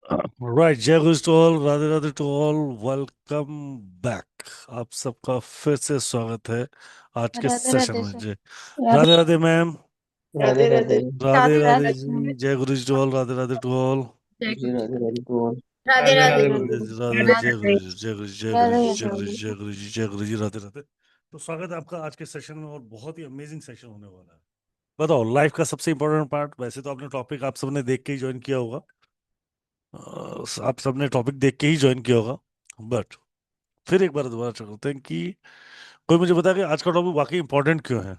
Right, जय गुरु to all, Radhe Radhe to all, welcome back. आप सबका फिर से स्वागत है आज के राधे सेशन राधे में। सर। जय राधे राधे राधे मैम। राधे राधे। राधे राधे राधे राधे जी, जय गुरु to all, Radhe Radhe to all. जय जी राधे राधे टू ऑल। राधे राधे राधे। राधे राधे गुरु। राधे, राधे जय गुरु राधे। जी, जय गुरु जी, जय गुरु राधे जी, जय राधे। गुरु जी, जय गुरु जी, जय गुरु जी, राधे राधे। तो स्वागत है आपका आज के सेशन में, और बहुत ही अमेजिंग सेशन होने वाला है। बताओ, लाइफ का सबसे इंपॉर्टेंट पार्ट, वैसे तो आपने टॉपिक आप सबने देख के ही ज्वाइन किया होगा। आप सबने टॉपिक देख के ही ज्वाइन किया होगा, बट फिर एक बार दोबारा चेक करते हैं कि कोई मुझे बता कि आज का टॉपिक वाकई इंपॉर्टेंट क्यों है।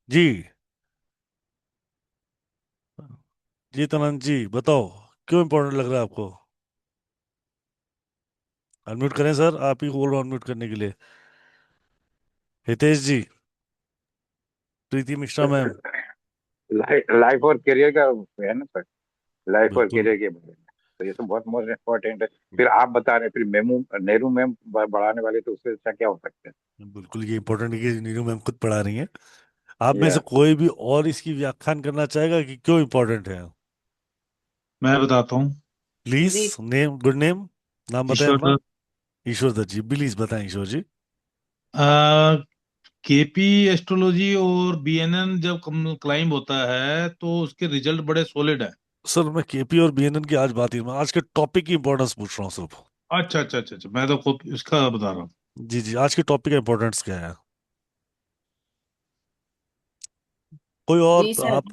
जी, जी तनंत जी बताओ, क्यों इंपॉर्टेंट लग रहा है आपको? अनम्यूट करें सर, आप ही को बोल रहा हूं अनम्यूट करने के लिए। हितेश जी, प्रीति मिश्रा मैम। लाइफ और करियर का है ना सर। लाइफ और बिल्कुल, करियर के बारे में तो ये तो बहुत मोस्ट इम्पोर्टेंट है। फिर आप बता रहे हैं, फिर मेमू नेहरू मैम बढ़ाने वाले, तो उससे अच्छा क्या हो सकता बिल्कुल ये इंपॉर्टेंट है कि नीरू मैम खुद पढ़ा रही हैं। आप है में से या कोई भी और इसकी व्याख्यान करना चाहेगा कि क्यों इंपॉर्टेंट है? मैं बताता हूँ। प्लीज, जी। नेम, गुड नेम, नाम बताएं ईश्वर अपना। दत्त। ईश्वर दत्त जी, प्लीज बताएं ईश्वर जी। केपी एस्ट्रोलॉजी और बीएनएन जब क्लाइंब होता है तो उसके रिजल्ट बड़े सॉलिड है। सर मैं केपी और बीएनएन की आज बात ही, मैं आज के टॉपिक की इंपॉर्टेंस पूछ रहा हूँ सिर्फ। अच्छा अच्छा अच्छा अच्छा, मैं तो खुद इसका बता रहा हूँ। जी जी, आज के टॉपिक का इंपॉर्टेंस क्या है? कोई और जी तो सर। आप,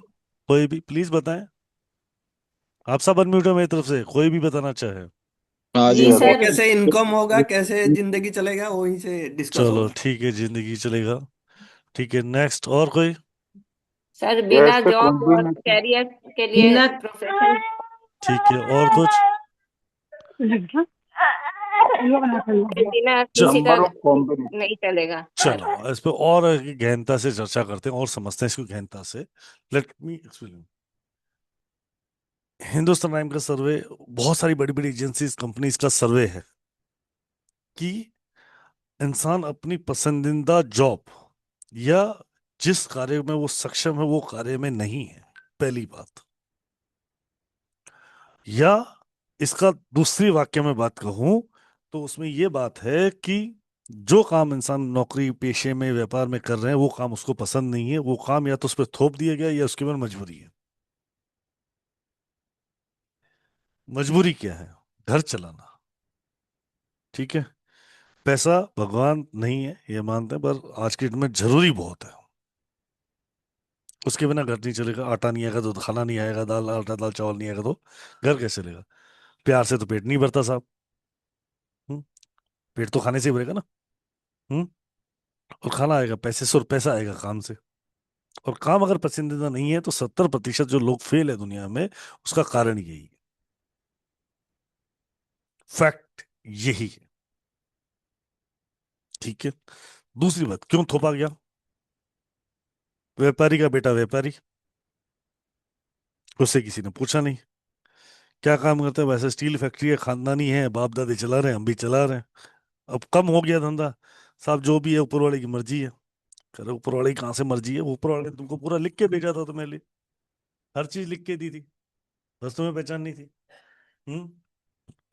कोई भी प्लीज बताएं। आप सब अनम्यूट है मेरी तरफ से, कोई भी बताना चाहे। हाँ जी जी हाँ वो सर। कैसे इनकम होगा, कैसे जिंदगी चलेगा, वहीं से डिस्कस चलो होगा। ठीक है, जिंदगी चलेगा। ठीक है, नेक्स्ट और कोई? सर या बिना इसका जॉब और कॉम्बिनेशन। कैरियर के लिए बिना प्रोफेशन। ठीक है, और कुछ? बिना किसी का नंबर ऑफ कॉम्बिनेशन। नहीं चलेगा। चलो इस पे और गहनता से चर्चा करते हैं और समझते हैं इसको गहनता से। Let me explain. Hindustan time का सर्वे, बहुत सारी बड़ी बड़ी एजेंसीज कंपनीज का सर्वे है कि इंसान अपनी पसंदीदा जॉब या जिस कार्य में वो सक्षम है वो कार्य में नहीं है, पहली बात। या इसका दूसरी वाक्य में बात कहूं तो उसमें ये बात है कि जो काम इंसान नौकरी पेशे में व्यापार में कर रहे हैं वो काम उसको पसंद नहीं है, वो काम या तो उस पर थोप दिया गया या उसके ऊपर मजबूरी है। मजबूरी क्या है? घर चलाना। ठीक है, पैसा भगवान नहीं है ये मानते हैं, पर आज के डेट में जरूरी बहुत है। उसके बिना घर नहीं चलेगा, आटा नहीं आएगा तो खाना नहीं आएगा, दाल आटा दाल चावल नहीं आएगा तो घर कैसे चलेगा? प्यार से तो पेट नहीं भरता साहब। हम्म, पेट तो खाने से ही भरेगा ना। हम्म, और खाना आएगा पैसे से, और पैसा आएगा काम से। और काम अगर पसंदीदा नहीं है तो 70% जो लोग फेल है दुनिया में, उसका कारण यही है। फैक्ट यही है। ठीक है, दूसरी बात, क्यों थोपा गया? व्यापारी का बेटा व्यापारी, उससे किसी ने पूछा नहीं क्या काम करते हैं, वैसे स्टील फैक्ट्री है, खानदानी है, बाप दादे चला रहे हैं, हम भी चला रहे हैं। अब कम हो गया धंधा, साहब जो भी है ऊपर वाले की मर्जी है। कह रहे ऊपर वाले की कहाँ से मर्जी है? वो ऊपर वाले ने तुमको पूरा लिख के भेजा था तुम्हें लिए, हर चीज लिख के दी थी, बस तुम्हें पहचान नहीं थी। हम्म,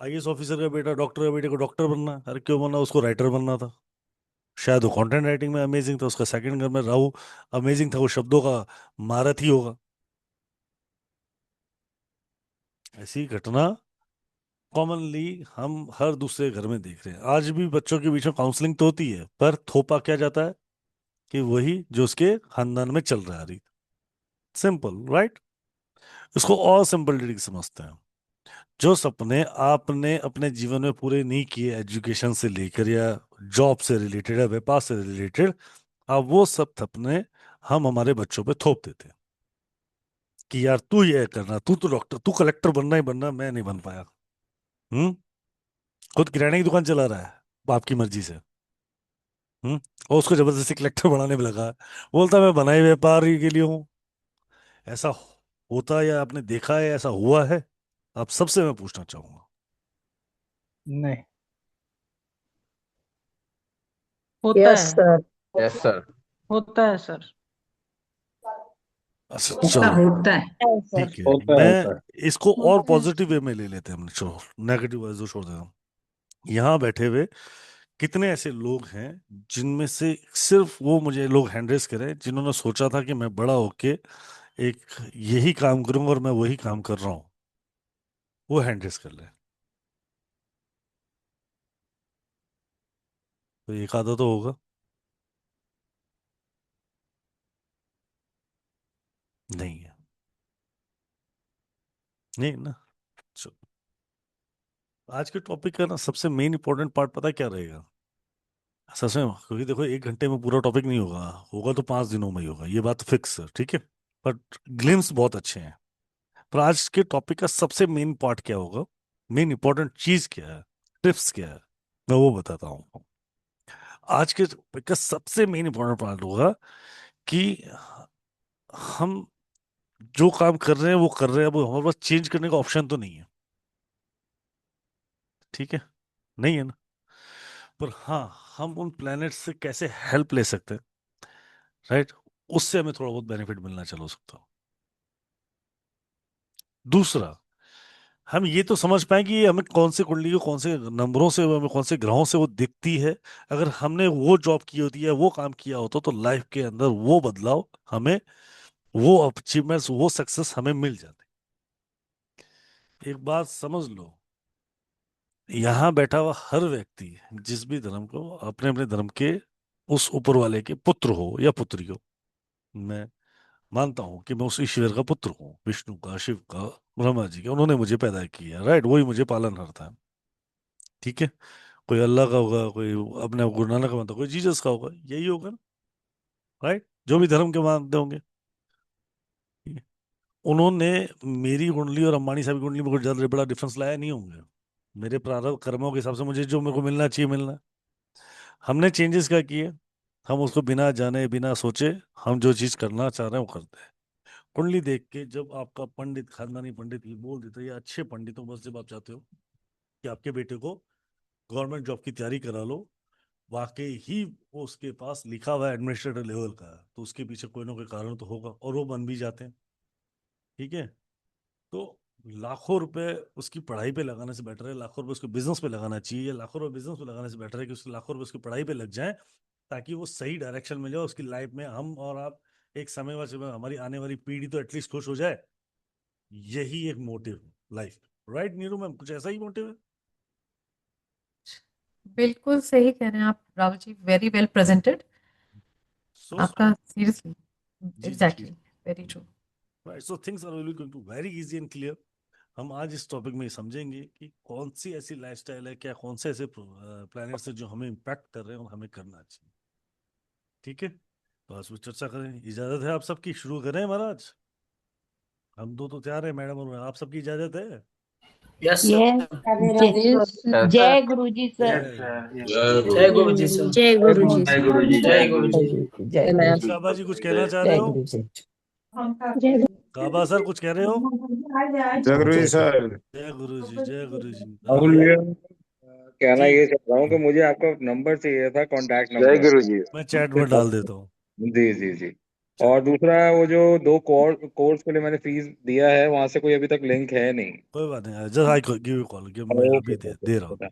आईएएस ऑफिसर का बेटा डॉक्टर का बेटे को डॉक्टर बनना है, अरे क्यों बनना? उसको राइटर बनना था। शायद वो कंटेंट राइटिंग में अमेजिंग था, उसका सेकंड घर में राहु अमेजिंग था, वो शब्दों का महारथी होगा। ऐसी घटना कॉमनली हम हर दूसरे घर में देख रहे हैं। आज भी बच्चों के बीच में काउंसलिंग तो होती है, पर थोपा क्या जाता है कि वही जो उसके खानदान में चल रहा है। Simple, right? इसको और सिंपल तरीके से समझते हैं। जो सपने आपने अपने जीवन में पूरे नहीं किए, एजुकेशन से लेकर या जॉब से रिलेटेड या व्यापार से रिलेटेड, अब वो सब सपने हम हमारे बच्चों पे थोप देते हैं कि यार तू ये करना, तू तो डॉक्टर, तू कलेक्टर बनना ही बनना, मैं नहीं बन पाया। हम्म, खुद किराने की दुकान चला रहा है बाप की मर्जी से। और उसको जबरदस्ती कलेक्टर बनाने में लगा है। बोलता मैं बनाई व्यापारी के लिए हूँ। ऐसा होता है या आपने देखा है, ऐसा हुआ है? आप सबसे मैं पूछना चाहूंगा। नहीं। होता यस है। सर। Yes sir. होता है सर। अच्छा होता चलो होता है सर ठीक है, होता है मैं होता है। इसको और पॉजिटिव वे में ले लेते हैं, हमने छोड़ो नेगेटिव वाइज छोड़ देता हूँ। यहाँ बैठे हुए कितने ऐसे लोग हैं जिनमें से सिर्फ वो मुझे लोग हैंडरेस करें जिन्होंने सोचा था कि मैं बड़ा होके एक यही काम करूंगा और मैं वही काम कर रहा हूँ, वो हैंडरेस कर ले। तो एक आधा तो होगा, नहीं है, नहीं ना। चलो, आज के टॉपिक का ना सबसे मेन इंपॉर्टेंट पार्ट पता है क्या रहेगा? सच में, क्योंकि देखो 1 घंटे में पूरा टॉपिक नहीं होगा, होगा तो 5 दिनों में ही होगा, ये बात फिक्स है, ठीक है। बट ग्लिम्स बहुत अच्छे हैं। पर आज के टॉपिक का सबसे मेन पार्ट क्या होगा, मेन इंपॉर्टेंट चीज क्या है, टिप्स क्या है, मैं वो बताता हूँ। आज के टॉपिक का सबसे मेन इंपॉर्टेंट पार्ट होगा कि हम जो काम कर रहे हैं वो कर रहे हैं, वो हमारे पास चेंज करने का ऑप्शन तो नहीं है, ठीक है, नहीं है ना। पर हाँ, हम उन प्लैनेट से कैसे हेल्प ले सकते हैं, राइट, उससे हमें थोड़ा बहुत बेनिफिट मिलना चालू हो सकता हो। दूसरा, हम ये तो समझ पाए कि हमें कौन से कुंडली को कौन से नंबरों से, हमें कौन से ग्रहों से वो दिखती है। अगर हमने वो जॉब की होती है, वो काम किया होता, तो लाइफ के अंदर वो बदलाव हमें, वो अचीवमेंट्स, वो सक्सेस हमें मिल जाते। एक बात समझ लो, यहाँ बैठा हुआ हर व्यक्ति जिस भी धर्म को, अपने अपने धर्म के उस ऊपर वाले के पुत्र हो या पुत्री हो, मैं मानता हूं कि मैं उस ईश्वर का पुत्र हूँ, विष्णु का, शिव का, ब्रह्मा जी का, उन्होंने मुझे पैदा किया, राइट, वही मुझे पालन करता है, ठीक है। कोई अल्लाह का होगा, कोई अपने आप गुरु नानक का मानता, कोई जीसस का होगा, यही होगा ना, राइट, जो भी धर्म के मानते होंगे, ठीक है? उन्होंने मेरी कुंडली और अंबानी साहब की कुंडली में कोई ज्यादा बड़ा डिफरेंस लाया नहीं होंगे। मेरे प्रारब्ध कर्मों के हिसाब से मुझे जो मेरे को मिलना चाहिए मिलना है। हमने चेंजेस क्या किए, हम उसको बिना जाने बिना सोचे हम जो चीज करना चाह रहे हैं वो करते हैं। कुंडली देख के जब आपका पंडित, खानदानी पंडित ये बोल देते हैं, या अच्छे पंडितों बस, जब आप चाहते हो कि आपके बेटे को गवर्नमेंट जॉब की तैयारी करा लो, वाकई ही वो उसके पास लिखा हुआ एडमिनिस्ट्रेटर लेवल का है, तो उसके पीछे कोई ना कोई कारण तो होगा, और वो बन भी जाते हैं, ठीक है। तो लाखों रुपए उसकी पढ़ाई पे लगाने से बेटर है लाखों रुपए उसको बिजनेस पे लगाना चाहिए, या लाखों रुपए बिजनेस पे लगाने से बेटर है कि उसके लाखों रुपए उसकी पढ़ाई पे लग जाए, ताकि वो सही डायरेक्शन में जाए उसकी लाइफ में, हम और आप एक समय में हमारी आने वाली पीढ़ी तो एटलीस्ट खुश हो जाए। यही एक motive life, right Neeru ma'am, कुछ ऐसा ही मोटिव है। बिल्कुल सही कह रहे हैं आप Rahul ji, very well presented. So आपका सीरियसली जी जी, exactly very true. Right, so things are really going to very easy and clear. हम आज इस टॉपिक में समझेंगे कि कौन सी ऐसी लाइफस्टाइल है, क्या कौन से ऐसे प्लैनेट्स हैं जो हमें इम्पैक्ट कर रहे हैं और हमें करना चाहिए, ठीक है। तो आज भी चर्चा करें, इजाजत है आप सबकी, शुरू करें महाराज। हम दो तो तैयार है, मैडम और मैं, आप सबकी इजाजत है? Yes yes Radhe Radhe sir. जय गुरु जी सर। जय गुरु जी सर। जय गुरु जी जय सर। गुरु जी। जय गुरु जी। जय गुरु जी। काबा जी कुछ कहना चाह रहे जय हो? गुरु जी। जय काबा सर कुछ कह रहे हो? जय गुरु जी जय सर। जय गुरु जी, जय गुरु जी। राहुल हाँ भैया, कहना जी, ये चाह रहा हूँ कि मुझे आपका नंबर चाहिए था, कांटेक्ट नंबर। जय गुरु जी। मैं चैट में डाल देता हूँ। जी जी जी। चलो, और दूसरा, वो जो 2 कोर्स के लिए मैंने फीस दिया है, वहां से कोई अभी तक लिंक है नहीं। कोई बात नहीं, just I give you call, कि मैं ओके अभी दे ओके दे रहा हूँ। ओके।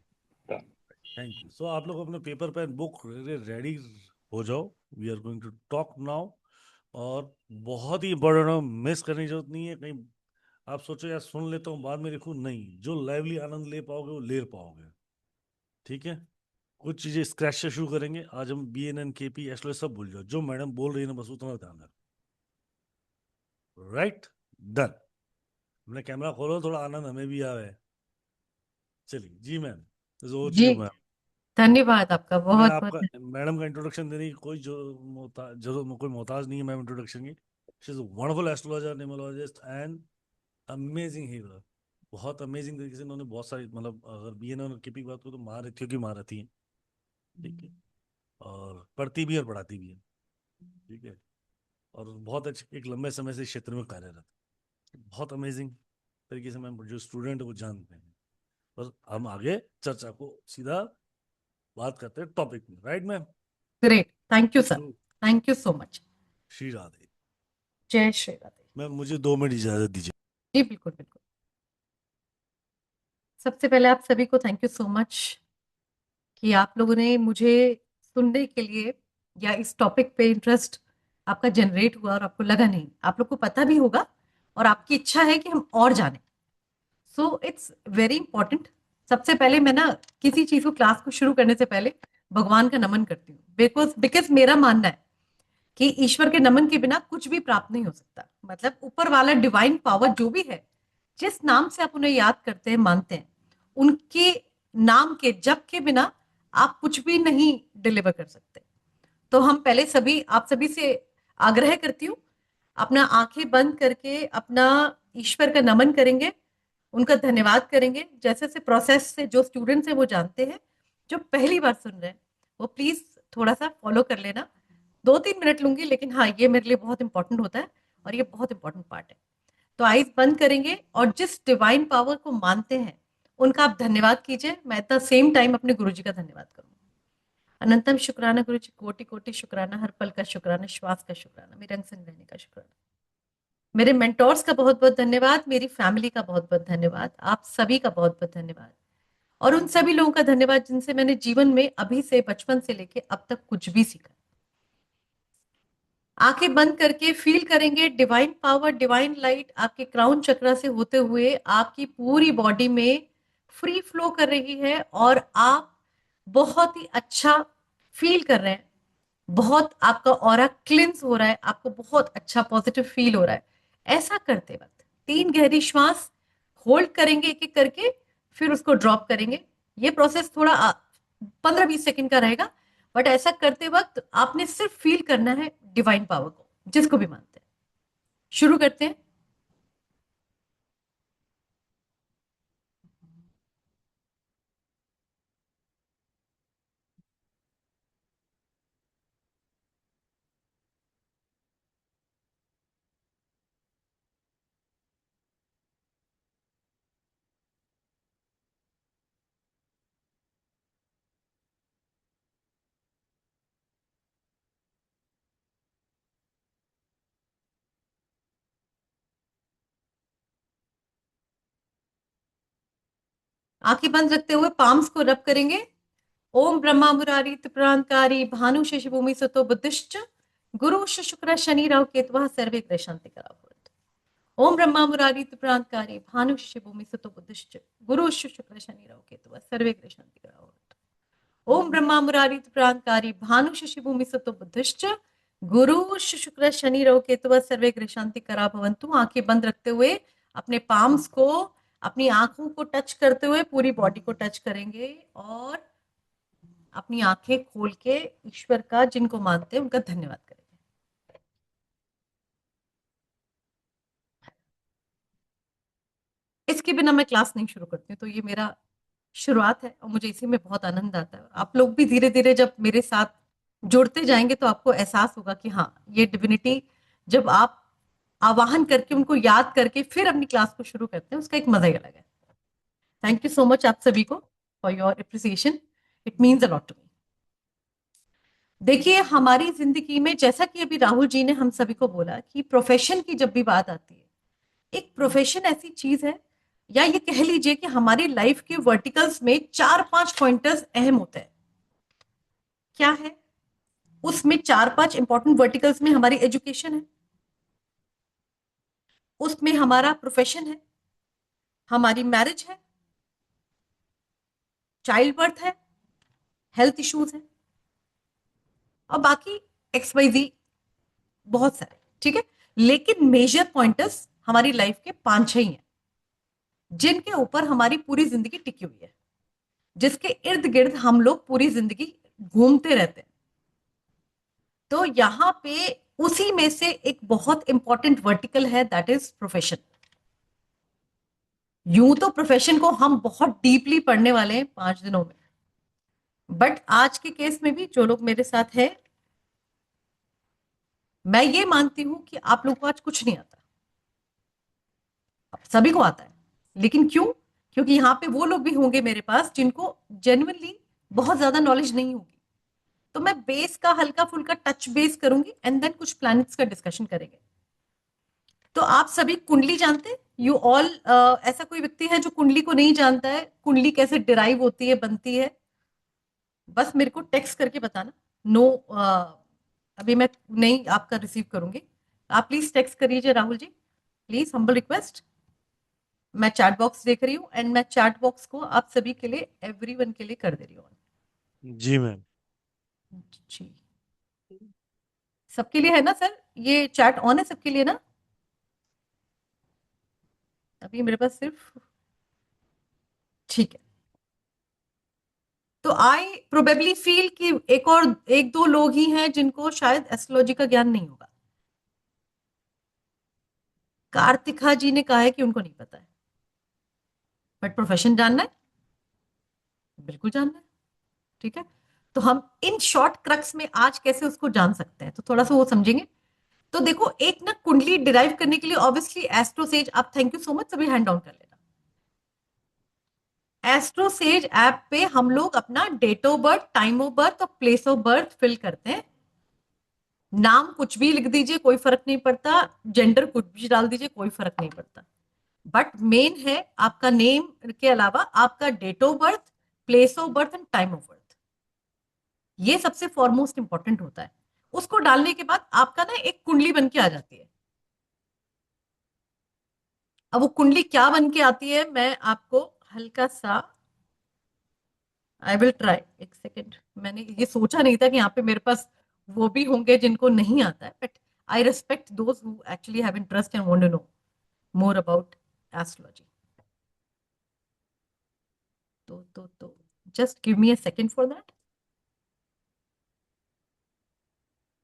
Thank you. सो आप लोग अपने पेपर पेन बुक रेडी हो जाओ, we are going to talk now. और बहुत ही इंपॉर्टेंट है, मिस करने की जरूरत नहीं है कहीं। आप सोचो यार सुन लेता हूँ बाद में लिखूँ, नहीं, जो लाइवली आनंद ले पाओगे वो ले पाओगे, ठीक है। कुछ चीजें स्क्रैच से शुरू करेंगे आज हम, BNN KP एस्ट्रो सब भूल जाओ, जो मैडम बोल रही है ना बस उतना ध्यान रखो, राइट, डन। हमने कैमरा खोलो, थोड़ा आनंद हमें भी आवे। चलिए जी मैम, जी, मैम। धन्यवाद आपका मैं बहुत आपका, बहुत। मैडम का इंट्रोडक्शन देने की कोई जो जरूरत, कोई मोहताज नहीं है मैम इंट्रोडक्शन की। She is wonderful astrologer, numerologist and amazing healer. बहुत अमेजिंग तरीके से इन्होंने बहुत सारी, मतलब अगर BNN और KP की बात करो तो महारथियों की महारथी है, ठीक है, और पढ़ती भी और पढ़ाती भी है, ठीक है, और बहुत अच्छे एक लंबे समय से इस क्षेत्र में कार्यरत है। बहुत अमेजिंग तरीके से मैम जो स्टूडेंट है वो जानते हैं। और हम आगे चर्चा को सीधा बात करते हैं टॉपिक में, right ma'am? Great, thank you sir, thank you so much. Shri Radhe. जय श्री राधे। मैम मुझे 2 मिनट इजाजत दीजिए। जी बिल्कुल बिल्कुल। सबसे पहले आप सभी को थैंक यू सो मच कि आप लोगों ने मुझे सुनने के लिए, या इस टॉपिक पे इंटरेस्ट आपका जनरेट हुआ और आपको लगा नहीं, आप लोग को पता भी होगा और आपकी इच्छा है कि हम और जानें। So it's very important. सबसे पहले मैं ना किसी चीज को, क्लास को शुरू करने से पहले भगवान का नमन करती हूँ, बिकॉज मेरा मानना है कि ईश्वर के नमन के बिना कुछ भी प्राप्त नहीं हो सकता। मतलब ऊपर वाला डिवाइन पावर जो भी है, जिस नाम से आप उन्हें याद करते हैं, मानते हैं, उनके नाम के जप के बिना आप कुछ भी नहीं डिलीवर कर सकते। तो हम पहले सभी, आप सभी से आग्रह करती हूँ, अपना आंखें बंद करके अपना ईश्वर का नमन करेंगे, उनका धन्यवाद करेंगे। जैसे से प्रोसेस से जो स्टूडेंट्स हैं वो जानते हैं, जो पहली बार सुन रहे हैं वो प्लीज थोड़ा सा फॉलो कर लेना। 2-3 मिनट लूंगी, लेकिन हाँ, ये मेरे लिए बहुत इंपॉर्टेंट होता है और ये बहुत इंपॉर्टेंट पार्ट है। तो आइज बंद करेंगे और जिस डिवाइन पावर को मानते हैं उनका आप धन्यवाद कीजिए। मैं एट द सेम टाइम अपने गुरु जी का धन्यवाद करूंगी। अनंतम शुक्राना गुरु जी, कोटि कोटि शुक्राना, हर पल का शुक्राना, श्वास का शुक्राना, मेरे अंग संग रहने का शुक्राना। मेरे मेंटोर्स का बहुत बहुत धन्यवाद, मेरी फैमिली का बहुत बहुत धन्यवाद, आप सभी का बहुत बहुत धन्यवाद, और उन सभी लोगों का धन्यवाद जिनसे मैंने जीवन में अभी से, बचपन से लेके अब तक कुछ भी सीखा। आंखें बंद करके फील करेंगे डिवाइन पावर, डिवाइन लाइट आपके क्राउन चक्रा से होते हुए आपकी पूरी बॉडी में फ्री फ्लो कर रही है और आप बहुत ही अच्छा फील कर रहे हैं। बहुत आपका ऑरा क्लिंस हो रहा है, आपको बहुत अच्छा पॉजिटिव फील हो रहा है। ऐसा करते वक्त 3 गहरी श्वास होल्ड करेंगे एक एक करके, फिर उसको ड्रॉप करेंगे। ये प्रोसेस थोड़ा 15-20 सेकंड का रहेगा, बट ऐसा करते वक्त आपने सिर्फ फील करना है डिवाइन पावर को, जिसको भी मानते हैं। शुरू करते हैं। आंखें बंद रखते हुए पाम्स को रब करेंगे। ओम ब्रह्मा मुरारी त्रिपुरांतकारी भानु शशि भूमि सतो बुद्धिश्च गुरु शुक्र शनि राहु केतुः सर्वे ग्रह शांति करावत। ओम ब्रह्मा मुरारी त्रिपुरांतकारी भानु शशि भूमि सतो बुद्धिश्च गुरु शुक्र शनि राहु केतुः सर्वे ग्रह शांति करावत। ओम ब्रह्मा मुरारी त्रिपुरांतकारी भानु शशि भूमि सतो बुद्धिश्च गुरु शुक्र शनि राहु केतुः सर्वे ग्रह शांति करा भवन्तु। आंखें बंद रखते हुए अपने पाम्स को, अपनी आंखों को टच करते हुए पूरी बॉडी को टच करेंगे और अपनी आंखें खोल के ईश्वर का, जिनको मानते हैं, उनका धन्यवाद करेंगे। इसके बिना मैं क्लास नहीं शुरू करती हूँ, तो ये मेरा शुरुआत है और मुझे इसी में बहुत आनंद आता है। आप लोग भी धीरे धीरे जब मेरे साथ जुड़ते जाएंगे तो आपको एहसास होगा कि हाँ, ये डिविनिटी जब आप आवाहन करके, उनको याद करके फिर अपनी क्लास को शुरू करते हैं, उसका एक मजा ही अलग है। थैंक यू सो मच आप सभी को for your appreciation, it means a lot to me. देखिए, हमारी जिंदगी में, जैसा कि अभी राहुल जी ने हम सभी को बोला कि प्रोफेशन की जब भी बात आती है, एक प्रोफेशन ऐसी चीज है, या ये कह लीजिए कि हमारी लाइफ के वर्टिकल्स में 4-5 पॉइंटर्स अहम होते हैं। क्या है उसमें? 4-5 इंपॉर्टेंट वर्टिकल्स में हमारी एजुकेशन है, उसमें हमारा प्रोफेशन है, हमारी मैरिज है, चाइल्ड बर्थ है, हेल्थ इश्यूज है, और बाकी XYZ बहुत सारे, ठीक है। लेकिन मेजर पॉइंटर्स हमारी लाइफ के 5-6 ही हैं, जिनके ऊपर हमारी पूरी जिंदगी टिकी हुई है, जिसके इर्द गिर्द हम लोग पूरी जिंदगी घूमते रहते हैं। तो यहां पे उसी में से एक बहुत इंपॉर्टेंट वर्टिकल है, दैट इज प्रोफेशन। यूं तो प्रोफेशन को हम बहुत डीपली पढ़ने वाले हैं 5 दिनों में, बट आज के केस में भी जो लोग मेरे साथ हैं, मैं ये मानती हूं कि आप लोगों को आज कुछ नहीं आता। अब सभी को आता है, लेकिन क्यों? क्योंकि यहाँ पे वो लोग भी होंगे मेरे पास जिनको जेन्युइनली बहुत ज्यादा नॉलेज नहीं होगी। तो मैं बेस का हल्का फुल्का टच बेस करूंगी एंड देन कुछ प्लैनेट्स का डिस्कशन करेंगे। तो आप सभी कुंडली जानते हैं? यू ऑल, ऐसा कोई व्यक्ति है जो कुंडली को नहीं जानता है? कुंडली कैसे डिराइव होती है, बनती है? बस मेरे को टेक्स्ट करके बताना। नो, अभी मैं नहीं आपका रिसीव करूंगी। आप प्लीज टेक्स्ट करिए Rahul ji, please, humble request. मैं चैट बॉक्स देख रही हूँ एंड मैं चैट बॉक्स को आप सभी के लिए, एवरीवन के लिए कर दे रही हूँ। जी मैम। जी, सबके लिए है ना सर? ये चैट ऑन है सबके लिए ना? अभी मेरे पास सिर्फ, ठीक है। तो आई प्रोबेबली फील कि एक दो लोग ही हैं जिनको शायद एस्ट्रोलॉजी का ज्ञान नहीं होगा। कार्तिका जी ने कहा है कि उनको नहीं पता है, बट प्रोफेशन जानना है, बिल्कुल जानना है। ठीक है, तो हम इन शॉर्ट क्रक्स में आज कैसे उसको जान सकते हैं, तो थोड़ा सा वो समझेंगे। तो देखो, एक ना कुंडली डिराइव करने के लिए ऑब्वियसली एस्ट्रोसेज, आप थैंक यू सो मच, सभी हैंड डाउन कर लेना। एस्ट्रोसेज ऐप पे हम लोग अपना date of birth, time of birth और प्लेस ऑफ बर्थ फिल करते हैं। नाम कुछ भी लिख दीजिए, कोई फर्क नहीं पड़ता। जेंडर कुछ भी डाल दीजिए, कोई फर्क नहीं पड़ता। बट मेन है आपका नेम के अलावा आपका date of birth, place of birth and time of birth. ये सबसे फॉरमोस्ट इंपॉर्टेंट होता है। उसको डालने के बाद आपका ना एक कुंडली बन के आ जाती है। अब वो कुंडली क्या बन के आती है, मैं आपको हल्का सा, आई विल ट्राई। एक सेकेंड, मैंने ये सोचा नहीं था कि यहाँ पे मेरे पास वो भी होंगे जिनको नहीं आता है, but I respect those who actually have interest and want to know more about astrology. तो just give me a second for that,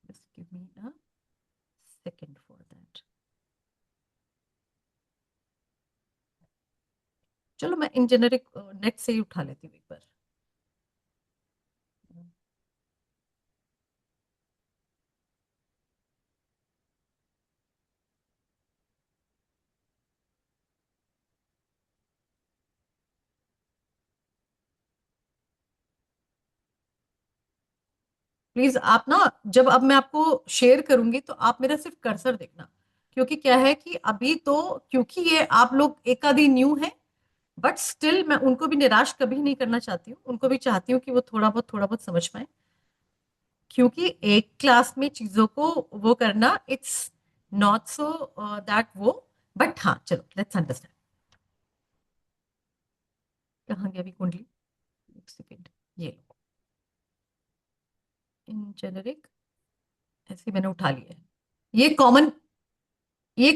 just give me a second for that. चलो मैं इन जेनरिक नेट से ही उठा लेती हूँ एक बार। Please आप ना, जब अब मैं आपको शेयर करूंगी तो आप मेरा सिर्फ कर्सर देखना, क्योंकि क्या है कि अभी तो, क्योंकि ये आप लोग एक आधी न्यू है, बट स्टिल मैं उनको भी निराश कभी नहीं करना चाहती हूँ। उनको भी चाहती हूँ कि वो थोड़ा बहुत समझ पाए, क्योंकि एक क्लास में चीजों को वो करना, इट्स नॉट सो दैट वो, बट हाँ चलो लेट्स अंडरस्टैंड। कहाँ गया अभी कुंडली, एक सेकेंड, ये लो, इन जेनरिक ऐसे मैंने उठा लिया है। ये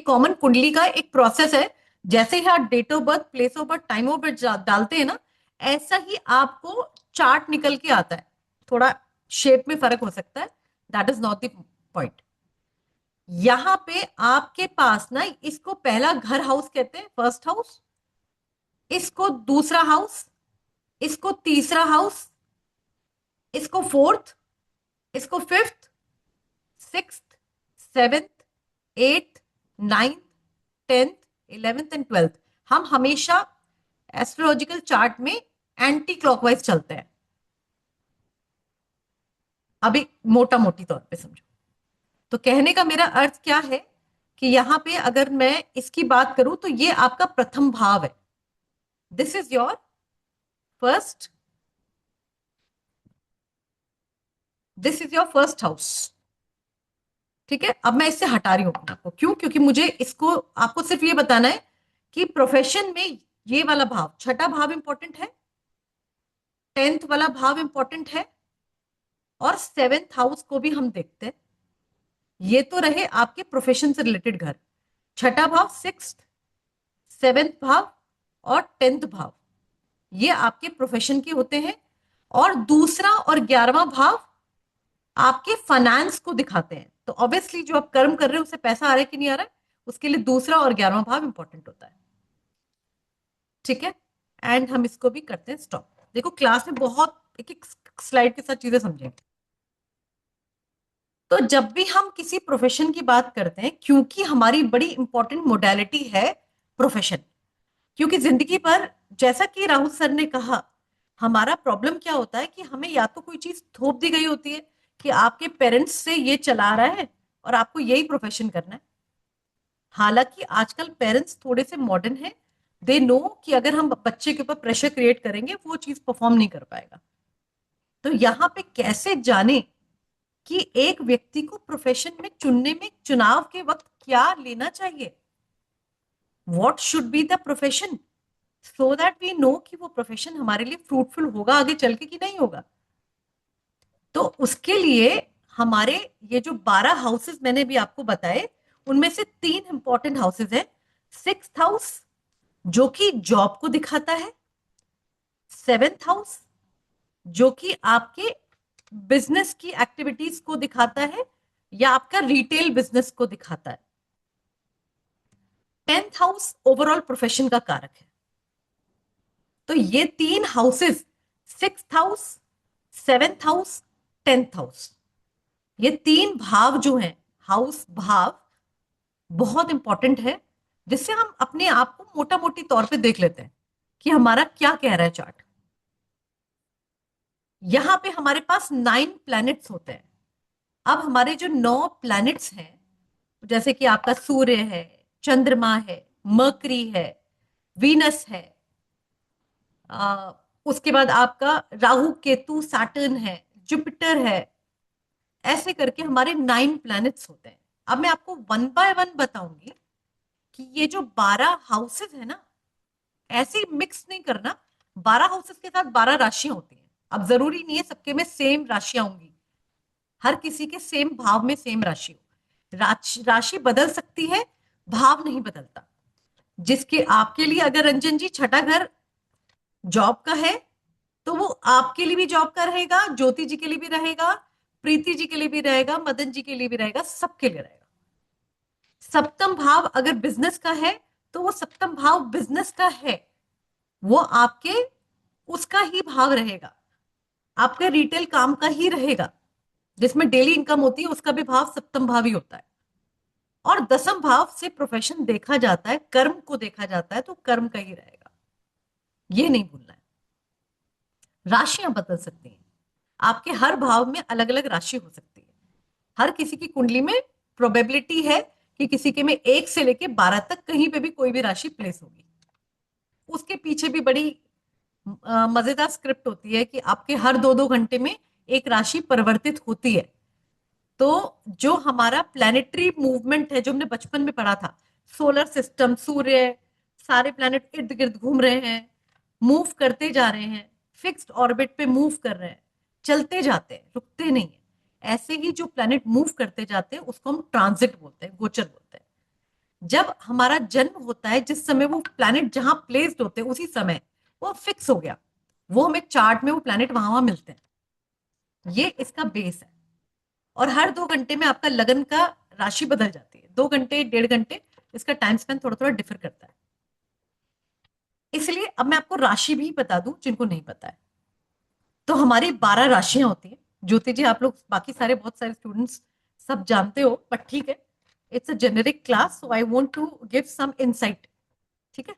कॉमन कुंडली का एक प्रोसेस है। जैसे ही आप date of birth, place of birth, time of birth डालते हैं ना, ऐसा ही आपको चार्ट निकल के आता है। थोड़ा शेप में फर्क हो सकता है, that is not the point. यहां पे आपके पास ना, इसको पहला घर हाउस कहते हैं, फर्स्ट हाउस, इसको दूसरा हाउस, इसको तीसरा हाउस, इसको फोर्थ, इसको fifth, sixth, seventh, eighth, ninth, 10th, 11th and 12th। हम हमेशा एस्ट्रोलॉजिकल चार्ट में एंटी क्लॉकवाइज चलते हैं। अभी मोटा मोटी तौर पे समझो, तो कहने का मेरा अर्थ क्या है कि यहां पे अगर मैं इसकी बात करूं तो ये आपका प्रथम भाव है। This is your first, this is your first house. ठीक है, अब मैं इससे हटा रही हूं अपने आपको, क्यों? क्योंकि मुझे इसको आपको सिर्फ ये बताना है कि प्रोफेशन में ये वाला भाव, छठा भाव इंपॉर्टेंट है, 10th वाला भाव इंपॉर्टेंट है, और 7th हाउस को भी हम देखते हैं। ये तो रहे आपके प्रोफेशन से रिलेटेड घर। छठा भाव, 6th, 7th भाव और 10th भाव, ये आपके प्रोफेशन के होते हैं। और दूसरा और 11वां भाव आपके फाइनेंस को दिखाते हैं। तो ऑब्वियसली जो आप कर्म कर रहे हो उससे पैसा आ रहा है कि नहीं आ रहा है, उसके लिए दूसरा और 11वां भाव इंपॉर्टेंट होता है। ठीक है, एंड हम इसको भी करते हैं स्टॉप। देखो क्लास में बहुत एक एक स्लाइड के साथ चीजें समझेंगे। तो जब भी हम किसी प्रोफेशन की बात करते हैं, क्योंकि हमारी बड़ी इंपॉर्टेंट मोडालिटी है प्रोफेशन, क्योंकि जिंदगी पर, जैसा कि राहुल सर ने कहा, हमारा प्रॉब्लम क्या होता है कि हमें या तो कोई चीज थोप दी गई होती है कि आपके पेरेंट्स से ये चला रहा है और आपको यही प्रोफेशन करना है। हालांकि आजकल पेरेंट्स थोड़े से मॉडर्न हैं, दे नो कि अगर हम बच्चे के ऊपर प्रेशर क्रिएट करेंगे वो चीज परफॉर्म नहीं कर पाएगा। तो यहाँ पे कैसे जाने कि एक व्यक्ति को प्रोफेशन में चुनने में चुनाव के वक्त क्या लेना चाहिए, what should be the profession, so that we know कि वो प्रोफेशन हमारे लिए फ्रूटफुल होगा आगे चल के कि नहीं होगा। तो उसके लिए हमारे ये जो 12 हाउसेस मैंने भी आपको बताए, उनमें से 3 इंपॉर्टेंट हाउसेस हैं। 6th हाउस जो कि जॉब को दिखाता है, 7th हाउस जो कि आपके बिजनेस की एक्टिविटीज को दिखाता है या आपका रिटेल बिजनेस को दिखाता है, 10th हाउस ओवरऑल प्रोफेशन का कारक है। तो ये 3 houses, 6th house, 7th house, 10th house, ये 3 भाव जो हैं, हाउस भाव बहुत इंपॉर्टेंट है, जिससे हम अपने आप को मोटा मोटी तौर पे देख लेते हैं कि हमारा क्या कह रहा है चार्ट। यहां पे हमारे पास 9 प्लैनेट्स होते हैं। अब हमारे जो 9 प्लैनेट्स हैं, जैसे कि आपका सूर्य है, चंद्रमा है, मर्करी है, वीनस है, उसके बाद आपका राहु केतु सैटर्न है, जुपिटर है, ऐसे करके हमारे 9 प्लैनेट्स होते हैं। अब मैं आपको 1 बाय 1 बताऊंगी कि ये जो 12 हाउसेस है ना, ऐसे मिक्स नहीं करना। 12 हाउसेस के साथ 12 राशियां होती हैं। अब जरूरी नहीं है सबके में सेम राशियां होंगी, हर किसी के सेम भाव में सेम राशि हो। राशि बदल सकती है, भाव नहीं बदलता। जिसके आपके लिए अगर रंजन जी छठा घर जॉब का है, तो वो आपके लिए भी जॉब का रहेगा, ज्योति जी के लिए भी रहेगा, प्रीति जी के लिए भी रहेगा, मदन जी के लिए भी रहेगा, सबके लिए रहेगा। सप्तम भाव अगर बिजनेस का है, तो वो सप्तम भाव बिजनेस का है, वो आपके उसका ही भाव रहेगा, आपके रिटेल काम का ही रहेगा, जिसमें डेली इनकम होती है, उसका भी भाव सप्तम भाव ही होता है। और दसम भाव से प्रोफेशन देखा जाता है, कर्म को देखा जाता है, तो कर्म का ही रहेगा, ये नहीं भूलना है। राशियां बदल सकती हैं, आपके हर भाव में अलग अलग राशि हो सकती है। हर किसी की कुंडली में प्रोबेबिलिटी है कि किसी के में 1 से लेके 12 तक कहीं पे भी कोई भी राशि प्लेस होगी। उसके पीछे भी बड़ी मजेदार स्क्रिप्ट होती है कि आपके हर 2-2 घंटे में एक राशि परिवर्तित होती है। तो जो हमारा प्लैनेटरी मूवमेंट है, जो हमने बचपन में पढ़ा था, सोलर सिस्टम, सूर्य, सारे प्लैनेट इर्द गिर्द घूम रहे हैं, मूव करते जा रहे हैं, फिक्स्ड ऑर्बिट पे मूव कर रहे हैं, चलते जाते हैं, रुकते नहीं है। ऐसे ही जो प्लैनेट मूव करते जाते हैं उसको हम ट्रांजिट बोलते हैं, गोचर बोलते हैं। जब हमारा जन्म होता है, जिस समय वो प्लैनेट जहां प्लेस्ड होते हैं उसी समय वो फिक्स हो गया, वो हमें चार्ट में वो प्लैनेट वहां वहां मिलते हैं। ये इसका बेस है। और हर 2 घंटे में आपका लगन का राशि बदल जाती है, 2 घंटे 1.5 घंटे, इसका टाइम स्पेन थोड़ा थोड़ा डिफर करता है। इसलिए अब मैं आपको राशि भी बता दूं जिनको नहीं पता है। तो हमारी 12 राशियां होती हैं। ज्योति जी आप लोग बाकी सारे बहुत सारे स्टूडेंट्स सब जानते हो, बट ठीक है, it's a generic class, so I want to give some insight. ठीक है,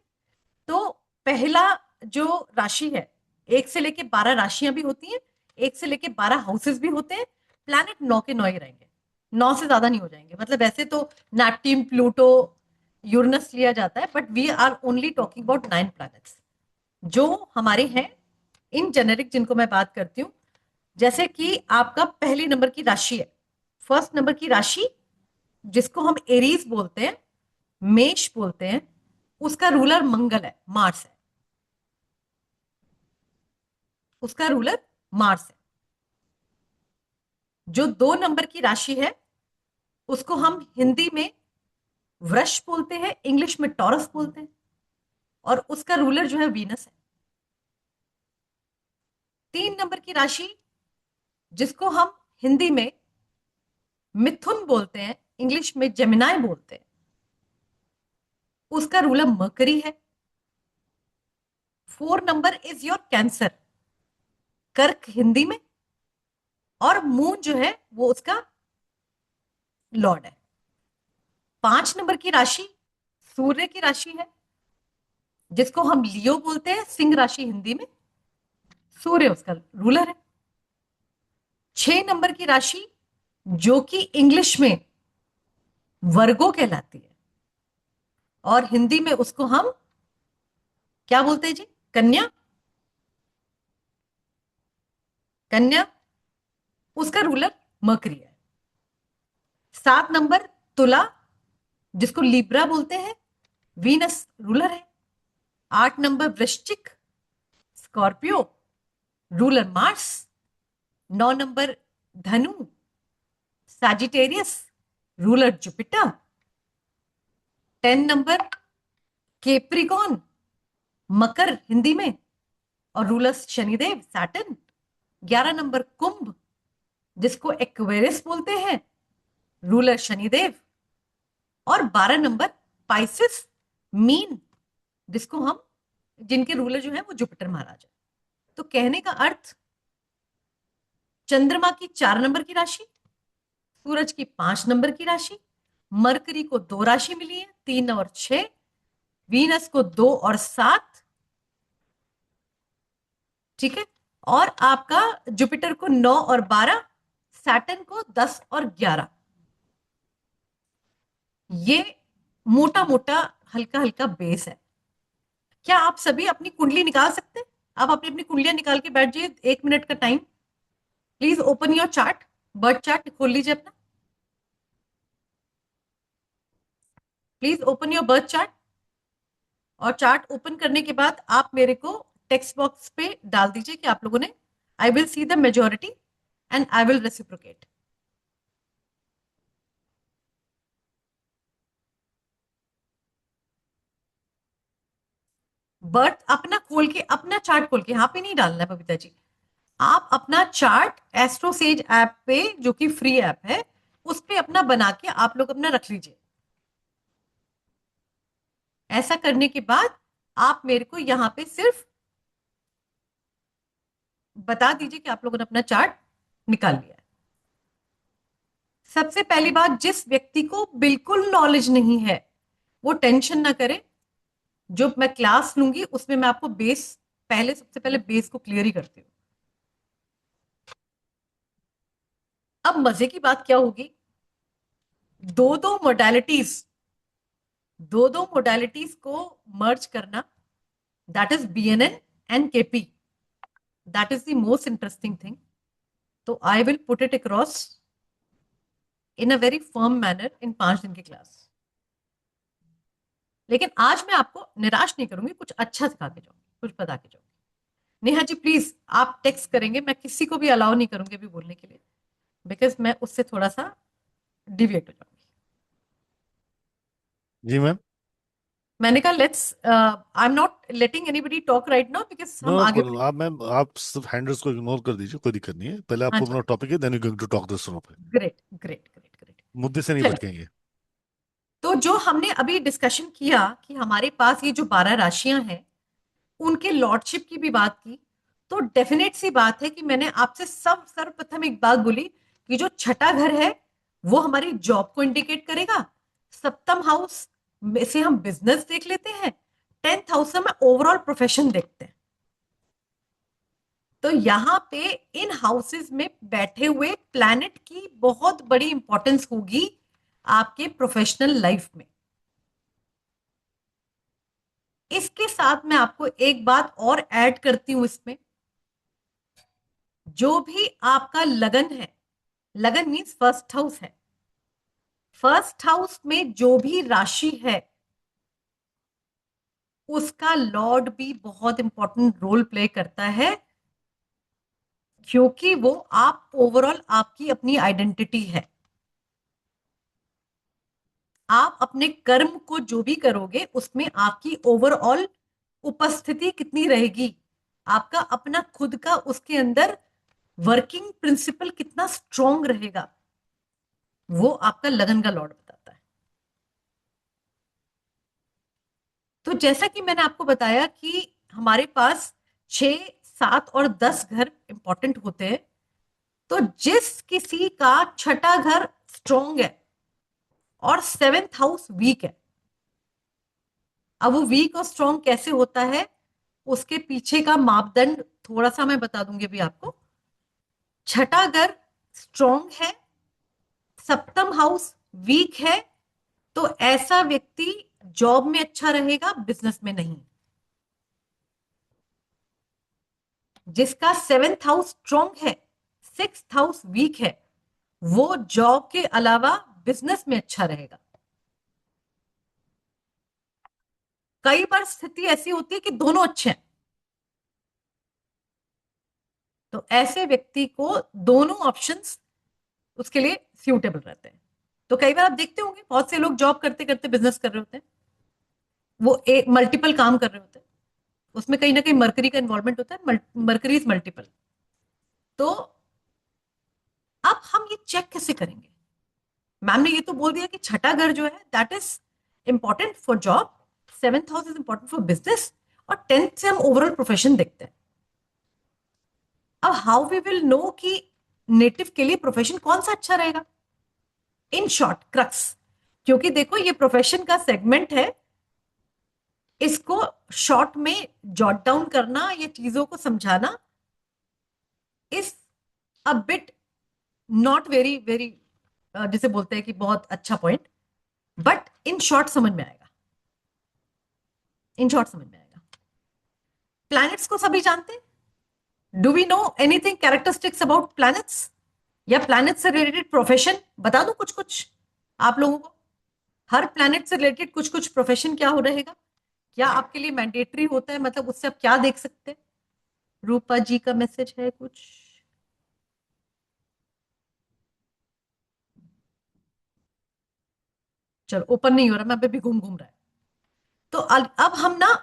तो पहला जो राशि है, 1 से लेके 12 राशियां भी होती हैं, 1 से लेके 12 हाउसेस भी होते हैं। प्लैनेट 9 के 9 ही रहेंगे, 9 से ज्यादा नहीं हो जाएंगे। मतलब ऐसे तो नेपट्यून, प्लूटो, यूरेनस लिया जाता है, but we are only talking about 9 planets जो हमारे हैं इन जेनेरिक, जिनको मैं बात करती हूँ। जैसे कि आपका पहले नंबर की राशि है, फर्स्ट नंबर की राशि जिसको हम एरीज बोलते हैं, मेष बोलते हैं, उसका रूलर मंगल है, मार्स है, उसका रूलर मार्स है। जो 2 नंबर की राशि है उसको हम हिंदी में वृष बोलते हैं, इंग्लिश में टॉरस बोलते हैं, और उसका रूलर जो है वीनस है। 3 नंबर की राशि जिसको हम हिंदी में मिथुन बोलते हैं, इंग्लिश में जेमिनाई बोलते हैं, उसका रूलर मरकरी है। 4 नंबर इज योर कैंसर, कर्क हिंदी में, और मून जो है वो उसका लॉर्ड है। 5 नंबर की राशि सूर्य की राशि है, जिसको हम लियो बोलते हैं, सिंह राशि हिंदी में, सूर्य उसका रूलर है। 6 नंबर की राशि जो कि इंग्लिश में वर्गो कहलाती है, और हिंदी में उसको हम क्या बोलते हैं जी? कन्या। कन्या, उसका रूलर मरकरी है। 7 नंबर तुला, जिसको लिब्रा बोलते हैं, वीनस रूलर है। 8 नंबर वृश्चिक, स्कॉर्पियो, रूलर मार्स। 9 नंबर धनु, Sagittarius, ruler Jupiter. 10 number Capricorn, मकर हिंदी में, और रूलर शनिदेव सैटर्न। 11 नंबर कुंभ, जिसको एक्वेरियस बोलते हैं, रूलर शनिदेव। और 12 नंबर पाइसिस, मीन, जिसको हम, जिनके रूलर जो है वो जुपिटर महाराज है। तो कहने का अर्थ, चंद्रमा की 4 नंबर की राशि, सूरज की 5 नंबर की राशि, मरकरी को 2 राशि मिली है, 3 और 6, वीनस को 2 और 7, ठीक है, और आपका जुपिटर को 9 और 12, सैटर्न को 10 और 11। ये मोटा मोटा हल्का हल्का बेस है। क्या आप सभी अपनी कुंडली निकाल सकते हैं? आप अपनी अपनी कुंडलियां निकाल के बैठ जाइए, 1 मिनट का time. Please open your chart, birth chart खोल लीजिए अपना। Please open your birth chart. और चार्ट ओपन करने के बाद आप मेरे को टेक्स्ट बॉक्स पे डाल दीजिए कि आप लोगों ने, I will see the majority and I will reciprocate. Birth अपना खोल के, अपना चार्ट खोल के, यहाँ पे नहीं डालना है बबीता जी। आप अपना चार्ट एस्ट्रोसेज ऐप पे, जो कि फ्री ऐप है, उस पे अपना बना के आप लोग अपना रख लीजिए। ऐसा करने के बाद आप मेरे को यहाँ पे सिर्फ बता दीजिए कि आप लोगों ने अपना चार्ट निकाल लिया है। सबसे पहली बात, जिस व्यक्ति को बिल्कुल नॉलेज नहीं है वो टेंशन ना करे। जो मैं क्लास लूंगी उसमें मैं आपको बेस, पहले सबसे पहले बेस को क्लियर ही करती हूँ। अब मजे की बात क्या होगी, दो दो मोडालिटीज को मर्ज करना, that is BNN and KP. That is the most interesting thing. तो I will put it across in a very firm manner in 5 दिन की क्लास। लेकिन आज मैं आपको निराश नहीं करूंगी, कुछ अच्छा सिखा के जाऊंगी, कुछ बता के जाऊंगी। नेहा जी प्लीज आप टेक्स्ट करेंगे, मैं किसी को भी अलाउ नहीं करूंगी अभी बोलने के लिए, बिकॉज मैं उससे थोड़ा सा डिविएट हो जाऊंगी। जी मैम। मैंने कहा let's, I am not letting anybody talk right now because हम आगे नो आप मैम, आप सिर्फ हैंडल्स को इग्नोर कर दीजिए, कोई दिक्कत नहीं है। पहले आपको अपना टॉपिक है, then you going to talk this पे। Great great great great. मुद्दे से नहीं चलिए, भटकेंगे। तो जो हमने अभी डिस्कशन किया कि हमारे पास ये जो 12 राशियां हैं उनके लॉर्डशिप की भी बात की, तो डेफिनेट सी बात है कि मैंने आपसे सर्वप्रथम एक बात बोली कि जो छठा घर है वो हमारी जॉब को इंडिकेट करेगा। सप्तम हाउस में से हम बिजनेस देख लेते हैं, 10th हाउस में ओवरऑल प्रोफेशन देखते हैं। तो यहां पे इन हाउसेस में बैठे हुए प्लैनेट की बहुत बड़ी इंपॉर्टेंस होगी आपके प्रोफेशनल लाइफ में। इसके साथ मैं आपको एक बात और ऐड करती हूं इसमें, जो भी आपका लगन है, लगन मीन्स फर्स्ट हाउस है, फर्स्ट हाउस में जो भी राशि है उसका लॉर्ड भी बहुत इंपॉर्टेंट रोल प्ले करता है, क्योंकि वो आप ओवरऑल आपकी अपनी आइडेंटिटी है। आप अपने कर्म को जो भी करोगे उसमें आपकी ओवरऑल उपस्थिति कितनी रहेगी, आपका अपना खुद का उसके अंदर वर्किंग प्रिंसिपल कितना स्ट्रॉन्ग रहेगा, वो आपका लगन का लॉर्ड बताता है। तो जैसा कि मैंने आपको बताया कि हमारे पास 6, 7 और 10 घर इंपॉर्टेंट होते हैं। तो जिस किसी का छठा घर स्ट्रॉन्ग है और 7th हाउस वीक है, अब वो वीक और स्ट्रॉन्ग कैसे होता है उसके पीछे का मापदंड थोड़ा सा मैं बता दूंगी अभी आपको। छठा घर स्ट्रॉन्ग है, सप्तम हाउस वीक है, तो ऐसा व्यक्ति जॉब में अच्छा रहेगा, बिजनेस में नहीं। जिसका 7th हाउस स्ट्रॉन्ग है, 6th हाउस वीक है, वो जॉब के अलावा बिजनेस में अच्छा रहेगा। कई बार स्थिति ऐसी होती है कि दोनों अच्छे हैं, तो ऐसे व्यक्ति को दोनों ऑप्शंस उसके लिए सूटेबल रहते हैं। तो कई बार आप देखते होंगे बहुत से लोग जॉब करते करते बिजनेस कर रहे होते हैं, वो एक मल्टीपल काम कर रहे होते हैं, उसमें कहीं ना कहीं मरकरी का इन्वॉल्वमेंट होता है, मरकरी इज मल्टीपल। तो अब हम ये चेक कैसे करेंगे? मैम ने ये तो बोल दिया कि छठा घर जो है that is important for job, 7th house is important for business, और 10th से हम ओवरऑल प्रोफेशन देखते हैं। अब हाउ वी विल नो कि नेटिव के लिए प्रोफेशन कौन सा अच्छा रहेगा? इन शॉर्ट क्रक्स, क्योंकि देखो ये प्रोफेशन का सेगमेंट है, इसको शॉर्ट में जॉट डाउन करना, ये चीजों को समझाना is a bit not very very, जिसे बोलते हैं कि बहुत अच्छा पॉइंट, बट इन शॉर्ट समझ में आएगा, इन शॉर्ट समझ में आएगा। प्लैनेट्स को सभी जानते हैं? Do we know anything characteristics about planets, या प्लैनेट से रिलेटेड प्रोफेशन बता दो कुछ कुछ आप लोगों को? हर प्लैनेट से रिलेटेड कुछ कुछ प्रोफेशन क्या हो रहेगा, क्या आपके लिए मैंडेटरी होता है, मतलब उससे आप क्या देख सकते हैं? रूपा जी का मैसेज है कुछ? चलो ओपन नहीं हो रहा, मैं अभी घूम घूम रहा है। तो अब हम ना,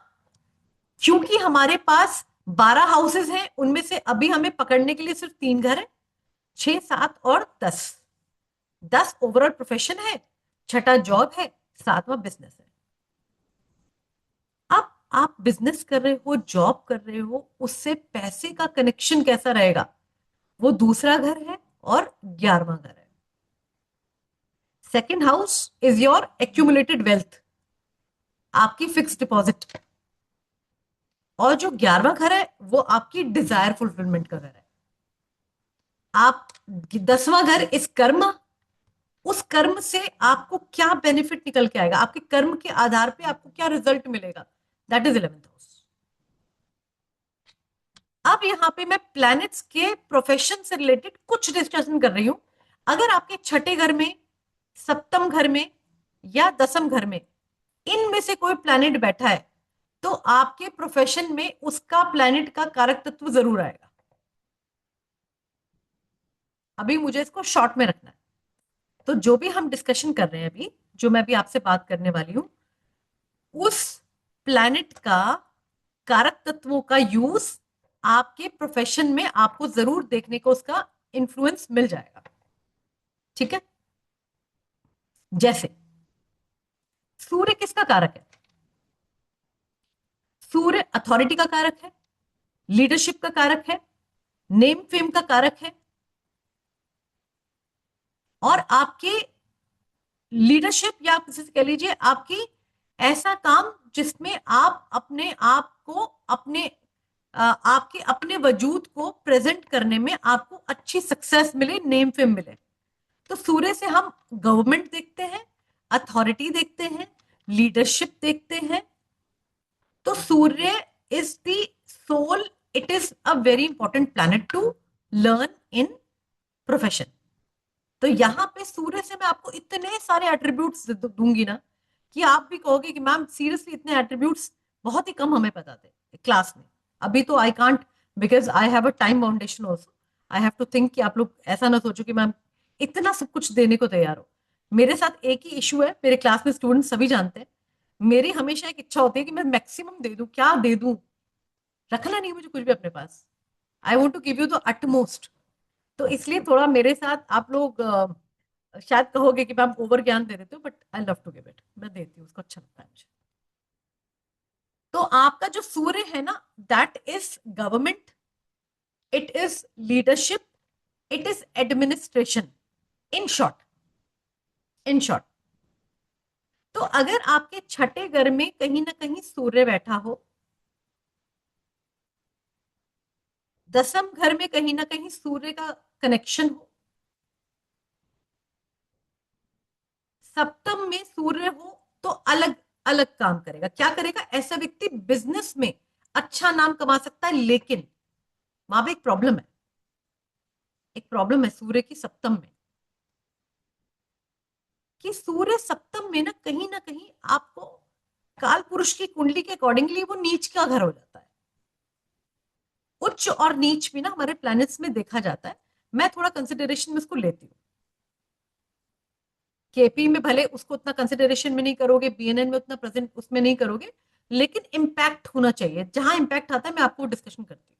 क्योंकि हमारे पास 12 हाउसेस हैं, उनमें से अभी हमें पकड़ने के लिए सिर्फ 3 घर है, 6, 7 और 10। 10 ओवरऑल प्रोफेशन है, छठा जॉब है, 7वां बिजनेस है। अब आप बिजनेस कर रहे हो, जॉब कर रहे हो, उससे पैसे का कनेक्शन कैसा रहेगा? वो दूसरा घर है और 11वां घर है। Second house is your accumulated wealth, आपकी फिक्स डिपॉजिट, और जो 11वां घर है वो आपकी डिजायर फुलफिलमेंट का घर है। आप 10वां घर इस कर्म, उस कर्म से आपको क्या बेनिफिट निकल के आएगा, आपके कर्म के आधार पे आपको क्या रिजल्ट मिलेगा, दैट इज 11th हाउस। अब यहां पे मैं प्लैनेट्स के प्रोफेशन से रिलेटेड कुछ डिस्कशन कर रही हूं। अगर आपके छठे घर में, सप्तम घर में या 10वें घर में इनमें से कोई प्लैनेट बैठा है, तो आपके प्रोफेशन में उसका प्लैनेट का कारक तत्व जरूर आएगा। अभी मुझे इसको शॉर्ट में रखना है। तो जो भी हम डिस्कशन कर रहे हैं अभी, जो मैं भी आपसे बात करने वाली हूं, उस प्लैनेट का कारक तत्वों का यूज आपके प्रोफेशन में आपको जरूर देखने को उसका इन्फ्लुएंस मिल जाएगा। ठीक है? जैसे सूर्य किसका कारक है? सूर्य अथॉरिटी का कारक है, लीडरशिप का कारक है, नेम फेम का कारक है, और आपके लीडरशिप, या आप कह लीजिए आपकी ऐसा काम जिसमें आप अपने आप को, अपने आपके अपने वजूद को प्रेजेंट करने में आपको अच्छी सक्सेस मिले, नेम फेम मिले। तो सूर्य से हम गवर्नमेंट देखते हैं, अथॉरिटी देखते हैं, लीडरशिप देखते हैं। तो Surya is the soul, it is a very important planet to learn in profession. तो यहां पे सूर्य से मैं आपको इतने सारे एट्रीब्यूट्स दूंगी ना कि आप भी कहोगे कि मैम सीरियसली इतने एट्रीब्यूट्स बहुत ही कम हमें पता थे क्लास में। अभी तो I can't, because I have a time boundation also, I have to think कि आप लोग ऐसा ना सोचो कि मैम इतना सब कुछ देने को तैयार हो। मेरे साथ एक ही इशू है, मेरे क्लास में स्टूडेंट सभी जानते हैं, मेरी हमेशा एक इच्छा होती है कि मैं मैक्सिमम दे दूं, क्या दे दूं, रखना नहीं मुझे कुछ भी अपने पास। I want to give you the utmost. तो इसलिए थोड़ा मेरे साथ आप लोग शायद कहोगे कि मैम ओवर ज्ञान दे देते हो, but I love to give it, मैं देती हूँ, उसको अच्छा लगता है मुझे। तो आपका जो सूर्य है ना, that is government, it is leadership, it is administration, in short, in short. तो अगर आपके छठे घर में कहीं ना कहीं सूर्य बैठा हो, 10वें घर में कहीं ना कहीं सूर्य का कनेक्शन हो, सप्तम में सूर्य हो तो अलग अलग काम करेगा। क्या करेगा? ऐसा व्यक्ति बिजनेस में अच्छा नाम कमा सकता है, लेकिन वहां पे एक प्रॉब्लम है, एक प्रॉब्लम है सूर्य की सप्तम में, कि सूर्य सप्तम में ना कहीं आपको काल पुरुष की कुंडली के अकॉर्डिंगली वो नीच का घर हो जाता है। उच्च और नीच भी ना हमारे प्लैनेट्स में देखा जाता है। मैं थोड़ा कंसिडरेशन में इसको लेती हूँ। केपी में भले उसको उतना कंसिडरेशन में नहीं करोगे, बीएनएन में उतना प्रेजेंट उसमें नहीं करोगे, लेकिन इम्पैक्ट होना चाहिए। जहां इम्पैक्ट आता है मैं आपको डिस्कशन करती हूँ।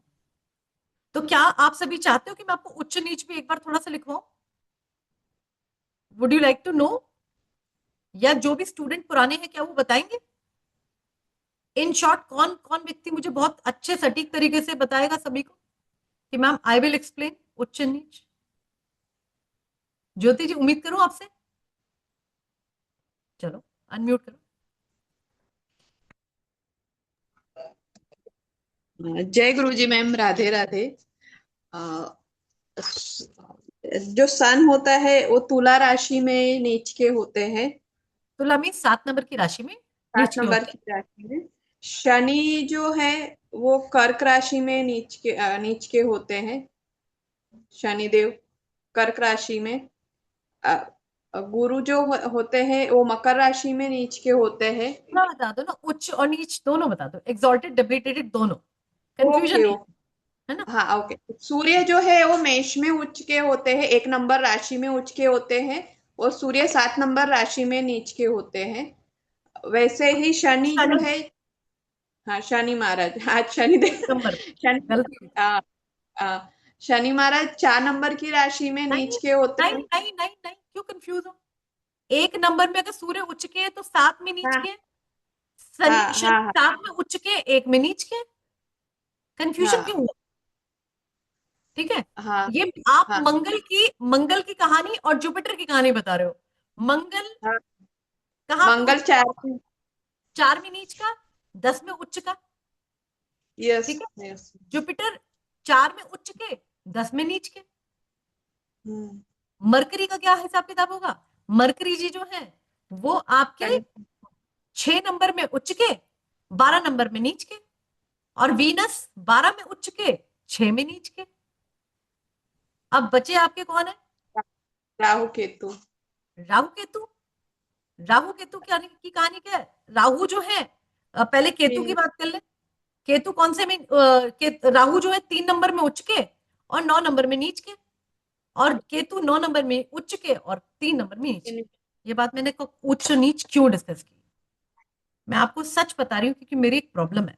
तो क्या आप सभी चाहते हो कि मैं आपको उच्च नीच भी एक बार थोड़ा सा लिखवाऊं? Would you like to know? या जो भी स्टूडेंट पुराने हैं क्या वो बताएंगे? इन शॉर्ट कौन कौन व्यक्ति मुझे बहुत अच्छे सटीक तरीके से बताएगा सभी को कि मैम आई विल एक्सप्लेन उच्च नीच? ज्योति जी, उम्मीद करूं आपसे। चलो अनम्यूट करो। जय गुरुजी मैम, राधे राधे। अ, जो सन होता है वो तुला राशि में नीच के होते हैं। तुला में 7 नंबर की राशि में 7 नीच के नंबर होते हैं। की राशि में शनि जो है वो कर्क राशि में नीच के होते हैं। शनिदेव कर्क राशि में। अ, गुरु जो होते हैं वो मकर राशि में नीच के होते हैं। ना बता दो ना, उच्च और नीच दोनों बता दो, एक्सॉल्टेड डेबिलिटेटेड दोनों, कंफ्यूजन ओके नहीं ओके, है ना। हाँ ओके। सूर्य जो है वो मेष में उच्च के होते हैं, 1 नंबर राशि में उच्च के होते हैं, और सूर्य 7 नंबर राशि में नीच के होते हैं। वैसे ही शनि जो शनि है, हाँ शनि महाराज, आज शनिदेव नंबर शनि गलती। आ, आ, शनि महाराज 4 नंबर की राशि में नहीं नीच के होते नहीं हैं। नहीं नहीं नहीं, क्यों कंफ्यूज हो? 1 नंबर में अगर सूर्य उच्च के है तो 7 में नीच हाँ के, शनि हाँ शनि हाँ हाँ 7 में उच्च के, 1 में नीच के। कंफ्यूजन क्यों हाँ हुआ? ठीक है। हाँ ये आप हाँ मंगल की कहानी और जुपिटर की कहानी बता रहे हो। मंगल हाँ। कहाँ पे मंगल उच्च का? 4। 4 में नीच का, 10 में उच्च का। यस ठीक है। यस। जुपिटर 4 में उच्च के, 10 में नीच के। मरकरी का क्या हिसाब किताब होगा? मरकरी जी जो है वो आपके 6 नंबर में उच्च के, 12 नंबर में नीच के, और वीनस 12 में उच्च के, 6 में नीच के। अब बचे आपके कौन है? राहु केतु। राहु केतु। राहु केतु की कहानी क्या है? राहु जो है, पहले केतु की बात कर ले। केतु कौन से में राहु जो है 3 नंबर में उच्च के और 9 नंबर में नीच के, और केतु 9 नंबर में उच्च के और 3 नंबर में नीच के। ये बात मैंने उच्च नीच क्यों डिस्कस की? मैं आपको सच बता रही हूँ क्योंकि मेरी एक प्रॉब्लम है,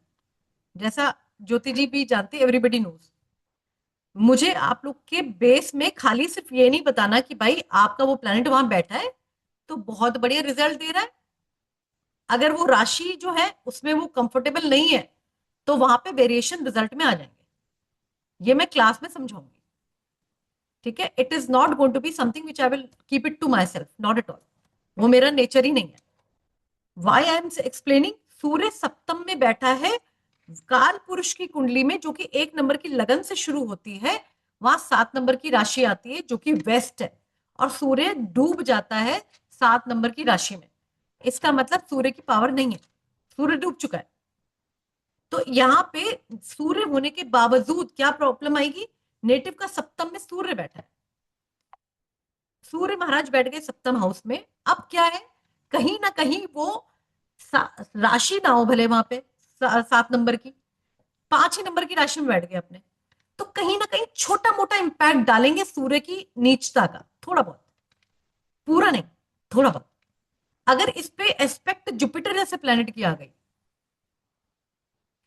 जैसा ज्योति जी भी जानते, एवरीबडी नोज। मुझे आप लोग के बेस में खाली सिर्फ ये नहीं बताना कि भाई आपका वो प्लैनेट वहां बैठा है तो बहुत बढ़िया रिजल्ट दे रहा है। अगर वो राशि जो है उसमें वो कंफर्टेबल नहीं है तो वहां पे वेरिएशन रिजल्ट में आ जाएंगे। ये मैं क्लास में समझाऊंगी। ठीक है। It is not going to be something which I will keep it to my self, not at all. वो मेरा नेचर ही नहीं है। वाई आई एम एक्सप्लेनिंग, सूर्य सप्तम में बैठा है काल पुरुष की कुंडली में, जो कि 1 नंबर की लगन से शुरू होती है। वहां 7 नंबर की राशि आती है जो कि वेस्ट है, और सूर्य डूब जाता है 7 नंबर की राशि में। इसका मतलब सूर्य की पावर नहीं है, सूर्य डूब चुका है। तो यहां पे सूर्य होने के बावजूद क्या प्रॉब्लम आएगी? नेटिव का सप्तम में सूर्य बैठा है, सूर्य महाराज बैठ गए सप्तम हाउस में। अब क्या है, कहीं ना कहीं वो राशि ना हो भले वहां पे 7 नंबर की, 5 ही नंबर की राशि में बैठ गए अपने, तो कहीं ना कहीं छोटा मोटा इंपैक्ट डालेंगे सूर्य की नीचता का, थोड़ा बहुत, पूरा नहीं, थोड़ा बहुत। अगर इस पे एस्पेक्ट जुपिटर जैसे प्लेनेट की आ गई,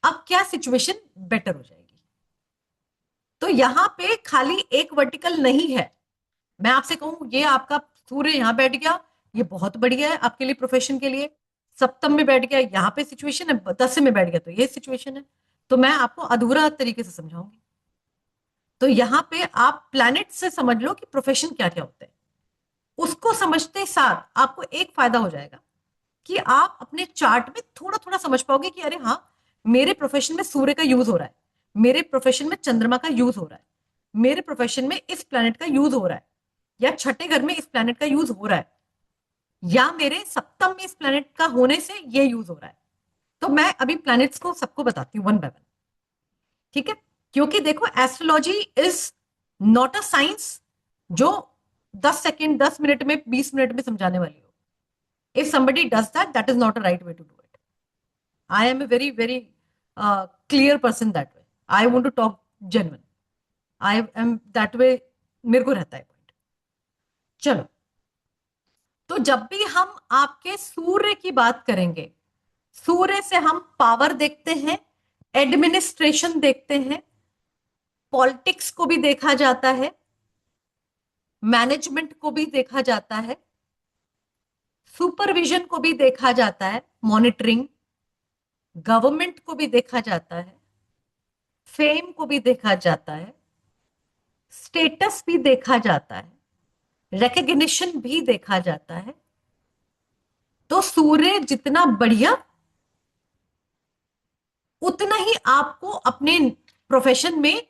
अब क्या सिचुएशन बेटर हो जाएगी। तो यहां पे खाली एक वर्टिकल नहीं है। मैं आपसे कहूं ये आपका सूर्य यहां बैठ गया, ये बहुत बढ़िया है आपके लिए, प्रोफेशन के लिए। सप्तम में बैठ गया, यहाँ पे सिचुएशन है, 10 में बैठ गया तो ये सिचुएशन है। तो मैं आपको अधूरा तरीके से समझाऊंगी। तो यहाँ पे आप प्लैनेट से समझ लो कि प्रोफेशन क्या क्या होते हैं। उसको समझते साथ आपको एक फायदा हो जाएगा कि आप अपने चार्ट में थोड़ा थोड़ा समझ पाओगे कि अरे हाँ, मेरे प्रोफेशन में सूर्य का यूज हो रहा है, मेरे प्रोफेशन में चंद्रमा का यूज हो रहा है, मेरे प्रोफेशन में इस प्लैनेट का यूज हो रहा है, या छठे घर में इस प्लैनेट का यूज हो रहा है। या मेरे सप्तम में इस प्लैनेट का होने से ये यूज हो रहा है। तो मैं अभी प्लैनेट्स को सबको बताती हूँ वन बाय वन, ठीक है? क्योंकि देखो astrology is not a science जो 10 सेकेंड 10 मिनट में 20 मिनट में समझाने वाली हो। If somebody does that, that is not a right way to do it. I am a very very clear person that way. I want to talk genuine. I am that way. मेरे को रहता है point. चलो, तो जब भी हम आपके सूर्य की बात करेंगे, सूर्य से हम पावर देखते हैं, एडमिनिस्ट्रेशन देखते हैं, पॉलिटिक्स को भी देखा जाता है, मैनेजमेंट को भी देखा जाता है, सुपरविजन को भी देखा जाता है, मॉनिटरिंग, गवर्नमेंट को भी देखा जाता है, फेम को भी देखा जाता है, स्टेटस भी देखा जाता है, रिकग्निशन भी देखा जाता है। तो सूर्य जितना बढ़िया, उतना ही आपको अपने प्रोफेशन में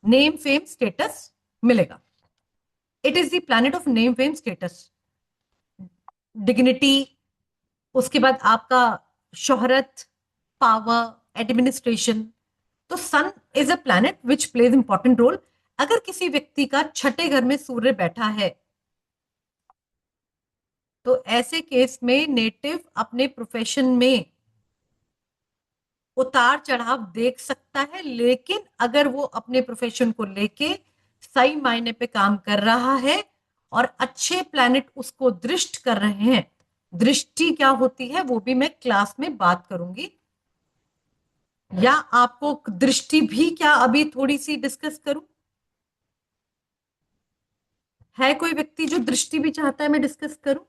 नेम फेम स्टेटस मिलेगा। It is the planet of name fame status, dignity, उसके बाद आपका शोहरत, पावर, एडमिनिस्ट्रेशन। तो sun is a planet which plays important role. अगर किसी व्यक्ति का छठे घर में सूर्य बैठा है तो ऐसे केस में नेटिव अपने प्रोफेशन में उतार चढ़ाव देख सकता है, लेकिन अगर वो अपने प्रोफेशन को लेके सही मायने पे काम कर रहा है और अच्छे प्लैनेट उसको दृष्ट कर रहे हैं, दृष्टि क्या होती है वो भी मैं क्लास में बात करूंगी, या आपको दृष्टि भी क्या अभी थोड़ी सी डिस्कस करूं? है कोई व्यक्ति जो दृष्टि भी चाहता है मैं डिस्कस करूं?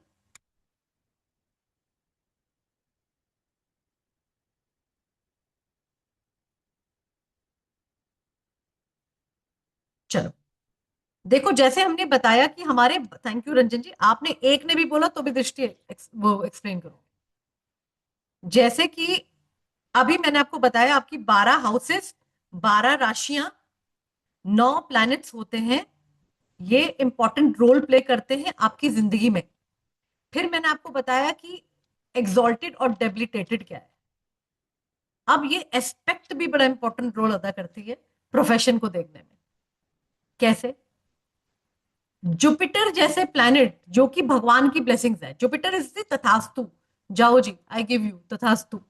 चलो, देखो जैसे हमने बताया कि हमारे, थैंक यू रंजन जी, आपने एक ने भी बोला तो भी दृष्टि वो एक्सप्लेन करो। जैसे कि अभी मैंने आपको बताया आपकी 12 हाउसेस, 12 राशियां, 9 प्लैनेट्स होते हैं, ये इंपॉर्टेंट रोल प्ले करते हैं आपकी जिंदगी में। फिर मैंने आपको बताया कि एग्जॉल्टेड और डेबिलिटेटेड क्या है। अब ये एस्पेक्ट भी बड़ा इंपॉर्टेंट रोल अदा करती है प्रोफेशन को देखने में। कैसे? जुपिटर जैसे प्लैनेट जो कि भगवान की ब्लेसिंग्स है, जुपिटर इज द तथास्तु, जाओ जी आई गिव यू तथास्तु,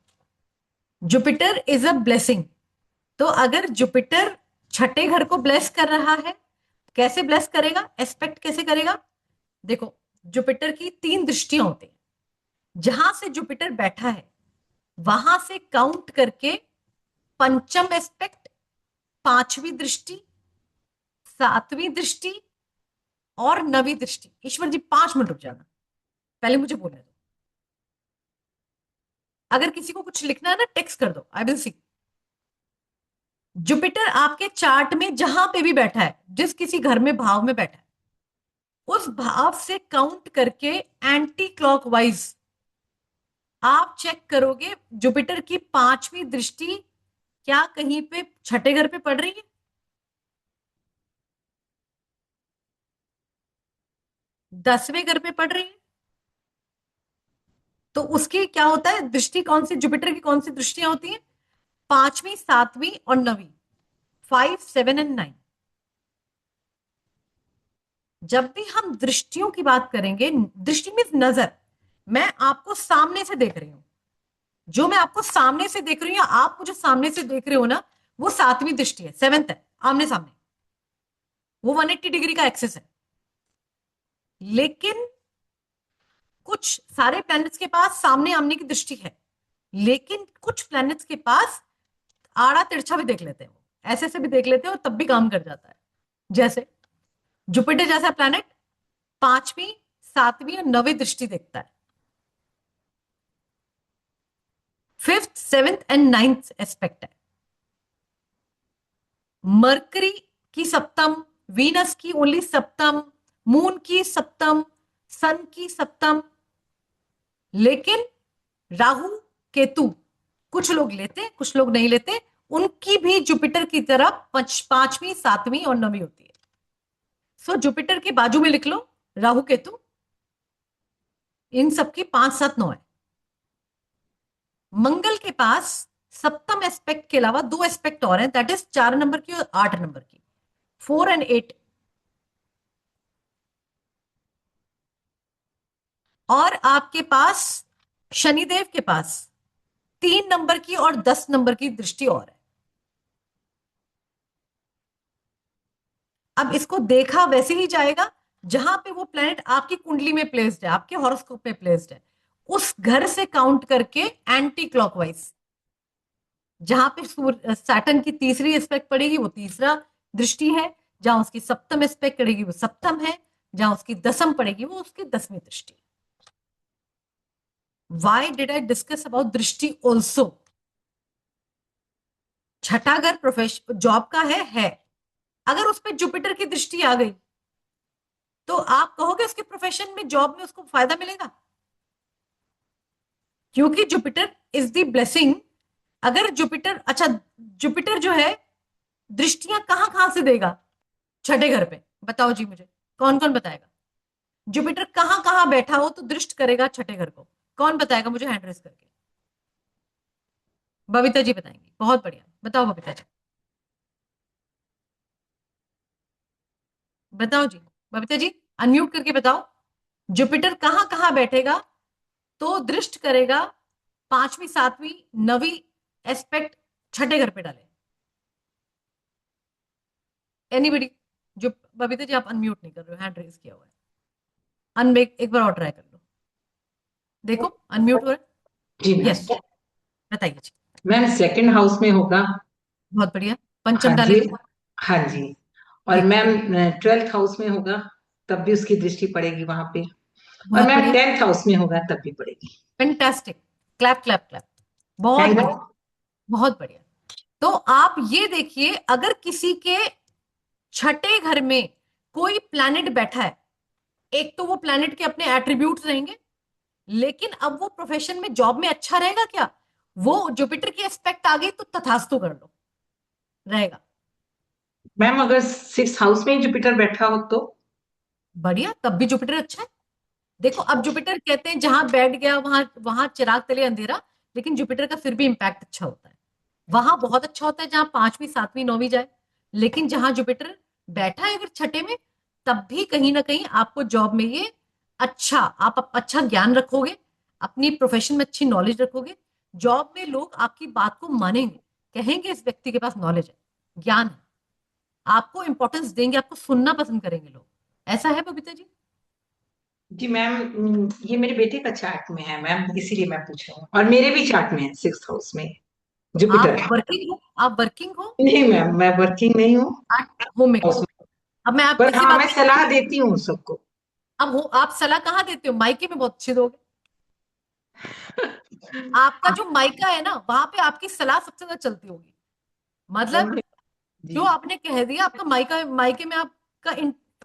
जुपिटर इज अ ब्लेसिंग। तो अगर जुपिटर छठे घर को ब्लेस कर रहा है, कैसे ब्लेस करेगा, एस्पेक्ट कैसे करेगा? देखो जुपिटर की 3 दृष्टियां होती हैं, जहां से जुपिटर बैठा है वहां से काउंट करके पंचम एस्पेक्ट, 5वीं दृष्टि, 7वीं दृष्टि और 9वीं दृष्टि। ईश्वर जी 5 मिनट रुक जाना, पहले मुझे बोलने दो। अगर किसी को कुछ लिखना है ना टेक्स्ट कर दो, आई विल सी। जुपिटर आपके चार्ट में जहां पे भी बैठा है, जिस किसी घर में भाव में बैठा है, उस भाव से काउंट करके एंटी क्लॉकवाइज आप चेक करोगे जुपिटर की 5वीं दृष्टि क्या कहीं पे छठे घर पे पड़ रही है? दसवें घर पे पड़ रही है? तो उसकी क्या होता है दृष्टि, कौन सी जुपिटर की कौन सी दृष्टियां होती हैं? 5वीं, 7वीं और 9वीं, 5, 7 एंड 9। जब भी हम दृष्टियों की बात करेंगे, दृष्टि मीन्स नजर, मैं आपको सामने से देख रही हूं, जो मैं आपको सामने से देख रही हूं, आप मुझे सामने से देख रहे हो ना, वो 7वीं दृष्टि है, 7th है, आमने सामने, वो 180 डिग्री का एक्सेस है। लेकिन कुछ सारे प्लैनेट्स के पास सामने आमने की दृष्टि है, लेकिन कुछ प्लैनेट्स के पास आड़ा तिरछा भी देख लेते हैं, ऐसे से भी देख लेते हैं और तब भी काम कर जाता है। जैसे जुपिटर जैसा प्लैनेट 5वीं, 7वीं और 9वीं दृष्टि देखता है, 5th, 7th and 9th aspect है। मरकरी की सप्तम, वीनस की ओनली सप्तम, मून की सप्तम, सन की सप्तम, लेकिन राहु केतु कुछ लोग लेते, कुछ लोग नहीं लेते, उनकी भी जुपिटर की तरह 5वीं, 7वीं और 9वीं होती है। सो जुपिटर के बाजू में लिख लो राहु केतु, इन सबकी 5 7 9 है। मंगल के पास सप्तम एस्पेक्ट के अलावा 2 एस्पेक्ट और हैं, दैट इज 4 नंबर की और 8 नंबर की, 4 and 8। और आपके पास शनिदेव के पास 3 नंबर की और 10 नंबर की दृष्टि और है। अब इसको देखा वैसे ही जाएगा जहां पे वो प्लेनेट आपकी कुंडली में प्लेस्ड है, आपके हॉरोस्कोप में प्लेस्ड है, उस घर से काउंट करके एंटी क्लॉकवाइज, जहां पे सैटर्न की तीसरी एस्पेक्ट पड़ेगी वो तीसरा दृष्टि है, जहां उसकी सप्तम एस्पेक्ट पड़ेगी वो सप्तम है, जहां उसकी दसम पड़ेगी वो उसकी 10वीं दृष्टि। Why did I discuss about दृष्टि also? छठा घर प्रोफेशन जॉब का है। अगर उस पर जुपिटर की दृष्टि आ गई तो आप कहोगे उसके प्रोफेशन में, जॉब में उसको फायदा मिलेगा, क्योंकि जुपिटर इज द ब्लेसिंग। अगर जुपिटर, अच्छा जुपिटर जो है दृष्टियां कहां से देगा? छठे घर पे। बताओ जी मुझे, कौन कौन बताएगा? जुपिटर कहां बैठा हो तो दृष्ट करेगा छठे घर को? कौन बताएगा मुझे हैंड रेस करके? बबीता जी बताएंगी, बहुत बढ़िया, बताओ बबीता जी, बताओ जी, बबीता जी अनम्यूट करके बताओ, जुपिटर कहां बैठेगा तो दृष्ट करेगा 5वीं 7वीं 9वीं एस्पेक्ट छठे घर पे डाले? एनीबडी? जो बबीता जी आप अनम्यूट नहीं कर रहे हो, हैंड रेज किया हुआ है, अनमेक एक बार और ट्राई कर लो, देखो अनम्यूट हो रहा जी है। मैम। यस बताइए जी। मैम सेकंड हाउस में होगा। बहुत बढ़िया, पंचम हाँ डालेंगे जी, हाँ जी। और जी, मैम 12th हाउस में होगा, तब भी उसकी दृष्टि पड़ेगी वहां पे। और बहुत मैम बढ़िया, 10th हाउस में होगा तब भी पड़ेगी। फैंटास्टिक, क्लैप क्लैप क्लैप, बहुत थैंक बढ़िया, यू। बहुत बढ़िया। तो आप ये देखिए, अगर किसी के छठे घर में कोई प्लैनेट बैठा है, एक तो वो प्लैनेट के अपने एट्रीब्यूट्स रहेंगे, लेकिन अब वो प्रोफेशन में जॉब में अच्छा रहेगा क्या? वो जुपिटर की एस्पेक्ट आ गई तो तथास्तु कर लो, रहेगा मैम अगर 6th हाउस में ही जुपिटर बैठा हो तो? बढ़िया, तब भी जुपिटर अच्छा है। देखो अब जुपिटर कहते हैं जहां बैठ गया वहां वहां चिराग तले अंधेरा, लेकिन जुपिटर का फिर भी इंपैक्ट अच्छा होता है, वहां बहुत अच्छा होता है जहां 5वीं 7वीं 9वीं जाए। लेकिन जहां जुपिटर बैठा है अगर छठे में, तब भी कहीं ना कहीं आपको जॉब में ये अच्छा, आप अच्छा ज्ञान रखोगे, अपनी प्रोफेशन में अच्छी नॉलेज रखोगे, जॉब में लोग आपकी बात को मानेंगे, कहेंगे इस व्यक्ति के पास नॉलेज है, ज्ञान है, आपको इंपॉर्टेंस देंगे, आपको सुनना पसंद करेंगे लोग। ऐसा है बबीता जी? जी मैम, ये मेरे बेटे का चार्ट में है मैम, इसीलिए मैं पूछ रहा हूँ। और मेरे भी चार्ट में है 6th हाउस में जुपिटर। आप वर्किंग हो? आप वर्किंग हो? नहीं मैम, मैं वर्किंग नहीं हूँ। आप होम मेकर हो? अब मैं आप पर इसी हाँ, बात मैं पे, सलाह देती हूँ सबको। अब हो आप सलाह कहाँ देते हो? मायके में बहुत अच्छी दोगे। आपका जो मायका है ना, वहां पे आपकी सलाह सबसे ज्यादा चलती होगी। मतलब जो जी आपने कह दिया, आपका मायका, मायके में आपका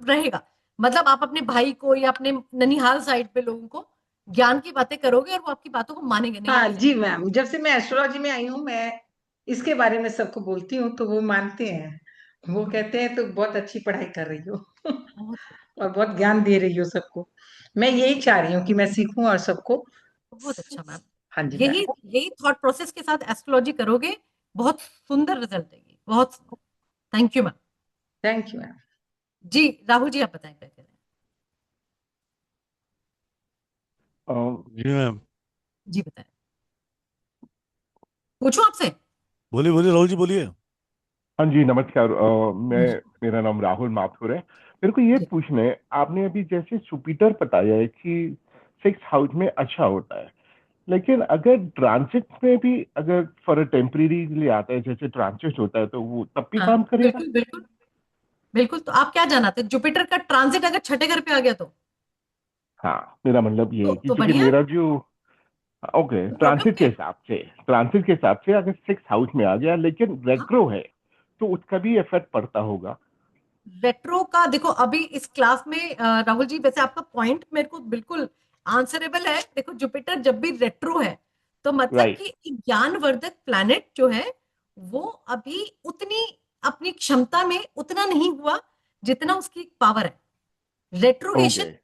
रहेगा। मतलब आप अपने भाई को या अपने ननिहाल साइड पे लोगों को ज्ञान की बातें करोगे और वो आपकी बातों को मानेंगे, नहीं हाँ ऐसा? जी मैम, जब से मैं एस्ट्रोलॉजी में आई हूँ, मैं इसके बारे में सबको बोलती हूँ तो वो मानते हैं। वो कहते हैं तो बहुत अच्छी पढ़ाई कर रही हो बहुत और बहुत ज्ञान दे रही हो सबको। मैं यही चाह रही हूँ कि मैं सीखूं और सबको। बहुत अच्छा मैम, हाँ जी यही मैम। यही थॉट प्रोसेस के साथ एस्ट्रोलॉजी करोगे, बहुत सुंदर रिजल्ट देगी, बहुत। Thank you ma'am. Thank you ma'am. जी राहुल जी आप बताएं क्या कह रहे जी मैम। हैं? जी बताएं, पूछूं आपसे? बोलिए बोलिए राहुल जी बोलिए। हाँ जी नमस्कार। मैं जी मेरा नाम राहुल माथुर है। मेरे को ये जी पूछना है, आपने अभी जैसे जुपिटर बताया है कि 6th हाउस में अच्छा होता है, लेकिन अगर ट्रांजिट में भी अगर फॉर अ टेम्परेरी आता है, जैसे ट्रांजिट होता है, तो वो तब भी हाँ काम करेगा? बिल्कुल बिल्कुल बिल्कुल। तो आप क्या जानना थे, जुपिटर का ट्रांजिट अगर छठे घर पे आ गया तो हाँ, मेरा मतलब ये है कि तो क्योंकि बढ़िया है, मेरा जो, ओके, तो प्रॉब्लम क्या है? ट्रांजिट के हिसाब से अगर 6th हाउस में आ गया लेकिन हाँ, रेट्रो है, तो उसका भी इफेक्ट पड़ता होगा? रेट्रो का देखो, अभी इस क्लास में राहुल जी वैसे आपका पॉइंट मेरे को बिल्कुल आंसरेबल है। देखो जुपिटर जब भी रेट्रो है तो मतलब राइट। कि ज्ञानवर्धक प्लैनेट जो है वो अभी उतनी अपनी क्षमता में उतना नहीं हुआ जितना उसकी पावर है। रेट्रोगेशन ओके।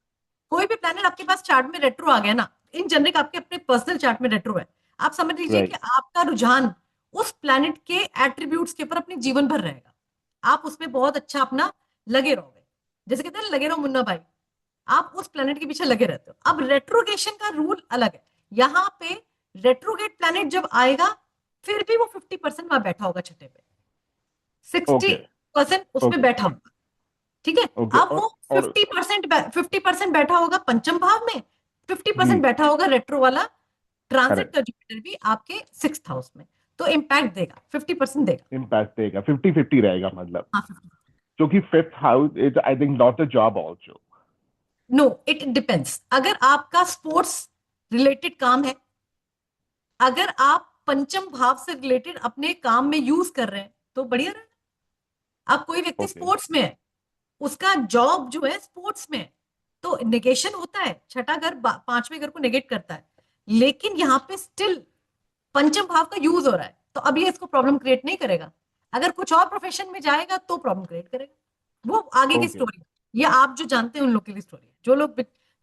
कोई भी प्लैनेट आपके पास चार्ट में रेट्रो आ गया ना, इन जनरिक आपके अपने पर्सनल चार्ट में रेट्रो है, आप समझ लीजिए Right. कि आपका रुझान उस प्लैनेट के एट्रीब्यूट्स के ऊपर अपने जीवन भर रहेगा, आप उसमें बहुत अच्छा अपना लगे रहोगे, जैसे कहते हैं लगे रहो मुन्ना भाई, आप उस प्लैनेट के पीछे लगे रहते हो। अब रेट्रोगेशन का रूल अलग है, यहाँ पे रेट्रोगेट प्लैनेट जब आएगा फिर भी वो 50% वहां बैठा होगा छठे पे, 60% उसमें Okay. बैठा होगा, ठीक है। Okay. अब वो 50% बैठा होगा पंचम भाव में, 50% जी बैठा होगा रेट्रो वाला ट्रांजिट करेक्ट का जुपिटर भी आपके 6th हाउस में, तो इम्पैक्ट देगा, 50% देगा। इम्पैक्ट देगा 50-50 रहेगा मतलब हाँ, क्योंकि 5th house is I think not a job also no it depends, अगर आपका स्पोर्ट्स रिलेटेड काम है, अगर आप पंचम भाव से रिलेटेड अपने काम में यूज कर रहे हैं तो बढ़िया रहेगा। अब कोई व्यक्ति ओके स्पोर्ट्स में है, उसका जॉब जो है स्पोर्ट्स में है, तो नेगेशन होता है, छठा घर पांचवें घर को नेगेट करता है, लेकिन यहाँ पे स्टिल पंचम भाव का यूज हो रहा है, तो अब ये इसको प्रॉब्लम क्रिएट नहीं करेगा। अगर कुछ और प्रोफेशन में जाएगा तो प्रॉब्लम क्रिएट करेगा, वो आगे की ओके स्टोरी है, ये आप जो जानते हैं उन लोग के लिए स्टोरी है,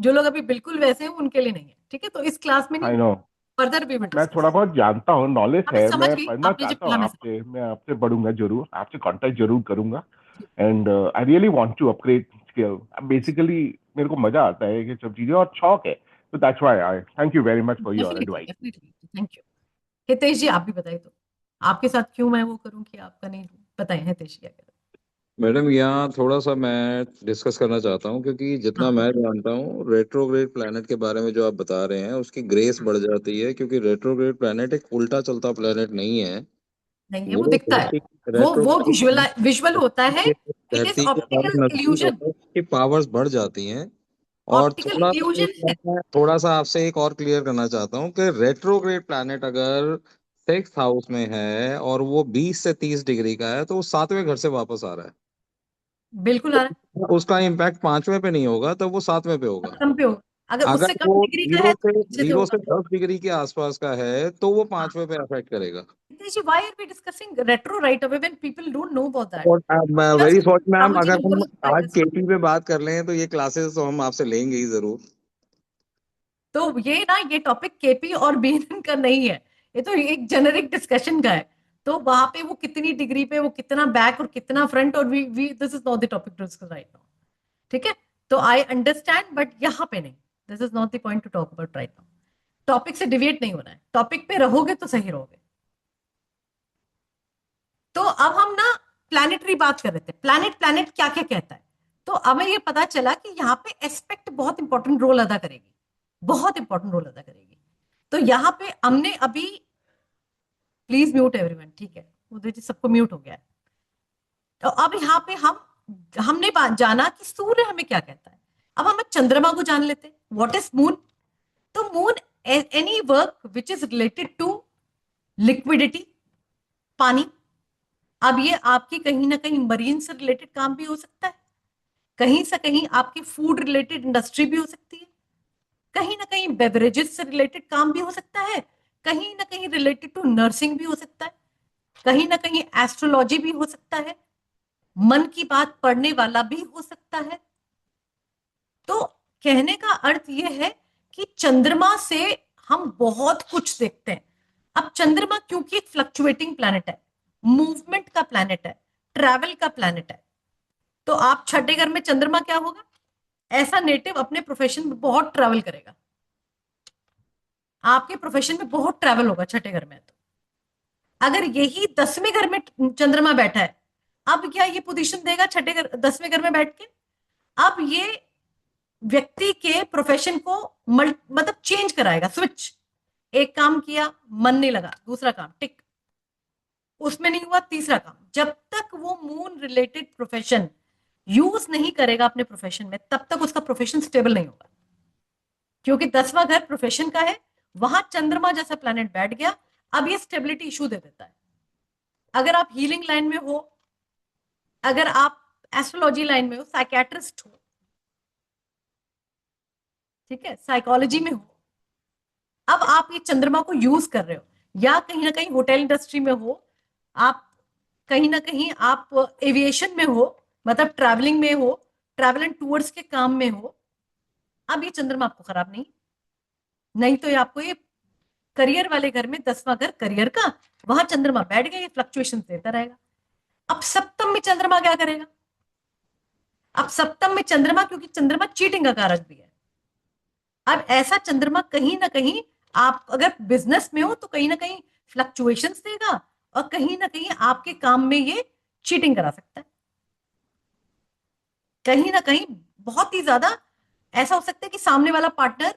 जो लोग अभी बिल्कुल वैसे हैं उनके लिए नहीं है, ठीक है। तो इस क्लास में नहीं, आई नो फर्दर भी मैं थोड़ा बहुत जानता हूँ नॉलेज मैं है समझ मैं गई पढ़ना आपने जो चाहता हूँ कहा, मैं आपसे मैं आपसे पढ़ूंगा जरूर आपसे कांटेक्ट जरूर करूंगा and I really want to upgrade skill basically मेरे को मजा आता है कि सब चीजें और शौक है तो that's why I thank you very much for your definitely advice definitely thank you. Hitesh ji आप भी बताइए, तो आपके साथ क्यों मैं वो करूं कि आपका नहीं, बताएं हितेश जी क्या करें। मैडम यहाँ थोड़ा सा मैं डिस्कस करना चाहता हूँ क्योंकि जितना हाँ मैं जानता हूँ रेट्रोग्रेड प्लैनेट के बारे में जो आप बता रहे हैं उसकी ग्रेस बढ़ जाती है क्योंकि रेट्रोग्रेड प्लैनेट एक उल्टा चलता प्लैनेट नहीं है। नहीं है, वो वो दिखता है, धरती वो रेट्रोग्रेड विजुअल होता है, इट इज धरती के पास ऑप्टिकल नजदीक इल्यूजन, होता है उसकी पावर्स बढ़ जाती हैं। और ऑप्टिकल थोड़ा इल्यूजन है। मैं थोड़ा सा आपसे एक और क्लियर करना चाहता हूँ कि रेट्रोग्रेड प्लैनेट अगर 6th हाउस में है और वो 20 से 30 डिग्री का है तो वो 7वें घर से वापस आ रहा है। बिल्कुल आ रहा है, उसका इम्पैक्ट 5वें पे नहीं होगा तब वो 7वें पे होगा। कम पे हो, अगर अगर उससे कम वो डिग्री का है तो पीछे से जीरो से होगा। 10 डिग्री के आसपास का है तो वो हाँ, 5वें पे अफेक्ट करेगा। Hitesh ji why are we discussing retro right away when people don't know about that, और very just sorry ma'am Rahul ji अगर हम नंबर्स आज केपी पे बात कर लें तो ये क्लासेस तो हम आपसे लेंगे ही जरूर। तो ये ना, ये टॉपिक केपी और बीएनएन का नहीं है, ये तो एक जेनेरिक डिस्कशन का है, तो वहां पे वो कितनी डिग्री पे, वो कितना बैक और कितना फ्रंट, और we this is not the topic to discuss right now, ठीक है। तो आई अंडरस्टैंड, बट यहाँ पे नहीं, this is not the point to talk about right now, topic से डिविएट नहीं होना है, टॉपिक पे रहोगे तो सही रहोगे। तो अब हम ना प्लैनेटरी बात कर रहे थे, प्लैनेट प्लैनेट क्या क्या कहता है, तो हमें ये पता चला कि यहाँ पे एस्पेक्ट बहुत इंपॉर्टेंट रोल अदा करेगी, बहुत इंपॉर्टेंट रोल अदा करेगी। तो यहाँ पे हमने अभी, प्लीज म्यूट एवरीवन, ठीक है, उदय जी सबको म्यूट हो गया है। तो अब यहाँ पे हमने जाना कि सूर्य हमें क्या कहता है, अब हम चंद्रमा को जान लेते हैं, व्हाट इज मून। तो moon any work which is related to liquidity, पानी। अब ये आपकी कहीं ना कहीं मरीन से रिलेटेड काम भी हो सकता है, कहीं से कहीं आपकी फूड रिलेटेड इंडस्ट्री भी हो सकती है, कहीं ना कहीं बेवरेजेस से रिलेटेड काम भी हो सकता है, कहीं ना कहीं रिलेटेड टू नर्सिंग भी हो सकता है, कहीं ना कहीं एस्ट्रोलॉजी भी हो सकता है, मन की बात पढ़ने वाला भी हो सकता है। तो कहने का अर्थ यह है कि चंद्रमा से हम बहुत कुछ देखते हैं। अब चंद्रमा क्योंकि एक फ्लक्चुएटिंग प्लैनेट है, मूवमेंट का प्लैनेट है, ट्रैवल का प्लैनेट है, तो आप छठे घर में चंद्रमा क्या होगा, ऐसा नेटिव अपने प्रोफेशन में बहुत ट्रैवल करेगा, आपके प्रोफेशन में बहुत ट्रैवल होगा छठे घर में। तो अगर यही 10वें घर में चंद्रमा बैठा है, अब क्या ये पोजीशन देगा छठे घर 10वें घर में बैठ के, अब ये व्यक्ति के प्रोफेशन को मतलब चेंज कराएगा, स्विच, एक काम किया मन नहीं लगा, दूसरा काम टिक, उसमें नहीं हुआ, तीसरा काम, जब तक वो मून रिलेटेड प्रोफेशन यूज नहीं करेगा अपने प्रोफेशन में तब तक उसका प्रोफेशन स्टेबल नहीं होगा, क्योंकि 10वां घर प्रोफेशन का है, वहां चंद्रमा जैसा प्लैनेट बैठ गया, अब ये स्टेबिलिटी इशू दे देता है। अगर आप हीलिंग लाइन में हो, अगर आप एस्ट्रोलॉजी लाइन में हो, साइकेट्रिस्ट हो, ठीक है, साइकोलॉजी में हो, अब आप ये चंद्रमा को यूज कर रहे हो, या कहीं ना कहीं होटल इंडस्ट्री में हो, आप कहीं ना कहीं आप एविएशन में हो, मतलब ट्रैवलिंग में हो, ट्रैवल एंड टूर्स के काम में हो, अब ये चंद्रमा आपको खराब नहीं तो ये आपको ये करियर वाले घर में 10वां घर करियर का, वहां चंद्रमा बैठ गया, ये फ्लक्चुएशन देता रहेगा। अब सप्तम में चंद्रमा क्या करेगा? अब सप्तम में चंद्रमा, क्योंकि चंद्रमा चीटिंग का कारक भी है, अब ऐसा चंद्रमा कहीं ना कहीं आप अगर बिजनेस में हो तो कहीं ना कहीं फ्लक्चुएशंस देगा, और कहीं ना कहीं आपके काम में ये चीटिंग करा सकता है। कहीं ना कहीं बहुत ही ज्यादा ऐसा हो सकता है कि सामने वाला पार्टनर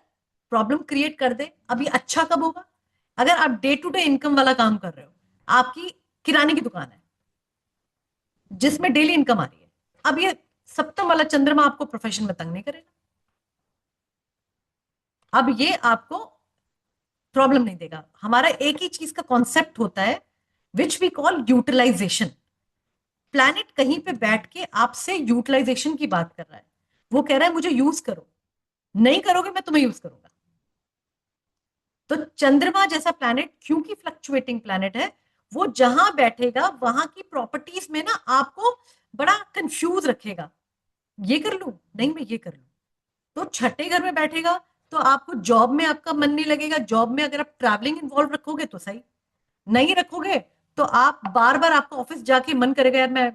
प्रॉब्लम क्रिएट कर दे। अब ये अच्छा कब होगा? अगर आप डे टू डे इनकम वाला काम कर रहे हो, आपकी किराने की दुकान है जिसमें डेली इनकम आ रही है, अब ये सप्तम वाला चंद्रमा आपको प्रोफेशन में तंग नहीं करेगा, अब ये आपको प्रॉब्लम नहीं देगा। हमारा एक ही चीज का कॉन्सेप्ट होता है which we call utilization. Planet कहीं पे बैठ के आपसे यूटिलाइजेशन की बात कर रहा है, वो कह रहा है मुझे यूज करो, नहीं करोगे मैं तुम्हें यूज करूंगा। तो चंद्रमा जैसा प्लैनेट क्योंकि फ्लक्चुएटिंग प्लैनेट है, वो जहां बैठेगा वहां की प्रॉपर्टीज में ना आपको बड़ा कंफ्यूज रखेगा, ये कर लूं नहीं मैं ये कर लूं। तो छठे घर में बैठेगा तो आपको जॉब में आपका मन नहीं लगेगा, जॉब में अगर आप ट्रैवलिंग इन्वॉल्व रखोगे तो सही, नहीं रखोगे तो आप बार बार आपका ऑफिस जाके मन करेगा यार मैं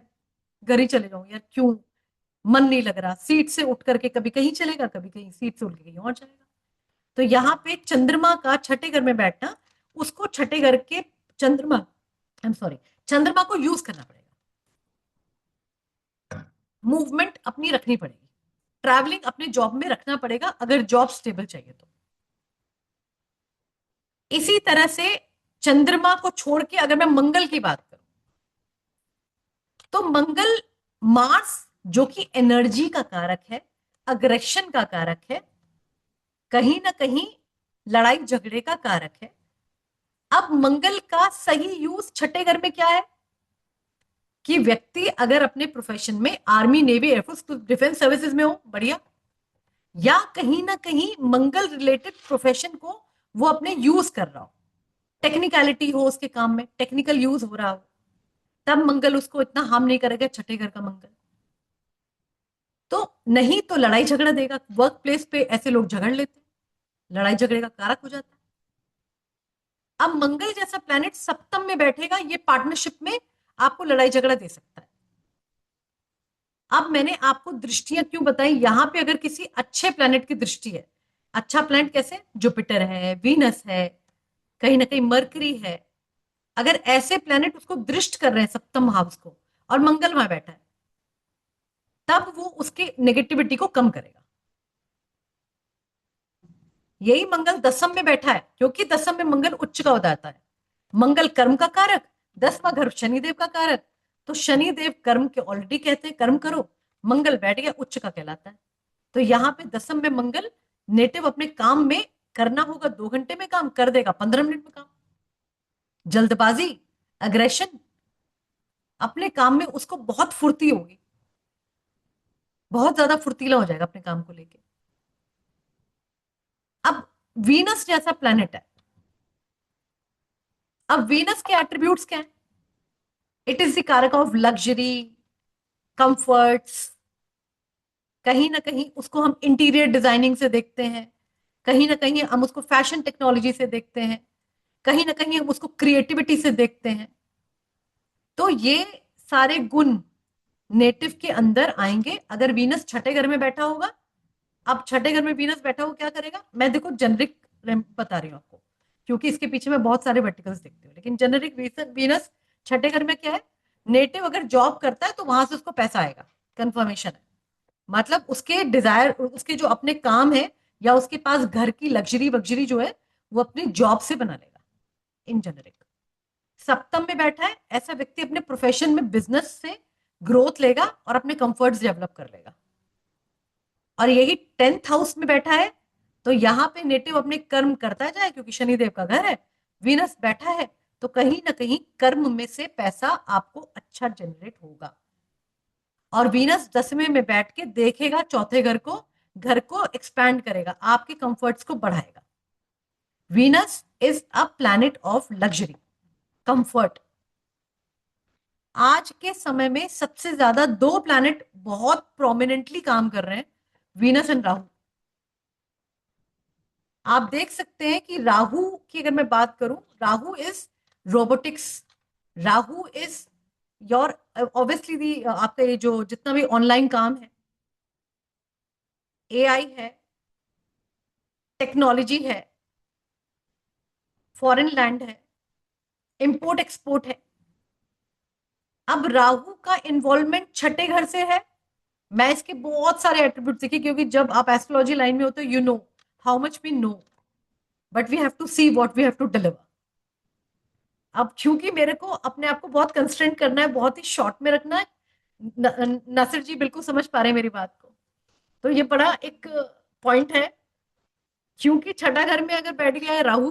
घर ही चले जाऊं, यार क्यों मन नहीं लग रहा, सीट से उठ करके कभी कहीं चलेगा, कभी कहीं सीट से उठ के कहीं और जाएगा। तो यहाँ पे चंद्रमा का छठे घर में बैठना, उसको छठे घर के चंद्रमा चंद्रमा को यूज करना पड़ेगा, मूवमेंट अपनी रखनी पड़ेगी, ट्रैवलिंग अपने जॉब में रखना पड़ेगा अगर जॉब स्टेबल चाहिए तो। इसी तरह से चंद्रमा को छोड़ के अगर मैं मंगल की बात करूं तो मंगल मार्स जो कि एनर्जी का कारक है, अग्रेशन का कारक है, कहीं ना कहीं लड़ाई झगड़े का कारक है। अब मंगल का सही यूज छठे घर में क्या है कि व्यक्ति अगर अपने प्रोफेशन में army, navy, air force, defence services में हो, बढ़िया, या कहीं ना कहीं मंगल रिलेटेड प्रोफेशन को वो अपने यूज कर रहा हो, टेक्निकलिटी हो उसके काम में, टेक्निकल यूज हो रहा हो, तब मंगल उसको इतना हार्म नहीं करेगा छठे घर का मंगल। तो नहीं तो लड़ाई झगड़ा देगा, वर्क प्लेस पे ऐसे लोग झगड़ लेते हैं, लड़ाई झगड़े का कारक हो जाता है। अब मंगल जैसा प्लैनेट सप्तम में बैठेगा, ये पार्टनरशिप में आपको लड़ाई झगड़ा दे सकता है। अब मैंने आपको दृष्टियां क्यों बताई, यहां पे अगर किसी अच्छे प्लैनेट की दृष्टि है, अच्छा प्लैनेट कैसे, जुपिटर है, वीनस है, कहीं ना कहीं मरकरी है, अगर ऐसे प्लैनेट उसको दृष्ट कर रहे हैं सप्तम हाउस को और मंगल वहां बैठा है, तब वो उसके नेगेटिविटी को कम करेगा। यही मंगल दसम में बैठा है, क्योंकि दसम में मंगल उच्च का हो जाता है, मंगल कर्म का कारक, 10वां घर शनिदेव का कारक, तो शनिदेव कर्म के ऑलरेडी कहते हैं कर्म करो, मंगल बैठ गया उच्च का कहलाता है। तो यहाँ पे दसम में मंगल नेटिव अपने काम में करना होगा, 2 घंटे में काम कर देगा, 15 मिनट में काम, जल्दबाजी, अग्रेशन, अपने काम में उसको बहुत फुर्ती होगी, बहुत ज्यादा फुर्तीला हो जाएगा अपने काम को लेके। अब वीनस जैसा प्लैनेट है, अब वीनस के एट्रीब्यूट्स क्या है? इट इज द कारक ऑफ लग्जरी, कंफर्ट्स, कहीं ना कहीं उसको हम इंटीरियर डिजाइनिंग से देखते हैं, कहीं ना कहीं हम उसको फैशन टेक्नोलॉजी से देखते हैं, कहीं ना कहीं हम उसको क्रिएटिविटी से देखते हैं। तो ये सारे गुण नेटिव के अंदर आएंगे अगर वीनस छठे घर में बैठा होगा। अब छठे घर में वीनस बैठा हो क्या करेगा, मैं देखो जेनरिक बता रही हूँ आपको, क्योंकि इसके पीछे मैं बहुत सारे वर्टिकल्स देखती हूँ, लेकिन जेनरिक वीनस छठे घर में क्या है, नेटिव अगर जॉब करता है तो वहां से उसको पैसा आएगा, कंफर्मेशन है, मतलब उसके डिजायर, उसके जो अपने काम है या उसके पास घर की लग्जरी वग्जरी जो है वो अपनी जॉब से बना लेगा। इन जेनरिक सप्तम में बैठा है, ऐसा व्यक्ति अपने प्रोफेशन में, बिजनेस से ग्रोथ लेगा और अपने कंफर्ट्स डेवलप कर लेगा। और यही 10th हाउस में बैठा है तो यहाँ पे नेटिव अपने कर्म करता जाए, क्योंकि शनिदेव का घर है, वीनस बैठा है, तो कहीं ना कहीं कर्म में से पैसा आपको अच्छा जनरेट होगा। और वीनस 10वें में बैठ के देखेगा चौथे घर को एक्सपैंड करेगा, आपके कंफर्ट्स को बढ़ाएगा। Venus is a planet of luxury, comfort. आज के समय में सबसे ज्यादा 2 प्लैनेट बहुत प्रोमिनेंटली काम कर रहे हैं, वीनस एंड राहु। आप देख सकते हैं कि राहु की अगर मैं बात करूं, Rahu is robotics, Rahu is your obviously the आपका ये जो जितना भी ऑनलाइन काम है, एआई है, टेक्नोलॉजी है, फॉरेन लैंड है, इंपोर्ट एक्सपोर्ट है। अब राहु का इन्वॉल्वमेंट छठे घर से है। मैं इसके बहुत सारे एट्रीब्यूट देखी, क्योंकि जब आप एस्ट्रोलॉजी लाइन में हो तो you know how much we know, but we have to see what we have to deliver. अब क्योंकि मेरे को अपने आप को बहुत कंस्ट्रेंट करना है, बहुत ही शॉर्ट में रखना है। नासिर जी बिल्कुल समझ पा रहे हैं मेरी बात को, तो ये बड़ा एक पॉइंट है। क्योंकि छठा घर में अगर बैठ गया है राहु,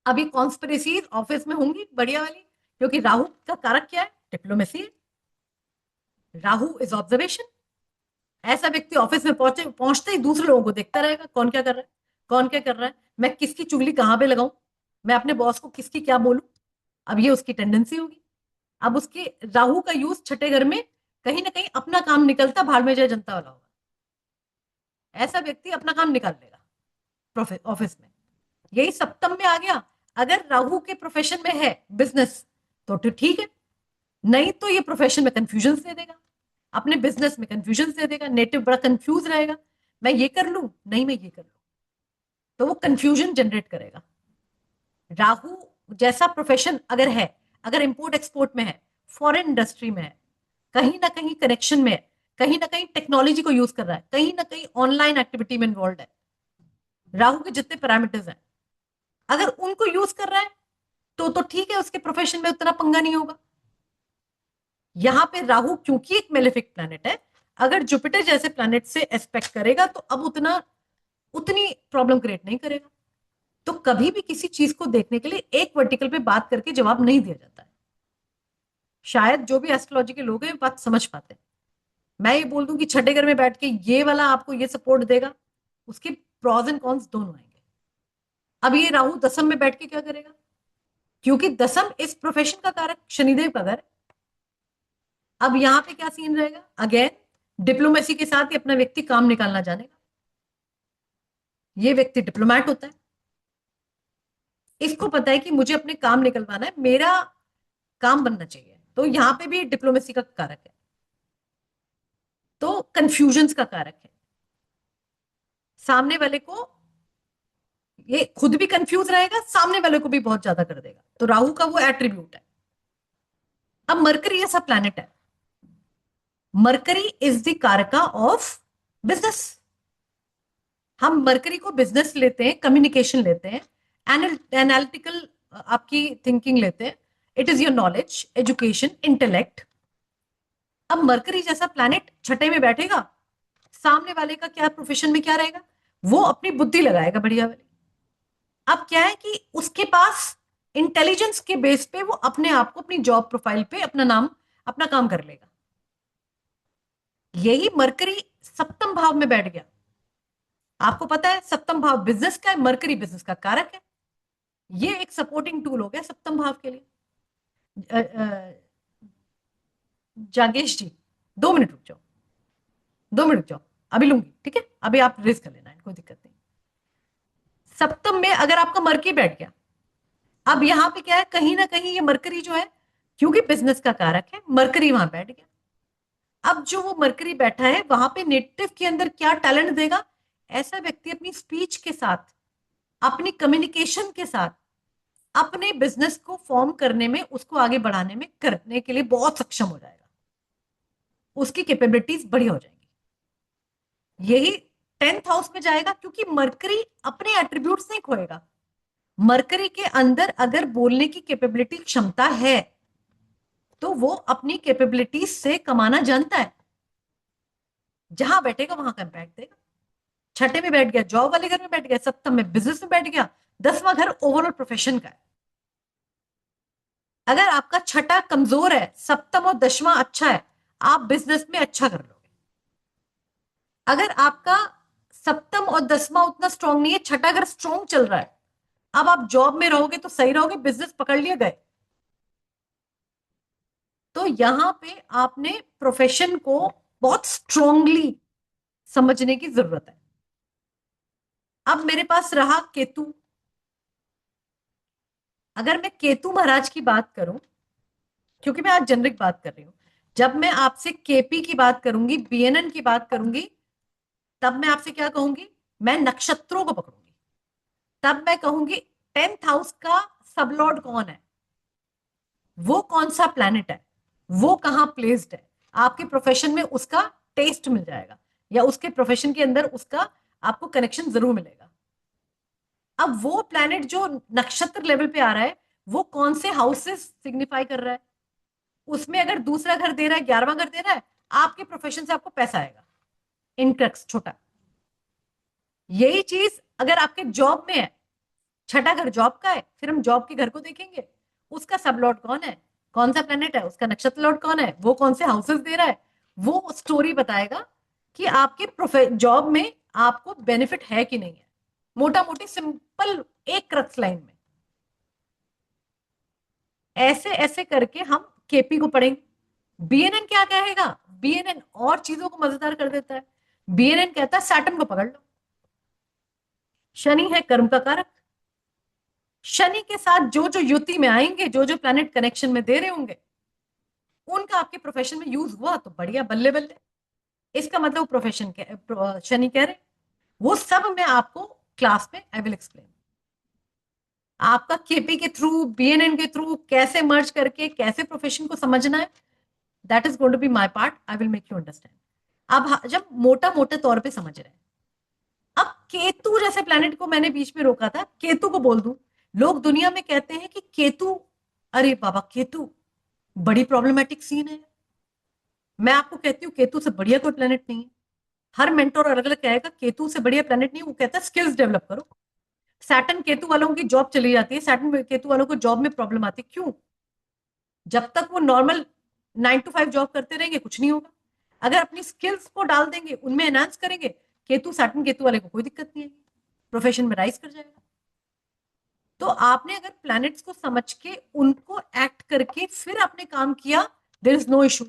अभी कॉन्स्पिरेसी ऑफिस में होंगी बढ़िया वाली, क्योंकि राहु का कारक क्या है? डिप्लोमेसी है। Rahu is observation. ऐसा व्यक्ति ऑफिस में पहुंचते ही दूसरे लोगों को देखता रहेगा, कौन क्या कर रहा है, कौन क्या कर रहा है, मैं किसकी चुगली कहां पे लगाऊं, मैं अपने बॉस को किसकी क्या बोलूं। अब ये उसकी टेंडेंसी होगी। अब उसके राहु का यूज छठे घर में कहीं ना कहीं अपना काम निकलता भाड़ में जय जनता वाला होगा। ऐसा व्यक्ति अपना काम निकाल लेगा ऑफिस में। यही सप्तम में आ गया। अगर राहु के प्रोफेशन में है बिजनेस तो ठीक है, नहीं तो ये प्रोफेशन में कंफ्यूजन दे देगा, अपने बिजनेस में कंफ्यूजन दे देगा। नेटिव बड़ा कंफ्यूज रहेगा, मैं ये कर लूं, नहीं मैं ये कर लूं, तो वो कंफ्यूजन जनरेट करेगा। राहु जैसा प्रोफेशन अगर है, अगर इंपोर्ट एक्सपोर्ट में है, फॉरेन इंडस्ट्री में है, कहीं ना कहीं कनेक्शन में है, कहीं ना कहीं टेक्नोलॉजी को यूज कर रहा है, कहीं ना कहीं ऑनलाइन एक्टिविटी में इन्वॉल्व है, राहु के जितने पैरामीटर्स हैं अगर उनको यूज कर रहा है तो ठीक है, उसके प्रोफेशन में उतना पंगा नहीं होगा। यहां पे राहु क्योंकि एक मेलेफिक प्लैनेट है, अगर जुपिटर जैसे प्लैनेट से एस्पेक्ट करेगा तो अब उतनी प्रॉब्लम क्रिएट नहीं करेगा। तो कभी भी किसी चीज को देखने के लिए एक वर्टिकल पे बात करके जवाब नहीं दिया जाता है। शायद जो भी एस्ट्रोलॉजी के लोग हैं बात समझ पाते हैं। मैं ये बोल दूं कि छठे घर में बैठ के ये वाला आपको ये सपोर्ट देगा, उसके प्रॉज एंड कॉन्स दोनों आएंगे। अब ये राहु दसम में बैठ के क्या करेगा? क्योंकि दसम इस प्रोफेशन का कारक शनिदेव का घर है। अब यहां पे क्या सीन रहेगा? अगेन डिप्लोमेसी के साथ ही अपना व्यक्ति काम निकालना जानेगा। ये व्यक्ति डिप्लोमैट होता है, इसको पता है कि मुझे अपने काम निकलवाना है, मेरा काम बनना चाहिए। तो यहां पे भी डिप्लोमेसी का कारक है, तो कंफ्यूजन्स का कारक है। सामने वाले को ये खुद भी कंफ्यूज रहेगा, सामने वाले को भी बहुत ज्यादा कर देगा। तो राहु का वो एट्रीब्यूट है। अब मरकरी ऐसा प्लैनेट है, मरकरी इज द कारका ऑफ बिजनेस। हम मरकरी को बिजनेस लेते हैं, कम्युनिकेशन लेते हैं, एनालिटिकल आपकी थिंकिंग लेते हैं। It is your knowledge, education, intellect. अब मरकरी जैसा प्लैनेट छठे में बैठेगा, सामने वाले का क्या प्रोफेशन में क्या रहेगा, वो अपनी बुद्धि लगाएगा बढ़िया वाली। अब क्या है कि उसके पास इंटेलिजेंस के बेस पे वो अपने आप को अपनी जॉब प्रोफाइल पे अपना नाम अपना काम कर लेगा। यही मरकरी सप्तम भाव में बैठ गया। आपको पता है सप्तम भाव बिजनेस का है, मरकरी बिजनेस का कारक है। ये एक सपोर्टिंग टूल हो गया सप्तम भाव के लिए। जागेश जी 2 मिनट रुक जाओ, 2 मिनट रुक जाओ, अभी लूंगी, ठीक है? अभी आप रेस कर लेना, कोई दिक्कत नहीं। सप्तम में अगर आपका मरकरी बैठ गया, अब यहां पे क्या है, कहीं ना कहीं ये मरकरी जो है, क्योंकि बिजनेस का कारक है, मरकरी वहां बैठ गया। अब जो वो मरकरी बैठा है वहां पे नेटिव के अंदर क्या टैलेंट देगा? ऐसा व्यक्ति अपनी स्पीच के साथ, अपनी कम्युनिकेशन के साथ, अपने बिजनेस को फॉर्म करने में, उसको आगे बढ़ाने में, करने के लिए बहुत सक्षम हो जाएगा। उसकी कैपेबिलिटीज बढ़िया हो जाएंगी। यही 10th हाउस में जाएगा, क्योंकि मरकरी अपने एट्रीब्यूट्स नहीं खोएगा। मरकरी के अंदर अगर बोलने की कैपेबिलिटी, क्षमता है, तो वो अपनी कैपेबिलिटीज से कमाना जानता है। जहां बैठेगा वहां का इम्पैक्ट देगा। छठे में बैठ गया, जॉब वाले घर में बैठ गया, सप्तम में बिजनेस में बैठ गया, 10वां घर ओवरऑल प्रोफेशन का है। अगर आपका छठा कमजोर है, सप्तम और 10वां अच्छा है, आप बिजनेस में अच्छा कर लोगे। अगर आपका सप्तम और 10वां उतना स्ट्रांग नहीं है, छठा घर स्ट्रांग चल रहा है, अब आप जॉब में रहोगे तो सही रहोगे, बिजनेस पकड़ लिए गए। तो यहां पे आपने प्रोफेशन को बहुत स्ट्रांगली समझने की जरूरत है। अब मेरे पास रहा केतु। अगर मैं केतु महाराज की बात करूं, क्योंकि मैं आज जेनरिक बात कर रही हूं, जब मैं आपसे केपी की बात करूंगी, बीएनएन की बात करूंगी, तब मैं आपसे क्या कहूंगी, मैं नक्षत्रों को पकड़ूंगी। तब मैं कहूंगी 10th हाउस का सबलॉर्ड कौन है, वो कौन सा प्लैनेट है, वो कहां प्लेस्ड है। आपके प्रोफेशन में उसका टेस्ट मिल जाएगा, या उसके प्रोफेशन के अंदर उसका आपको कनेक्शन जरूर मिलेगा। अब वो प्लैनेट जो नक्षत्र लेवल पे आ रहा है, वो कौन से हाउसेस सिग्निफाई कर रहा है, उसमें अगर दूसरा घर दे रहा है, 11वां घर दे रहा है, आपके प्रोफेशन से आपको पैसा आएगा। इनक्रक्स छोटा। यही चीज अगर आपके जॉब में है, छठा घर जॉब का है, फिर हम जॉब के घर को देखेंगे, उसका सब लॉर्ड कौन है, कौन सा प्लेनेट है, उसका नक्षत्र लॉर्ड कौन है, वो कौन से हाउसेस दे रहा है, वो स्टोरी बताएगा कि आपके जॉब में आपको बेनिफिट है कि नहीं है। मोटा मोटी सिंपल एक क्रक्स लाइन में ऐसे ऐसे करके हम केपी को पढ़ेंगे। बीएनएन क्या कहेगा, बीएनएन और चीजों को मजेदार कर देता है। बीएनएन कहता है सैटर्न को पकड़ लो, शनि है कर्म का कारक। शनि के साथ जो जो युति में आएंगे, जो जो प्लैनेट कनेक्शन में दे रहे होंगे, उनका आपके प्रोफेशन में यूज हुआ तो बढ़िया, बल्ले बल्ले। इसका मतलब प्रोफेशन के शनि कह रहे, वो सब मैं आपको क्लास में आई विल एक्सप्लेन। आपका केपी के थ्रू, बीएनएन के थ्रू कैसे मर्ज करके कैसे प्रोफेशन को समझना है, that is going to be my part. I will make you understand. अब जब मोटा मोटे तौर पे समझ रहे हैं, अब केतु जैसे प्लैनेट को मैंने बीच में रोका था, केतु को बोल दूं। लोग दुनिया में कहते हैं कि केतु, अरे बाबा केतु बड़ी प्रॉब्लमेटिक सीन है। मैं आपको कहती हूँ केतु से बढ़िया कोई प्लैनेट नहीं है। हर मेंटोर अलग अलग कहेगा केतु से बढ़िया प्लैनेट नहीं है, वो कहता है स्किल्स डेवलप करो। सैटर्न केतु वालों की जॉब चली जाती है, सैटर्न केतु वालों को जॉब में प्रॉब्लम आती है। क्यों? जब तक वो नॉर्मल 9 to 5 जॉब करते रहेंगे कुछ नहीं होगा। अगर अपनी स्किल्स को डाल देंगे, उनमें एनहांस करेंगे, केतु सैटर्न केतु वाले को कोई दिक्कत नहीं है, प्रोफेशन में राइज कर जाएगा। तो आपने अगर प्लैनेट्स को समझ के उनको एक्ट करके फिर आपने काम किया, there is no issue.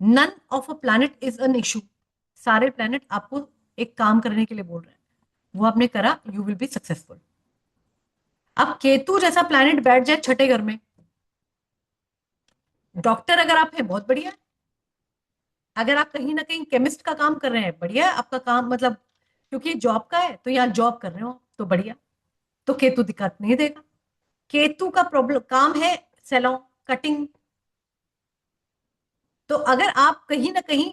None of a planet is an issue. सारे प्लैनेट आपको एक काम करने के लिए बोल रहे हैं, वो आपने करा, यू विल बी सक्सेसफुल। अब केतु जैसा प्लैनेट बैठ जाए छठे घर में, डॉक्टर अगर आप हैं बहुत बढ़िया। अगर आप कहीं ना कहीं केमिस्ट का काम कर रहे हैं, बढ़िया है आपका काम, मतलब क्योंकि जॉब का है तो यहाँ जॉब कर रहे हो तो बढ़िया, तो केतु दिक्कत नहीं देगा। केतु का प्रॉब्लम काम है सैलून कटिंग। तो अगर आप कहीं ना कहीं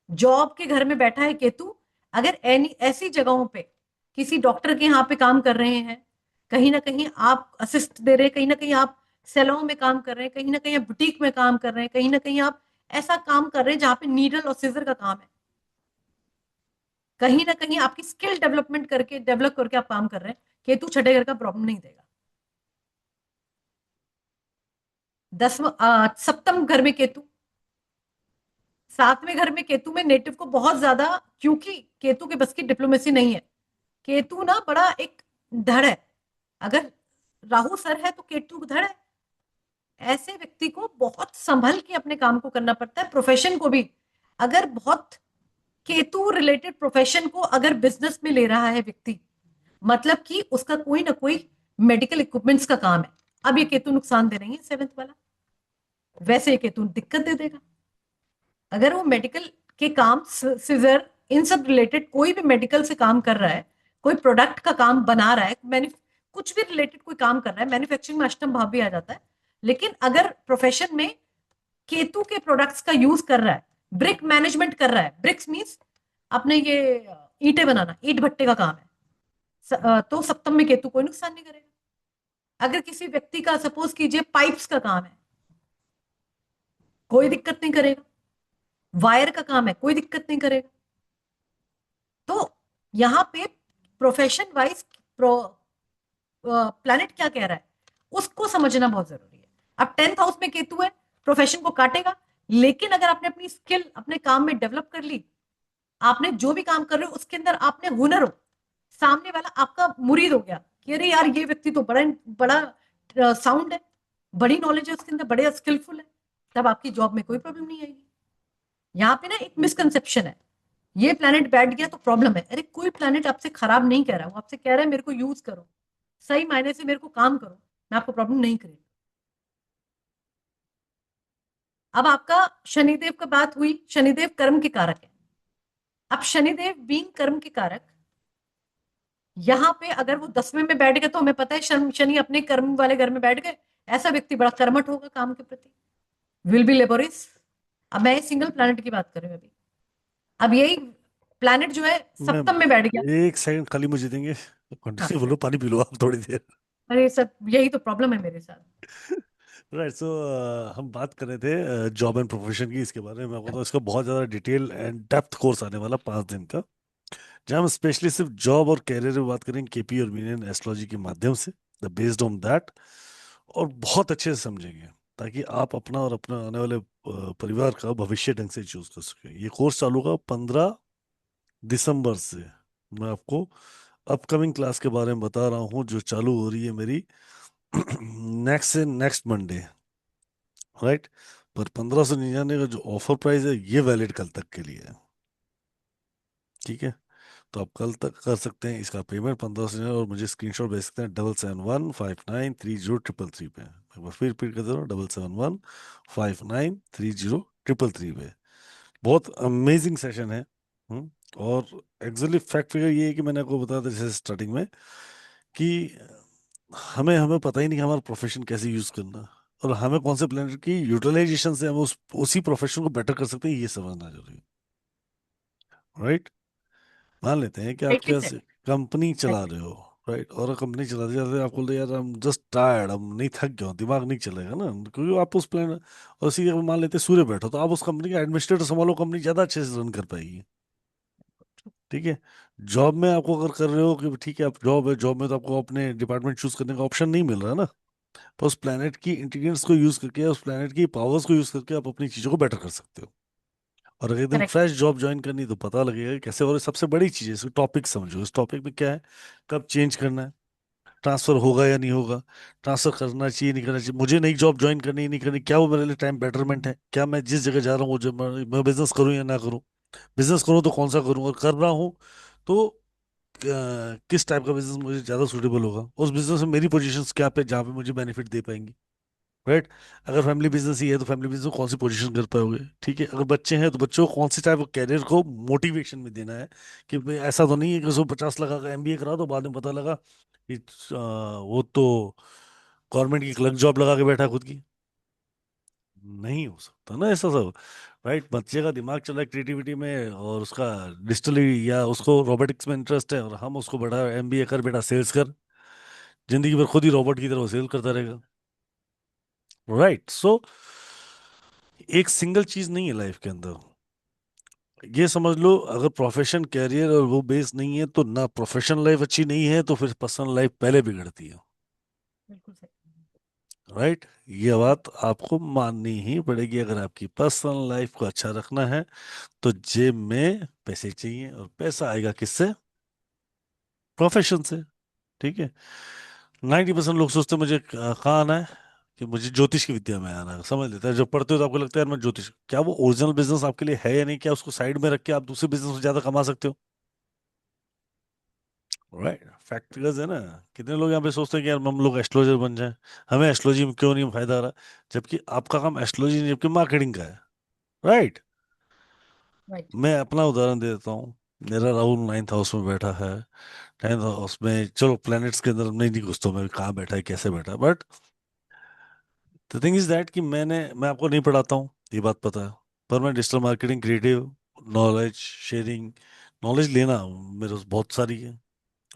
जॉब के घर में बैठा है केतु, अगर ऐसी जगहों पे किसी डॉक्टर के यहाँ पे काम कर रहे हैं, कहीं ना कहीं आप असिस्ट दे रहे हैं, कहीं ना कहीं आप सैलून में काम कर रहे हैं, कहीं ना कहीं आप बुटीक में काम कर रहे हैं, कहीं ना कहीं आप ऐसा काम कर रहे हैं जहां पे नीडल और सीजर का काम है, कहीं ना कहीं आपकी स्किल डेवलप करके आप काम कर रहे हैं, केतु छठे घर का प्रॉब्लम नहीं देगा। सप्तम घर में केतु, सातवें घर में केतु में नेटिव को बहुत ज्यादा, क्योंकि केतु के बस की डिप्लोमेसी नहीं है। केतु ना बड़ा एक धड़ है, अगर राहु सर है तो केतु धड़ है। ऐसे व्यक्ति को बहुत संभल के अपने काम को करना पड़ता है। प्रोफेशन को भी, अगर बहुत केतु रिलेटेड प्रोफेशन को अगर बिजनेस में ले रहा है व्यक्ति, मतलब कि उसका कोई ना कोई मेडिकल इक्विपमेंट्स का काम है। अब ये केतु नुकसान दे रही है 7th वाला, वैसे ये केतु दिक्कत दे देगा। अगर वो मेडिकल के काम, सीजर, इन सब रिलेटेड कोई भी मेडिकल से काम कर रहा है, कोई प्रोडक्ट का काम बना रहा है, कुछ भी रिलेटेड कोई काम कर रहा है, मैन्युफैक्चरिंग में अष्टम भाव भी आ जाता है। लेकिन अगर प्रोफेशन में केतु के प्रोडक्ट्स का यूज कर रहा है, ब्रिक मैनेजमेंट कर रहा है, ब्रिक्स मीन्स अपने ये ईंटें बनाना, ईंट भट्टे का काम है, तो सप्तम में केतु कोई नुकसान नहीं करेगा। अगर किसी व्यक्ति का सपोज कीजिए पाइप्स का काम है, कोई दिक्कत नहीं करेगा। वायर का काम है, कोई दिक्कत नहीं करेगा। तो यहां पे प्रोफेशन वाइज प्लैनेट क्या कह रहा है उसको समझना बहुत जरूरी है। अब 10th हाउस में केतु है, प्रोफेशन को काटेगा, लेकिन अगर आपने अपनी स्किल अपने काम में डेवलप कर ली, आपने जो भी काम कर रहे हो उसके अंदर आपने हुनर हो, सामने वाला आपका मुरीद हो गया कि अरे यार ये व्यक्ति तो बड़ा साउंड है, बड़ी नॉलेज है उसके अंदर, बड़े स्किलफुल है, तब आपकी जॉब में कोई प्रॉब्लम नहीं आएगी। यहाँ पे ना एक मिसकंसेप्शन है, ये प्लैनेट बैठ गया तो प्रॉब्लम है। अरे कोई प्लैनेट आपसे खराब नहीं कह रहा, वो आपसे कह रहा है मेरे को यूज करो, सही मायने से मेरे को काम करो, मैं आपको प्रॉब्लम नहीं करेगी। अब आपका शनिदेव का बात हुई, शनिदेव कर्म के कारक है। अब शनिदेव बीइंग कर्म के कारक, यहाँ पे अगर वो 10वें में बैठ गए तो हमें पता है शनि अपने कर्म वाले घर में बैठ गए, ऐसा व्यक्ति बड़ा कर्मठ होगा काम के प्रति, विल बी लेबोरियस। अब मैं सिंगल प्लैनेट की बात कर रही हूँ अभी। अब यही प्लैनेट जो है सप्तम में बैठ गया। एक सेकंड खाली मुझे देंगे, हाँ, कंटिन्यू बोलो, पानी पी लो आप थोड़ी देर। अरे सर यही तो प्रॉब्लम है मेरे साथ। राइट, सो हम बात कर रहे थे जॉब एंड प्रोफेशन की, इसके बारे में मैं बताऊँ, इसका बहुत ज़्यादा डिटेल एंड डेप्थ कोर्स आने वाला 5 दिन का, जहाँ हम स्पेशली सिर्फ जॉब और कैरियर में बात करेंगे केपी और मीनियन एस्ट्रोलॉजी के माध्यम से, द बेस्ड ऑन दैट, और बहुत अच्छे से समझेंगे ताकि आप अपना और अपना आने वाले परिवार का भविष्य ढंग से चूज कर सकें। ये कोर्स चालू होगा 15 दिसंबर से। मैं आपको अपकमिंग क्लास के बारे में बता रहा हूँ जो चालू हो रही है मेरी नेक्स्ट से नेक्स्ट मंडे, राइट। पर 1599 का जो ऑफर प्राइस है ये वैलिड कल तक के लिए है, ठीक है। तो आप कल तक कर सकते हैं इसका पेमेंट 1500, और मुझे स्क्रीनशॉट भेज सकते हैं 7715930333 पे। एक बार फिर रिपीट कर दे रहा हूँ, 7715930333 पे। बहुत अमेजिंग सेशन है। और एक्चुअली फैक्ट फिगर ये है कि मैंने आपको बताया था जैसे स्टार्टिंग में कि हमें हमें पता ही नहीं कि हमारा प्रोफेशन कैसे यूज करना, और हमें कौन से प्लेनेट की यूटिलाइजेशन से हम उसी प्रोफेशन को बेटर कर सकते हैं, ये समझना जरूरी है, राइट। मान लेते हैं कि आप राइटली सेड। कैसे कंपनी चला रहे हो, राइट, और कंपनी चलाते चलाते आपको बोलते यार हम जस्ट टायर्ड, हम नहीं, थक गए, दिमाग नहीं चलेगा ना, क्योंकि आप उस प्लान, और उसी जगह मान लेते हैं सूर्य बैठो, तो आप उस कंपनी का एडमिनिस्ट्रेटर संभालो, कंपनी ज्यादा अच्छे से रन कर पाएगी, ठीक है। जॉब में आपको अगर कर रहे हो कि ठीक है आप जॉब है, जॉब में तो आपको अपने डिपार्टमेंट चूज करने का ऑप्शन नहीं मिल रहा है ना, तो उस प्लेनेट की इंटेलिजेंस को यूज करके, उस प्लेनेट की पावर्स को यूज करके आप अपनी चीजों को बेटर कर सकते हो। और अगर एकदम करेक्ट। फ्रेश जॉब ज्वाइन करनी है तो पता लगेगा कि कैसे, और सबसे बड़ी चीज है इसको टॉपिक समझो, इस टॉपिक में क्या है, कब चेंज करना है, ट्रांसफर होगा या नहीं होगा, ट्रांसफर करना चाहिए नहीं करना चाहिए, मुझे नई जॉब ज्वाइन करनी है नहीं करनी, क्या वो मेरे लिए टाइम बेटरमेंट है, क्या मैं जिस जगह जा रहा हूँ वो मैं बिजनेस करूँ या ना करूँ, बिजनेस करूँ तो कौन सा करूँ, और कर रहा हूँ तो किस टाइप का बिजनेस मुझे ज्यादा सुटेबल होगा, उस बिजनेस में मेरी पोजीशन क्या पे जहाँ पे मुझे बेनिफिट दे पाएंगी, राइट। अगर फैमिली बिजनेस ही है तो फैमिली बिजनेस को कौन सी पोजीशन कर पाओगे, ठीक है। अगर बच्चे हैं तो बच्चों को कौन सी टाइप ऑफ कैरियर को मोटिवेशन में देना है, कि भाई ऐसा तो नहीं है कि उसको 50 लगा का एमबीए करा तो बाद में पता लगा कि वो तो गवर्नमेंट की क्लर्क जॉब लगा के बैठा है खुद की, नहीं हो सकता ना ऐसा सब, राइट। बच्चे का दिमाग चल रहा है क्रिएटिविटी में, और उसका डिजिटली या उसको रोबोटिक्स में इंटरेस्ट है, और हम उसको बड़ा एमबीए कर बेटा सेल्स कर, जिंदगी भर खुद ही रोबोट की तरह सेल करता रहेगा, राइट। सो एक सिंगल चीज नहीं है लाइफ के अंदर, ये समझ लो, अगर प्रोफेशन कैरियर और वो बेस नहीं है तो ना प्रोफेशनल लाइफ अच्छी नहीं है, तो फिर पर्सनल लाइफ पहले बिगड़ती है, बिल्कुल सही। राइट। ये बात आपको माननी ही पड़ेगी। अगर आपकी पर्सनल लाइफ को अच्छा रखना है तो जेब में पैसे चाहिए, और पैसा आएगा किससे, प्रोफेशन से, ठीक है। 90% लोग सोचते हैं मुझे कहाँ आना है, कि मुझे ज्योतिष की विद्या में आना है, समझ लेते हैं, जब पढ़ते हो तो आपको लगता है यार मैं ज्योतिष, क्या वो ओरिजिनल बिजनेस आपके लिए है या नहीं, क्या उसको साइड में रख के आप दूसरे बिजनेस में ज्यादा कमा सकते हो, राइट। फैक्टर्स है ना। कितने लोग यहाँ पे सोचते हैं कि यार हम लोग एस्ट्रोलॉजर बन जाएं, हमें एस्ट्रोलॉजी में क्यों नहीं फायदा आ रहा, जबकि आपका काम एस्ट्रोलॉजी नहीं, जबकि मार्केटिंग का है, राइट। राइट। मैं अपना उदाहरण दे देता हूँ। मेरा राहुल 9th हाउस में बैठा है, 10th हाउस में, चलो प्लैनेट्स के अंदर नहीं घुसता मैं कहाँ बैठा है कैसे बैठा है, but the thing is that कि मैं आपको नहीं पढ़ाता हूँ, ये बात पता है, पर मैं digital marketing, creative, knowledge sharing, knowledge लेना मेरे पास बहुत सारी है।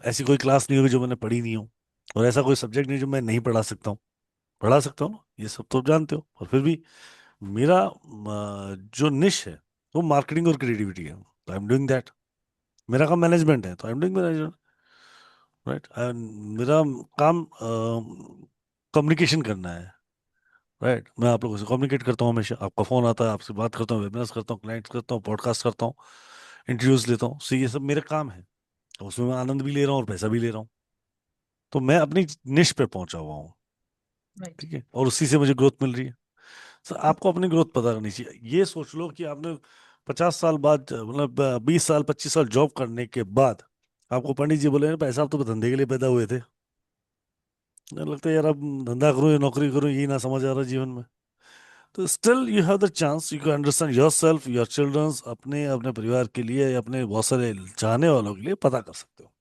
ऐसी कोई क्लास नहीं होगी जो मैंने पढ़ी नहीं हो, और ऐसा कोई सब्जेक्ट नहीं जो मैं नहीं पढ़ा सकता हूँ, पढ़ा सकता हूँ ना, ये सब तो आप जानते हो। और फिर भी मेरा जो निश है वो मार्केटिंग और क्रिएटिविटी है, तो आई एम डूइंग दैट। मेरा काम मैनेजमेंट है तो I am doing management, right. मेरा काम कम्युनिकेशन करना है, राइट। मैं आप लोगों से कम्युनिकेट करता हूँ हमेशा, आपका फोन आता है, आपसे बात करता हूँ, वेबिनार्स करता हूँ, क्लाइंट्स करता हूँ, पॉडकास्ट करता हूँ, इंटरव्यूज लेता हूँ, सो ये सब मेरे काम है, तो उसमें मैं आनंद भी ले रहा हूँ और पैसा भी ले रहा हूँ, तो मैं अपनी निश पे पहुंचा हुआ हूँ, राइट। ठीक है, और उसी से मुझे ग्रोथ मिल रही है। सर आपको अपनी ग्रोथ पता करनी चाहिए। ये सोच लो कि आपने 50 साल बाद, मतलब 20 साल 25 साल जॉब करने के बाद आपको पंडित जी बोले पैसा आप तो धंधे के लिए पैदा हुए थे, मुझे लगता है यार अब धंधा करूं या नौकरी करूं यही ना समझ आ रहा जीवन में। तो still you have the chance, you can understand your self, your childrens, अपने अपने परिवार के लिए या अपने बहुत सारे चाहने वालों के लिए पता कर सकते हो।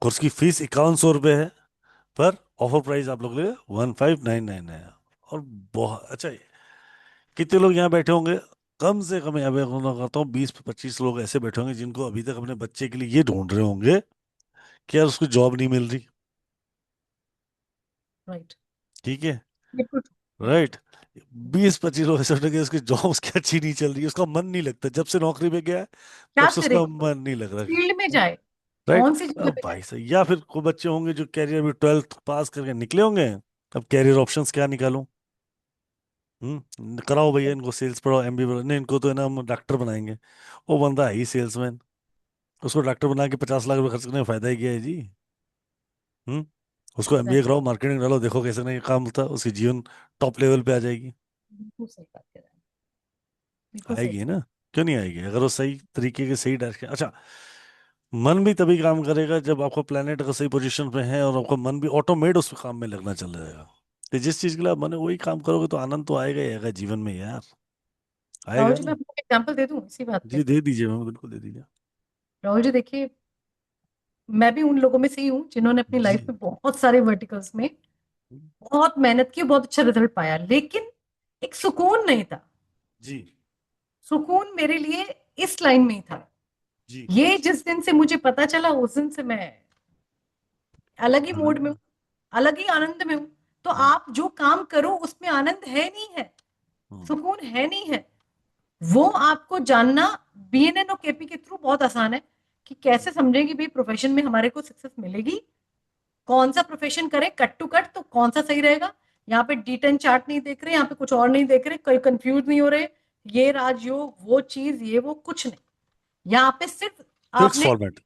कोर्स की फीस 5100 रुपये है, पर ऑफर प्राइस आप लोग के लिए 1599 है। और बहुत अच्छा, कितने लोग यहाँ बैठे होंगे, कम से कम यहाँ पे मैं करता हूँ 20-25 लोग ऐसे बैठे होंगे जिनको अभी तक अपने बच्चे के लिए ये ढूंढ रहे होंगे कि यार उसको जॉब नहीं मिल रही। राइट, ठीक है, बिल्कुल राइट। 20-25 लोग ऐसे होंगे उसकी जॉब उसकी अच्छी नहीं चल रही, उसका मन नहीं लगता, जब से नौकरी पे गया है तब क्या से उसका करेगा, मन नहीं लग रहा। फील्ड में जाए, राइट। कौन सी जगह अब पे जाए। भाई साहब, या फिर कोई बच्चे होंगे जो कैरियर में 12th पास करके निकले होंगे, अब कैरियर ऑप्शंस क्या निकालूं। कराओ भैया इनको सेल्स पढ़ाओ, एमबी पढ़ाओ, नहीं इनको तो है ना हम डॉक्टर बनाएंगे। वो बंदा है ही सेल्समैन, उसको डॉक्टर बना के 50 लाख रुपए खर्च करने में फायदा ही क्या है जी। हम्म उसको एमबीए एग्जैक्टली, कराओ, मार्केटिंग डालो, देखो कैसे नहीं काम होता, उसकी जीवन टॉप लेवल पे आ जाएगी। बिल्कुल सही बात कर रहे हैं, बिल्कुल सही आएगी बात। ना, क्यों नहीं आएगी अगर वो सही तरीके के सही डायरेक्शन। अच्छा, मन भी तभी काम करेगा जब आपको प्लेनेट अगर सही पोजीशन पे है और आपका मन भी ऑटोमेट उस काम में लगना चल जाएगा। तो जिस चीज के लिए आप मन है वही काम करोगे तो आनंद तो आएगा ही आएगा जीवन में यार, राहुल आएगा जी, मैं ना। आपको एग्जांपल दे दूं इसी बात जी पे। दे दीजिए मैम, बिल्कुल दे दीजिए। राहुल जी देखिए, मैं भी उन लोगों में से ही हूँ जिन्होंने अपनी जी लाइफ में बहुत सारे वर्टिकल्स में बहुत मेहनत की, बहुत अच्छा रिजल्ट पाया, लेकिन एक सुकून नहीं था। जी सुकून मेरे लिए इस लाइन में ही था। जी। ये जिस दिन से मुझे पता चला उस दिन से मैं अलग ही मूड में हूँ, अलग ही आनंद में हूँ। तो आप जो काम करो उसमें आनंद है नहीं है, सुकून है नहीं है, वो आपको जानना बीएनएन और केपी के थ्रू बहुत आसान है कि कैसे समझेंगे भी प्रोफेशन में हमारे को सक्सेस मिलेगी, कौन सा प्रोफेशन करें कट टू कट तो कौन सा सही रहेगा। यहाँ पे D10 चार्ट नहीं देख रहे, यहाँ पे कुछ और नहीं देख रहे, कोई कंफ्यूज नहीं हो रहे, ये राजयोग वो चीज ये वो कुछ नहीं। यहाँ पे सिर्फ फिक्स आपने फॉर्मेट।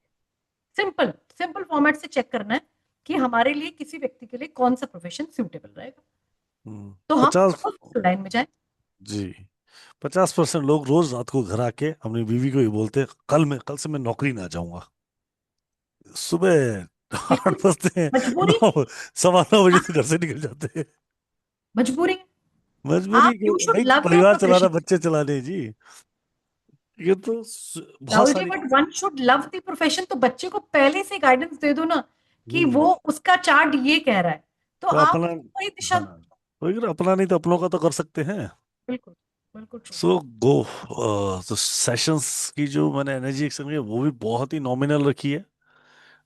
सिंपल सिंपल फॉर्मेट से चेक करना है कि हमारे लिए किसी व्यक्ति के लिए कौन सा प्रोफेशन सूटेबल रहेगा, तो हम 50 उस लाइन में जाए। जी 50% लोग रोज रात को घर आके अपनी बीवी को ये बोलते हैं कल से मैं नौकरी ना जाऊंगा। सुबह बिल्कुल 8 बजते हैं, मजबूरी, 9 9:15 से घर से निकल जाते हैं। मजबूरी। मजबूरी आप यू शुड नहीं तो लव योर परिवार चलाना, प्रोफेशन बच्चे चलाने जी। ये तो बहुत राहुल जी, सारी। But one should love the profession. तो बच्चे को पहले से गाइडेंस दे दो ना कि हम्म वो उसका चार्ट ये कह रहा है, तो तो आप अपना, वही दिशा। हाँ वही ना, अपना नहीं तो अपनों का तो कर सकते हैं। बिल्कुल, बिल्कुल ट्रू। सो गो। तो सेशंस की जो मैंने एनर्जी एक्सचेंज की वो भी बहुत ही नॉमिनल रखी है।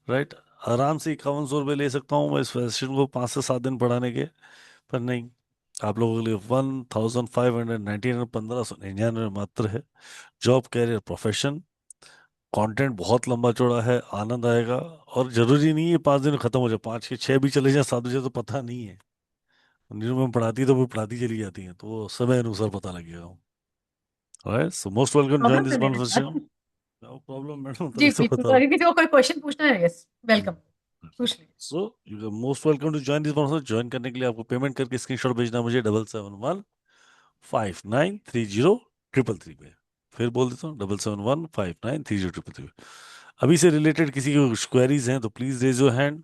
राइट। आराम से 5100 रुपये ले सकता हूँ मैं इस सेशन को 5 से 7 दिन पढ़ाने के। पर नहीं, आप लोगों के लिए 1599, 1599 मात्र है। जॉब कैरियर प्रोफेशन, कंटेंट बहुत लंबा चौड़ा है, आनंद आएगा। और जरूरी नहीं है 5 दिन में खत्म हो जाए, 5 के 6 भी चले जाए, 7 बजे तो पता नहीं है। नीरू में पढ़ाती तो वो पढ़ाती चली जाती है तो वो समय अनुसार पता लगेगा। Right, so most welcome join problem this है मेरे कॉन्वर्सेशन। साथ। नो प्रॉब्लम मैडम, जी तभी तो बिल्कुल, बता रहा अगर किसी को कोई क्वेश्चन पूछना है, यस वेलकम, हूँ। पूछ लीजिए। So you most welcome to join this conversation. Join करने के लिए आपको पेमेंट करके स्क्रीनशॉट भेजना मुझे 7715930333 पे। फिर बोल देता हूँ 7715930333। अभी से रिलेटेड किसी की क्वेरीज हैं तो प्लीज रेज योर हैंड,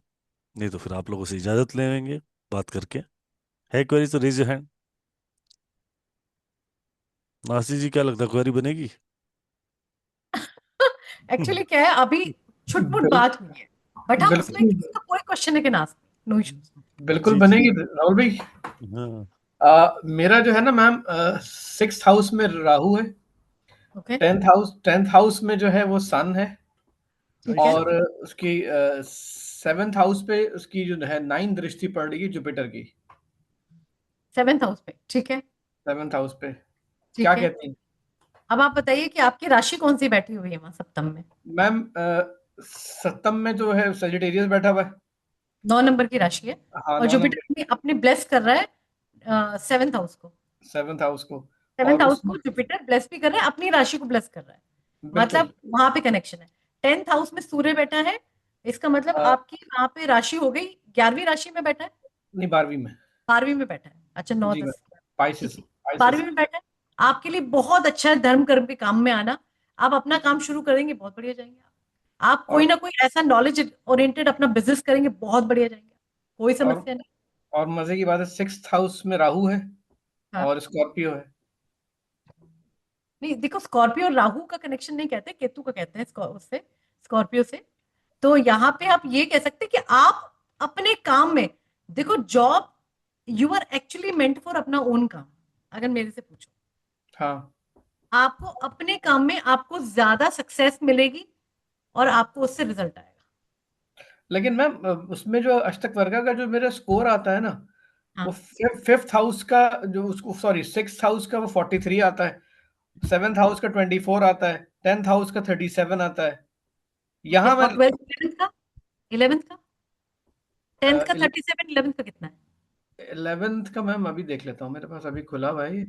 नहीं तो फिर आप लोगों से इजाजत ले लेंगे बात करके। है क्वेरी तो रेज योर हैंड। नासिर जी क्या लगता है क्वेरी बनेगी? एक्चुअली क्या है, अभी छुटपुट बिल, बात हुई है, बट हम उसमें बिल्कुल किसी का कोई क्वेश्चन है कि ना, नो इश्यूज। बिल्कुल जी जी। बनेगी राहुल भाई। हाँ मेरा जो है ना मैम, 6th हाउस में राहु है, ओके, 10th हाउस में जो है वो सन है, ठीक है, और उसकी 7th हाउस पे उसकी जो है 9th दृष्टि पड़ रही है जुपिटर की 7th हाउस पे, ठीक है, 7th हाउस पे। क्या ठीक है। कहती हैं अब आप बताइए कि आपकी राशि कौन सी बैठी हुई है वहां सप्तम में? मैम? सप्तम में जो है सजिटेरियस बैठा हुआ है। 9 नंबर की राशि है, हाँ, और 9 जुपिटर नंबर, अपने ब्लेस कर रहा है 7th हाउस को। 7th हाउस को। 7th और हाउस उस को जुपिटर ब्लेस भी कर रहा है, अपनी राशि को ब्लेस कर रहा है, बिल्कुल मतलब वहां पे कनेक्शन है। 10th हाउस में सूर्य बैठा है, इसका मतलब अ, आपकी वहां पे राशि हो गई 11वीं राशि में बैठा है, नहीं 12वीं में। 12वीं में बैठा है, अच्छा 9 जी मैम, 10, ठीक पाइसिस है, पाइसिस 12वीं में बैठा है। आपके लिए बहुत अच्छा है धर्म कर्म के काम में आना। आप अपना काम शुरू करेंगे, बहुत बढ़िया जाएंगे। आप कोई और ना कोई ऐसा नॉलेज ओरिएंटेड अपना बिजनेस करेंगे, बहुत बढ़िया जाएंगे, कोई और समस्या नहीं। और मजे की बात है, 6th हाउस में राहु है हाँ और स्कॉर्पियो है। नहीं, देखो स्कॉर्पियो और राहु का कनेक्शन नहीं कहते, केतु का कहते हैं उससे, स्कॉर्पियो से। तो यहाँ पे आप ये कह सकते हैं कि आप अपने काम में, देखो job, you are actually meant for अपना ओन काम। अगर मेरे से पूछो, हाँ, आपको अपने काम में आपको ज्यादा सक्सेस मिलेगी और आपको उससे रिजल्ट आएगा। लेकिन मैम उसमें जो अष्टक वर्गा का जो मेरा स्कोर आता है ना, हाँ वो 5th हाउस का जो उसको, सॉरी 6th हाउस का वो 43 आता है, 7th हाउस का 24 आता है, 10th हाउस का 37 आता है। यहाँ मैं और 12th 11th का 11th का 10th का 11th 37, 11th का कितना है? का मैम अभी देख लेता हूँ, मेरे पास अभी खुला हुआ है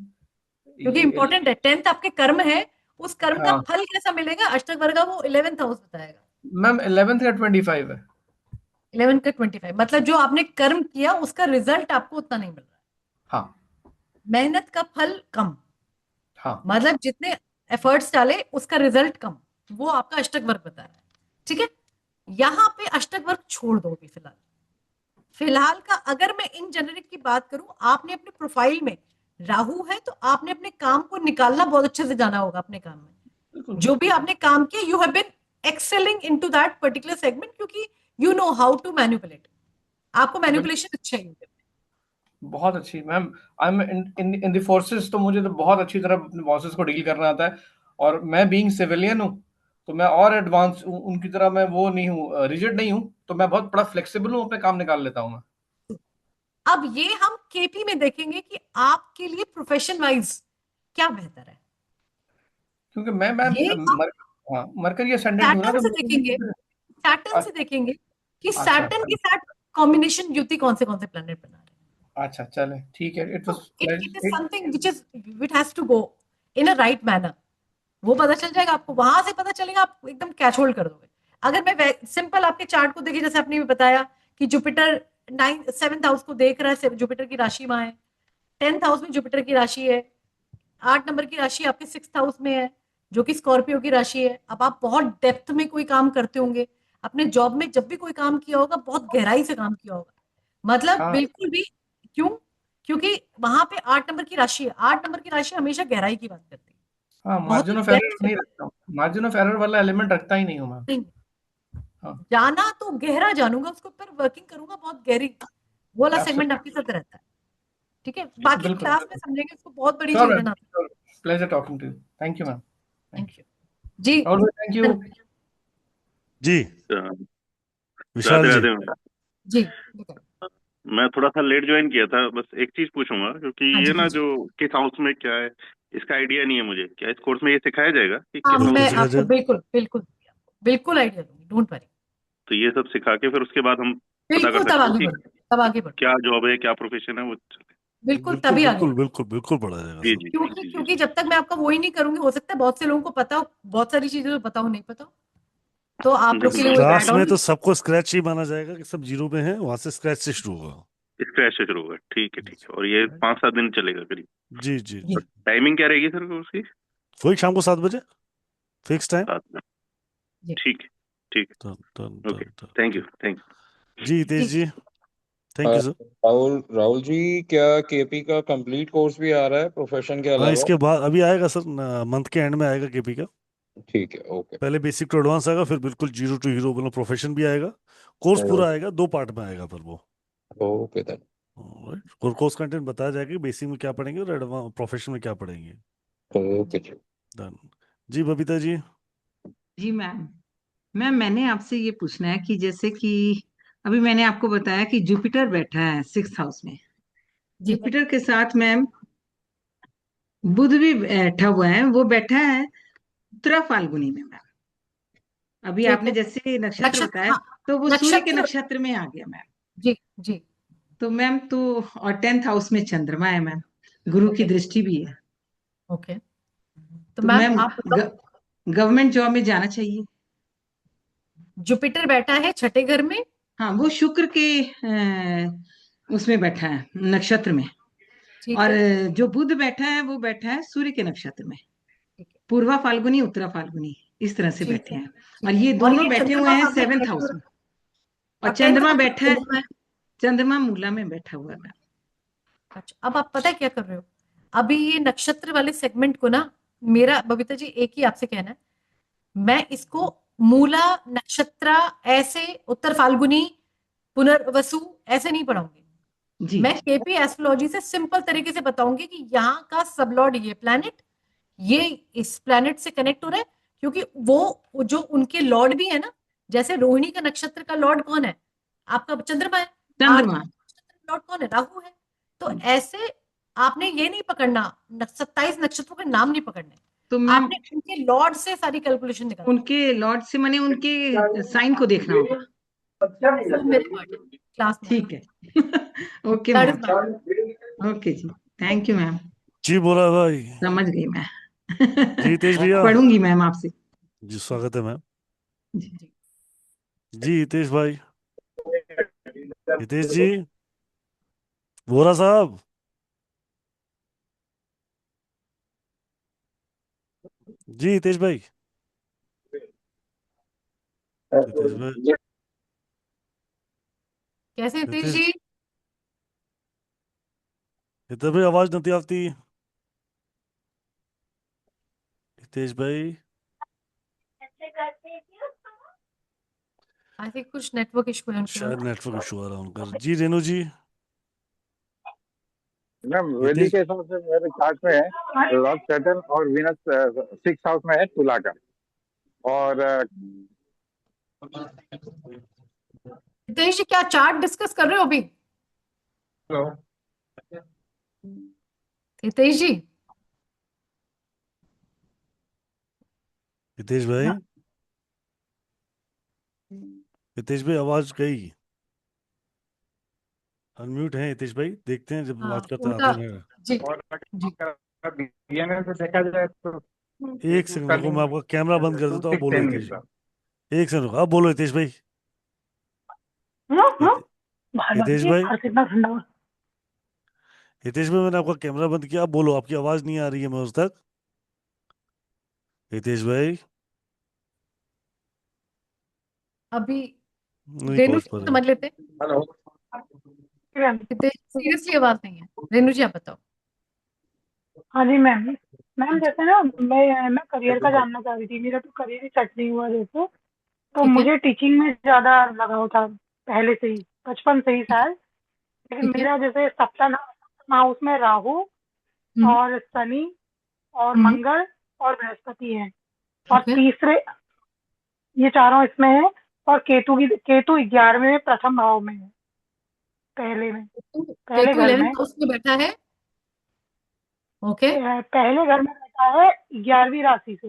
क्योंकि ये इंपॉर्टेंट है, 10th आपके कर्म है, उस कर्म का हाँ फल कैसा मिलेगा अष्टक वर्गा वो 11th हाउस बताएगा। मैम 11th का 25 है। 11th का 25, मतलब जो आपने कर्म किया उसका रिजल्ट आपको उतना नहीं मिल रहा है। हाँ मेहनत का फल कम, हाँ मतलब जितने एफर्ट्स डाले उसका रिजल्ट कम, वो आपका अष्टक वर्ग बता रहा है। ठीक है, यहाँ पे अष्टक वर्ग छोड़ दो अभी फिलहाल। फिलहाल का अगर मैं इन जेनरिक की बात करूं, आपने अपने प्रोफाइल में राहु है तो आपने अपने काम को निकालना बहुत अच्छे से जाना होगा। अपने काम में बिल्कुल जो भी आपने काम किया, you have been excelling into that particular segment, क्योंकि you know how to manipulate. आपको बिल्कुल मैनिपुलेशन अच्छा ही है। बहुत अच्छी ma'am. I am in the forces, तो मुझे तो बहुत अच्छी तरह अपने बॉसेस को डील करना आता है। और मैं बीइंग सिविलियन हूँ तो मैं और एडवांस हूँ उनकी तरह, मैं वो नहीं हूँ, रिजिड नहीं हूँ, तो मैं बहुत बड़ा फ्लेक्सिबल हूँ, अपने काम निकाल लेता हूँ मैं। अब ये हम केपी में देखेंगे कि आपके लिए प्रोफेशन वाइज क्या बेहतर है। क्योंकि मैं मैम ये हम हाँ मरकरी असेंडेंट हूँ ना, सैटर्न तो से देखेंगे, सैटर्न से देखेंगे कि अच्छा सैटर्न के साथ कॉम्बिनेशन युति कौन से प्लेनेट बना रहे हैं। अच्छा चले ठीक है। इट तो was it is something which is it has to go in a right manner. वो पता चल जाएगा आपको, वहां से पता चलेगा, आप एकदम कैच होल्ड कर दोगे। अगर मैं सिंपल आपके चार्ट को देखिए, जैसे आपने भी बताया कि जुपिटर 7th हाउस को देख रहा है, जुपिटर की राशि वहां है, 10th हाउस में जुपिटर की राशि है, 8 नंबर की राशि आपके 6th हाउस में है जो कि स्कॉर्पियो की राशि है। अब आप बहुत डेप्थ में कोई काम करते होंगे, अपने जॉब में जब भी कोई काम किया होगा बहुत गहराई से काम किया होगा, मतलब हाँ बिल्कुल भी। क्यों? क्योंकि वहां पे 8 नंबर की राशि है, 8 नंबर की राशि हमेशा गहराई की बात करती है, हाँ, बहुत मार्जिन ऑफ एरर डेप्थ से नहीं रखता हूँ, मार्जिन ऑफ एरर वाला एलिमेंट रखता ही नहीं हूँ मैम। नहीं। हाँ जाना तो गहरा जानूंगा, उसके ऊपर वर्किंग करूंगा बहुत गहरी, वो वाला सेगमेंट आपके साथ रहता है। ठीक है, बाकी बिल्कुल क्लास में समझेंगे, उसको बहुत बड़ी श्योर चीज है मैम, ना। Pleasure talking to you. Thank you ma'am. Thank you जी। और थैंक यू जी विशाल राधे जी। राधे मैम। जी मैं थोड़ा सा लेट ज्वाइन किया था, बस एक चीज पूछूंगा, क्योंकि हाँ जी ये हाँ ना जी। जो किस हाउस में क्या है इसका आइडिया नहीं है मुझे। क्या इस कोर्स में ये सिखाया जाएगा कि हाँ, किस हाउस मैं बिल्कुल में? सिखा आपको जाए। बिल्कुल बिल्कुल बिल्कुल आइडिया दूंगी, डोंट वरी। तो ये सब सिखा के फिर उसके बाद हम पता बिल्कुल कर तब सकते हैं आगे कि बढ़ो, तब आगे बढ़ो, क्या जॉब है, क्या प्रोफेशन है वो। बिल्कुल बिल्कुल तभी आगे बिल्कुल बढ़ो। बिल्कुल बिल्कुल पढ़ा जाएगा जी सर। जी क्योंकि जी क्योंकि जी। जब तक मैं आपका वो ही नहीं करूंगी, हो सकता है बहुत से लोगों को पता हो, बहुत सारी चीजें तो पता हो नहीं पता हो, तो आप लोग के लिए वो एक क्लास एड में ऑन। तो सबको स्क्रैच ही माना जाएगा कि सब जीरो में है, वहां से स्क्रैच से शुरू होगा। स्क्रैच से शुरू होगा, ठीक है ठीक है। और ये 5-7 दिन चलेगा करीब। जी जी जी। टाइमिंग क्या रहेगी सर उसकी? वही शाम को 7 बजे फिक्स टाइम। 7 बजे, ठीक है ठीक है। Okay, thank you thank you. जी Hitesh ji, thank you sir. Rahul Rahul ji, क्या केपी का कंप्लीट कोर्स भी आ रहा है प्रोफेशन के हाँ अलावा? इसके बाद अभी आएगा सर, मंथ के एंड में आएगा केपी का। ठीक है, ओके। पहले बेसिक टू एडवांस आएगा, फिर बिल्कुल जीरो टू हीरो मतलब प्रोफेशन भी आएगा। कोर्स पूरा आएगा, 2 पार्ट में आएगा फिर वो। Okay then. और कोर्स कंटेंट बताया जाएगा कि बेसिक में क्या पढ़ेंगे और एडवांस प्रोफेशन में क्या पढ़ेंगे। ओके जी। डन। जी बबीता जी। जी मैम। मैम मैंने आपसे ये पूछना है कि जैसे कि अभी मैंने आपको बताया कि जुपिटर बैठा है 6th हाउस में, जुपिटर के साथ मैम बुध भी बैठा हुआ है, वो बैठा है उत्तरा फाल्गुनी में मैम। अभी ठीक आपने है, जैसे नक्षत्र नक्षत्र, बताया, हाँ तो वो सूर्य के नक्षत्र, नक्षत्र में आ गया मैम। जी जी। तो मैम तो और 10th हाउस में चंद्रमा है मैम, गुरु की दृष्टि भी है। ओके, तो तो मैम मैम आप बताओ, गवर्नमेंट जॉब में जाना चाहिए। जुपिटर बैठा है 6ठे घर में। हाँ, वो शुक्र के उसमें बैठा है, नक्षत्र में। ठीक और है जो बुध बैठा है वो बैठा है सूर्य के नक्षत्र में, ठीक है पूर्वा फाल्गुनी उत्तरा फाल्गुनी, इस तरह से ठीक बैठे है हैं। ठीक और है ये और दोनों ये बैठे हुए चंद्रमा हैं आपने 7th connect हाउस कर में। और और 10th चंद्रमा हाउस बैठा है, चंद्रमा है। चंद्रमा मूला में बैठा हुआ है। अच्छा अब आप पता है क्या कर रहे हो, अभी ये नक्षत्र वाले सेगमेंट को ना, मेरा बबीता जी एक ही आपसे कहना है, मैं इसको मूला नक्षत्र ऐसे उत्तर फाल्गुनी पुनर्वसु ऐसे नहीं पढ़ाऊंगी। जी मैं केपी एस्ट्रोलॉजी से सिंपल तरीके से बताऊंगी कि यहाँ का सबलॉर्ड ये प्लैनेट, ये इस प्लैनेट से कनेक्ट हो रहा है, क्योंकि वो जो उनके लॉर्ड भी है ना, जैसे रोहिणी का नक्षत्र का लॉर्ड कौन है, आपका चंद्रमा है, चंद्रमा। लॉर्ड कौन है, राहु है। तो ऐसे आपने ये नहीं पकड़ना, 27 नक्षत्रों के नाम नहीं पकड़ने, तो मैम आपने उनके लॉर्ड से सारी कैलकुलेशन निकालनी उनके लॉर्ड से माने उनके साइन को देखना होगा। वो मेरे पार्ट है क्लास में, ठीक है okay that is ma'am, my okay जी, थैंक यू मैम, जी बोला भाई। समझ गई मैं जी हितेश भैया। पढ़ूंगी मैम आपसे। जी स्वागत है मैम। जी जी जी हितेश भाई, हितेश जी, वोरा साहब, जी हितेश भाई, हितेश भाई, कैसे हितेश हितेश जी? हितेश भाई आवाज नहीं आती। हितेश भाई, आई थिंक कुछ नेटवर्क इशू है उनके शायद पास। नेटवर्क इशू आ रहा है उनका। जी रेणु जी, मैम वेदी हितेश, के हिसाब से मेरे चार्ट में है लॉर्ड सैटर्न और वीनस 6th हाउस में है तुला का। और हितेश जी क्या चार्ट डिस्कस कर रहे हो अभी? हितेश जी, हितेश भाई, हितेश भाई आवाज गई। अनम्यूट है हितेश भाई, देखते हैं जब हाँ बात करते हैं उनका, आते हैं। जी और जी बीएनएल से देखा जाए तो एक सेकंड रुको, मैं आपका कैमरा बंद कर देता हूँ, आप बोलो 2 6 10 हितेश मिलता। जी। एक सेकंड रुको, आप बोलो हितेश भाई। हित- हितेश भाई, कितना ठंडा हुआ। हितेश भाई मैंने आपका कैमरा बंद किया, आप बोलो, आपकी आवाज नहीं आ रही है मुझ तक। हितेश भाई अभी नहीं रेणु पहुंच जी पा रहे। समझ लेते हैं। हेलो। हितेश सीरियसली आवाज नहीं है, रेणु जी आप बताओ। हाँ जी मैम, मैम जैसे ना मैं करियर का जानना चाह रही थी, मेरा तो करियर ही सेट नहीं हुआ जैसे, तो ठीक है मुझे टीचिंग में ज्यादा लगाव था पहले से ही, बचपन से ही शायद। लेकिन ठीक है मेरा जैसे सप्तम हाउस में राहु हम्म और शनि और हम्म मंगल और बृहस्पति है, और ठीक है तीसरे ये चारों इसमें है, और केतु 11वें में प्रथम भाव में है, पहले में, केतु पहले केतु घर 11th में। हाउस में बैठा है। ओके, पहले घर में बैठा है 11वीं राशि से।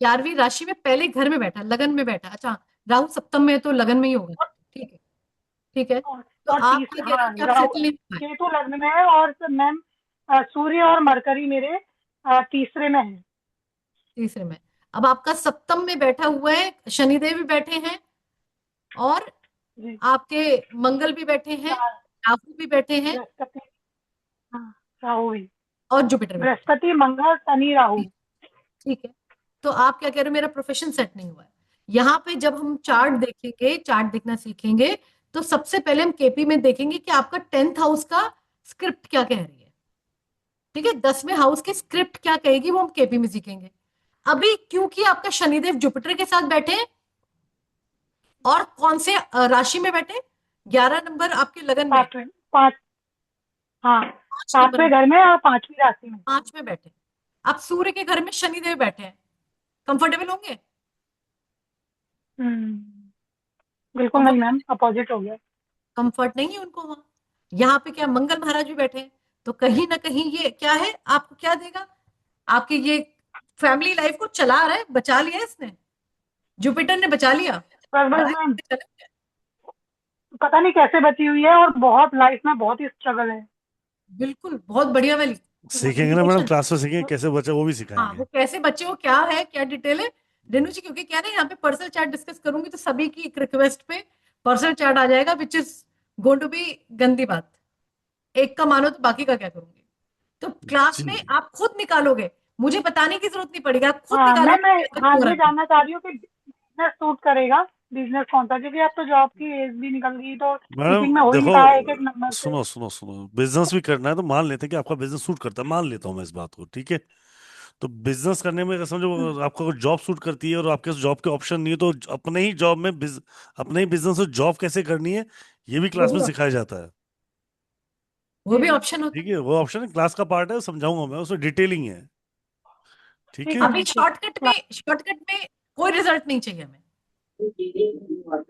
11वीं राशि में पहले घर में बैठा, लगन में बैठा। अच्छा, राहु सप्तम में है तो लगन में ही होगा। ठीक है ठीक है, और, तो और आप क्या तीसरा, कह रहे हो हाँ, कि आप राहु सेटल नहीं हो पाए? केतु लग्न में है, और मैम सूर्य और मरकरी मेरे तीसरे में है। तीसरे में। अब आपका सप्तम में बैठा हुआ है, शनिदेव भी बैठे हैं, और जी, आपके मंगल भी बैठे हैं, चार, राहु भी बैठे हैं, बृहस्पति, हाँ, राहु भी, और जुपिटर भी बैठे बृहस्पति मंगल शनि राहु। हैं। ठीक है, तो आप क्या कह रहे हो, मेरा प्रोफेशन सेट नहीं हुआ है। यहाँ पे जब हम चार्ट देखेंगे, चार्ट देखना सीखेंगे, तो सबसे पहले हम केपी में देखेंगे कि आपका 10th हाउस का स्क्रिप्ट क्या कह रही है। ठीक है, 10वें हाउस की स्क्रिप्ट क्या कहेगी वो हम केपी में सीखेंगे। अभी क्योंकि आपका शनिदेव जुपिटर के साथ बैठे हैं, और कौन से राशि में बैठे, 11 नंबर आपके लगन में, पांचवें, पांच, हाँ, 5 नंबर पांचवें में, घर में और 5वीं राशि में। 5 में बैठे। अब सूर्य के घर में शनिदेव बैठे हैं, कंफर्टेबल होंगे? बिल्कुल नहीं मैम, अपोजिट हो गया। कंफर्ट नहीं है उनको वहां। यहाँ पे क्या मंगल महाराज भी बैठे हैं, तो कहीं ना कहीं ये क्या है, आपको क्या देगा, आपकी ये फैमिली लाइफ को चला रहा है, बचा लिया इसने, जुपिटर ने बचा लिया। बस बस बड़ा मैम, चला गया। पता नहीं कैसे बची हुई है, और बहुत लाइफ में बहुत ही स्ट्रगल है। बिल्कुल, बहुत बढ़िया वाली सीखेंगे ना मैडम, एजुकेशन। क्लास में सीखेंगे कैसे बचे, वो भी हाँ, सिखाएंगे। वो कैसे बच्चे हो, क्या है, क्या डिटेल है, रेणु जी, क्योंकि क्या है ना, यहाँ पे पर्सनल चार्ट डिस्कस करूंगी तो सभी की एक रिक्वेस्ट पे पर्सनल चार्ट आ जाएगा, which is going to be गंदी बात। एक का मानो तो बाकी का क्या करूंगी। तो क्लास जी में आप खुद निकालोगे, मुझे बताने की जरूरत नहीं पड़ेगी, आप खुद हाँ निकालोगे मैं कि हाँ क्यों हो ये रहा है। जानना चाह रही हूँ कि बिजनेस सूट करेगा, बिजनेस कौन सा, क्योंकि अब तो जॉब की एज भी निकल गई, तो मैडम टीचिंग में हो ही नहीं देखो, रहा है एक एक नंबर से। सुनो सुनो सुनो, बिजनेस भी करना है तो मान लेते हैं कि आपका बिजनेस सूट करता है, मान लेता हूँ मैं इस बात को, ठीक है। तो बिजनेस करने में अगर समझो आपको अगर जॉब सूट करती है और आपके पास जॉब के ऑप्शन नहीं है, तो अपने ही जॉब में अपने ही बिजनेस में जॉब कैसे करनी है, ये भी वो क्लास भी में सिखाया जाता है। वो भी ऑप्शन होता ठीक है, वो ऑप्शन क्लास का पार्ट है, समझाऊंगा मैं, उसमें डिटेलिंग है। ठीक ठीक है। है अभी मैम, ठीक है। शॉर्टकट में कोई रिजल्ट नहीं चाहिए हमें,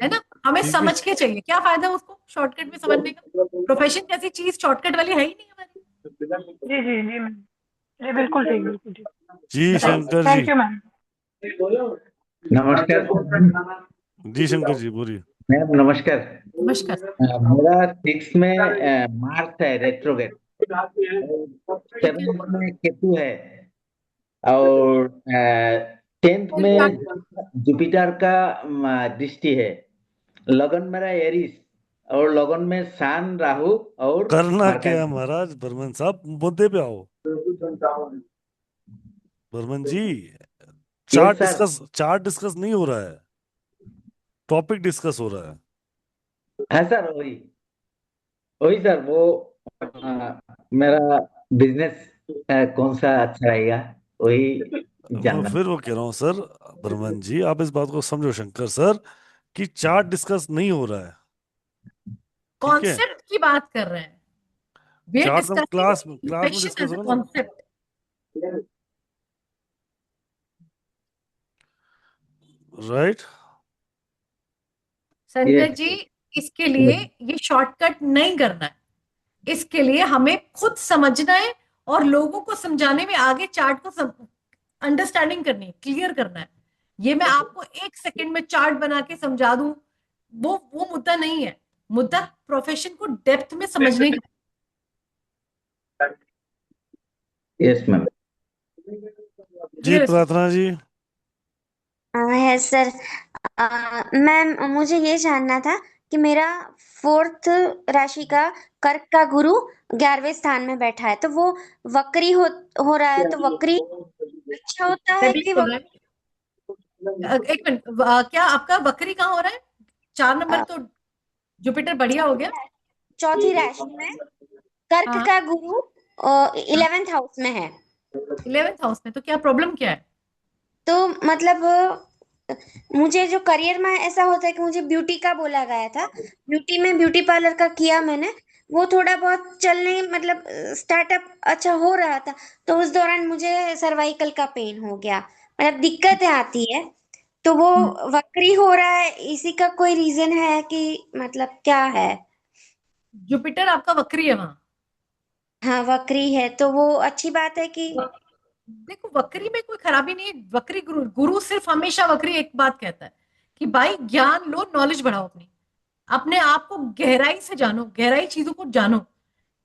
है ना, हमें ठीक है। समझ के चाहिए, क्या फायदा उसको शॉर्टकट में समझने का, प्रोफेशन जैसी चीज शॉर्टकट वाली है ही नहीं हमारी। जी जी जी मैम, जी बिल्कुल ठीक, बिल्कुल ठीक। जी Shankar ji. Thank you ma'am. नमस्कार जी शंकर जी बोलिए। मैम, नमस्कार। नमस्कार। मेरा 6 में मार्स है रेट्रोगेट, ठीक है, 7 में केतु है, और 10th कोई में बात- जुपिटर का दृष्टि है। लगन मेरा एरिस, और लगन में सान, राहु और करना क्या है मरकरी। महाराज, बर्मन साहब मुद्दे पे आओ। बर्मन जी, यस सर। चार्ट डिस्कस नहीं हो रहा है, टॉपिक डिस्कस हो रहा है। हाँ सर, वही वही सर, वो मेरा बिजनेस कौन सा अच्छा रहेगा, वही मैं जानना। फिर वो कह रहा हूँ सर, बर्मन जी आप इस बात को समझो शंकर सर, कि चार्ट डिस्कस नहीं हो रहा है। ठीक है, कॉन्सेप्ट की बात कर रहे हैं, वी आर चार्ट हम डिस्कसिंग क्लास में प्रोफेशन डिस्कस एज अ होगा ना। कॉन्सेप्ट। राइट। संजय यस। जी, इसके लिए ये शॉर्टकट नहीं करना है, इसके लिए हमें खुद समझना है और लोगों को समझाने में आगे चार्ट को अंडरस्टैंडिंग करनी है, क्लियर करना है। ये मैं आपको 1 सेकंड में चार्ट बना के समझा दूं, वो मुद्दा नहीं है, मुद्दा प्रोफेशन को डेप्थ में समझने का। Yes ma'am. जी प्रार्थना जी। है सर। मैम, मुझे ये जानना था कि मेरा 4th राशि का कर्क का गुरु 11वें स्थान में बैठा है, तो वो वक्री हो रहा है, तो वक्री अच्छा होता है तभी कि हो रहा है। एक मिनट, क्या आपका वक्री कहाँ हो रहा है? 4 नंबर तो जुपिटर बढ़िया हो गया। चौथी राशि में कर्क हाँ, का गुरु 11th हाउस में है। 11th हाउस में, तो क्या प्रॉब्लम क्या है? तो मतलब मुझे जो करियर में ऐसा होता है कि मुझे ब्यूटी का बोला गया था, ब्यूटी में ब्यूटी पार्लर का किया मैंने, वो थोड़ा बहुत चलने मतलब स्टार्टअप अच्छा हो रहा था, तो उस दौरान मुझे सर्वाइकल का पेन हो गया, मतलब दिक्कतें आती है, तो वो वक्री हो रहा है, इसी का कोई रीजन है कि मतलब क्या है? जुपिटर आपका वक्री है वहां। हाँ वक्री है, तो वो अच्छी बात है कि देखो, वक्री में कोई खराबी नहीं है, वक्री गुरु गुरु सिर्फ हमेशा वक्री एक बात कहता है कि भाई ज्ञान लो, नॉलेज बढ़ाओ, अपनी अपने आप को गहराई से जानो, गहराई चीजों को जानो,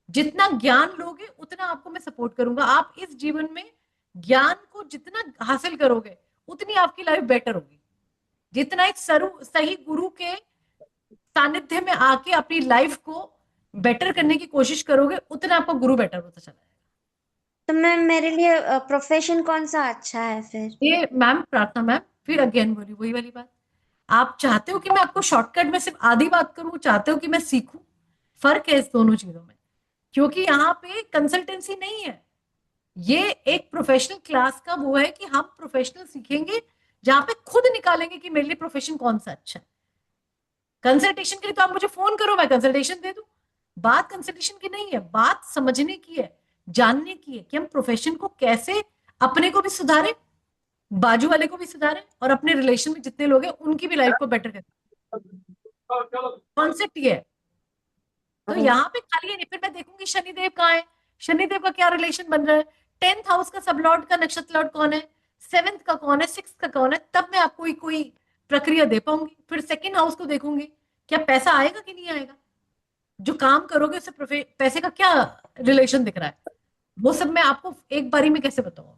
जितना ज्ञान लोगे उतना आपको मैं सपोर्ट करूंगा। आप इस जीवन में ज्ञान को जितना हासिल करोगे उतनी आपकी लाइफ बेटर होगी। जितना एक सही गुरु के सानिध्य में आके अपनी लाइफ को बेटर करने की कोशिश करोगे उतना आपका गुरु बेटर होता चला जाएगा। तो मैम मेरे लिए प्रोफेशन कौन सा अच्छा है फिर? ये मैम, प्रार्थना मैम, फिर अगेन बोली वही वाली बात, आप चाहते हो कि मैं आपको शॉर्टकट में सिर्फ आधी बात करूं, चाहते हो कि मैं सीखूं? फर्क है इस दोनों चीजों में, क्योंकि यहाँ पे कंसल्टेंसी नहीं है, ये एक प्रोफेशनल क्लास का वो है कि हम प्रोफेशनल सीखेंगे, जहां पे खुद निकालेंगे कि मेरे लिए प्रोफेशन कौन सा अच्छा है। कंसल्टेशन के लिए तो आप मुझे फोन करो, मैं कंसल्टेशन दे दूं। बात कंसल्टेशन की नहीं है, बात समझने की है, जानने की है कि हम प्रोफेशन को कैसे अपने को भी सुधारे, बाजू वाले को भी सुधारे, और अपने रिलेशन में जितने लोग हैं उनकी भी लाइफ को बेटर करें। कॉन्सेप्ट ये है। तो यहाँ पे खाली है नहीं, फिर मैं देखूंगी शनिदेव कहाँ है, शनिदेव का क्या रिलेशन बन रहा है, 10th हाउस का सब लॉर्ड का नक्षत्र लॉर्ड कौन है, 7th का कौन है, 6th का कौन है, तब मैं आपको कोई प्रक्रिया दे पाऊंगी। फिर 2nd हाउस को देखूंगी, क्या पैसा आएगा कि नहीं आएगा, जो काम करोगे उससे पैसे का क्या रिलेशन दिख रहा है, वो सब मैं आपको एक बारी में कैसे बताऊं।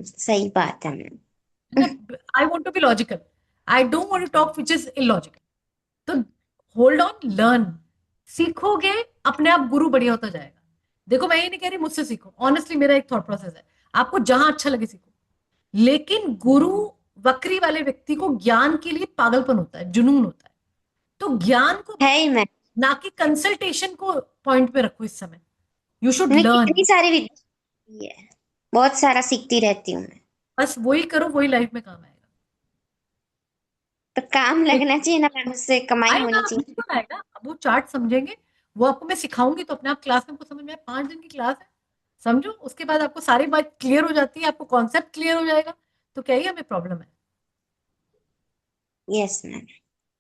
सही बात है ma'am. I want to be logical, I don't want to talk which is illogical. तो होल्ड ऑन, लर्न, सीखोगे अपने आप गुरु बढ़िया होता जाएगा। देखो मैं ये नहीं कह रही मुझसे सीखो, ऑनेस्टली मेरा एक थॉट प्रोसेस है, आपको जहां अच्छा लगे सीखो, लेकिन गुरु वक्री वाले व्यक्ति को ज्ञान के लिए पागलपन होता है, जुनून होता है, तो ज्ञान को है ही, मैं ना कि कंसल्टेशन को पॉइंट पे रखो इस समय, यू शुड मैं लर्न। कितनी सारी विद्या है, बहुत सारा सीखती रहती हूँ मैं। बस वही करो, वही लाइफ में काम आएगा। तो काम लगना चाहिए ना मैम, उससे कमाई आएगा, होनी चाहिए। बिल्कुल आएगा। अब वो चार्ट समझेंगे, वो आपको मैं सिखाऊंगी तो अपने आप क्लास में आपको समझ में आए। 5 दिन की क्लास है, समझो, उसके बाद आपको सारी बात क्लियर हो जाती है, आपको कॉन्सेप्ट क्लियर हो जाएगा, तो क्या ही हमें प्रॉब्लम है? Yes ma'am,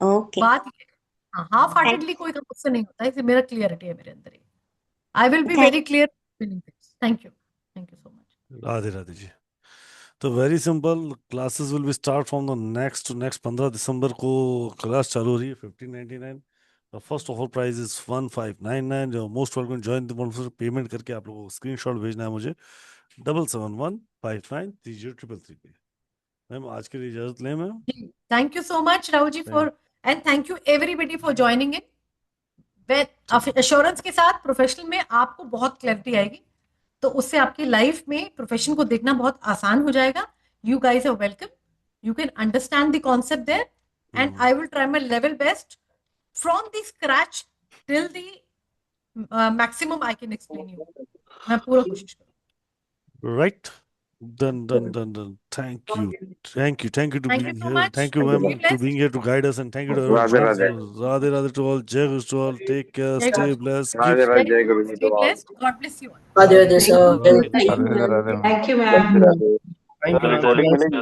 okay. बात ये है, हाँ, हाफ हार्टेडली कोई काम मुझसे नहीं होता है, इसलिए मेरा क्लियरिटी है मेरे अंदर ही। I will be very clear. Thank you so much. Radhe Radhe ji. तो very simple, classes will be start from the next 15 दिसंबर को क्लास चालू हो रही है 1599। The first offer price is 1599। जो most welcome join the payment करके आप लोगों को स्क्रीनशॉट भेजना है मुझे 7715930333 पे। मैम आज के लिए इजाजत लें ma'am. Thank you so much Rahul ji for, and thank you everybody for joining in. Assurance के साथ प्रोफेशनल में आपको बहुत क्लैरिटी आएगी, तो उससे आपकी लाइफ में प्रोफेशन को देखना बहुत आसान हो जाएगा। You guys are welcome, you can understand the concept there, and I will try my level best from the scratch till the maximum I can explain you. मैं पूरा कोशिश करूंगी। Right, done. Thank you to Thank being you so here. much. Thank you ma'am Be to blessed. being here to guide us, and thank you to Radhe everyone. Radhe Radhe to all. Jai Guru to all. Take care. Jai Stay Guru. blessed. Radhe Keep Radhe, जय गुरु जी Be तो blessed. God bless you all. Radhe Radhe sir. Radhe Radhe thank you ma'am. Radhe. Thank you recording मिलेगी।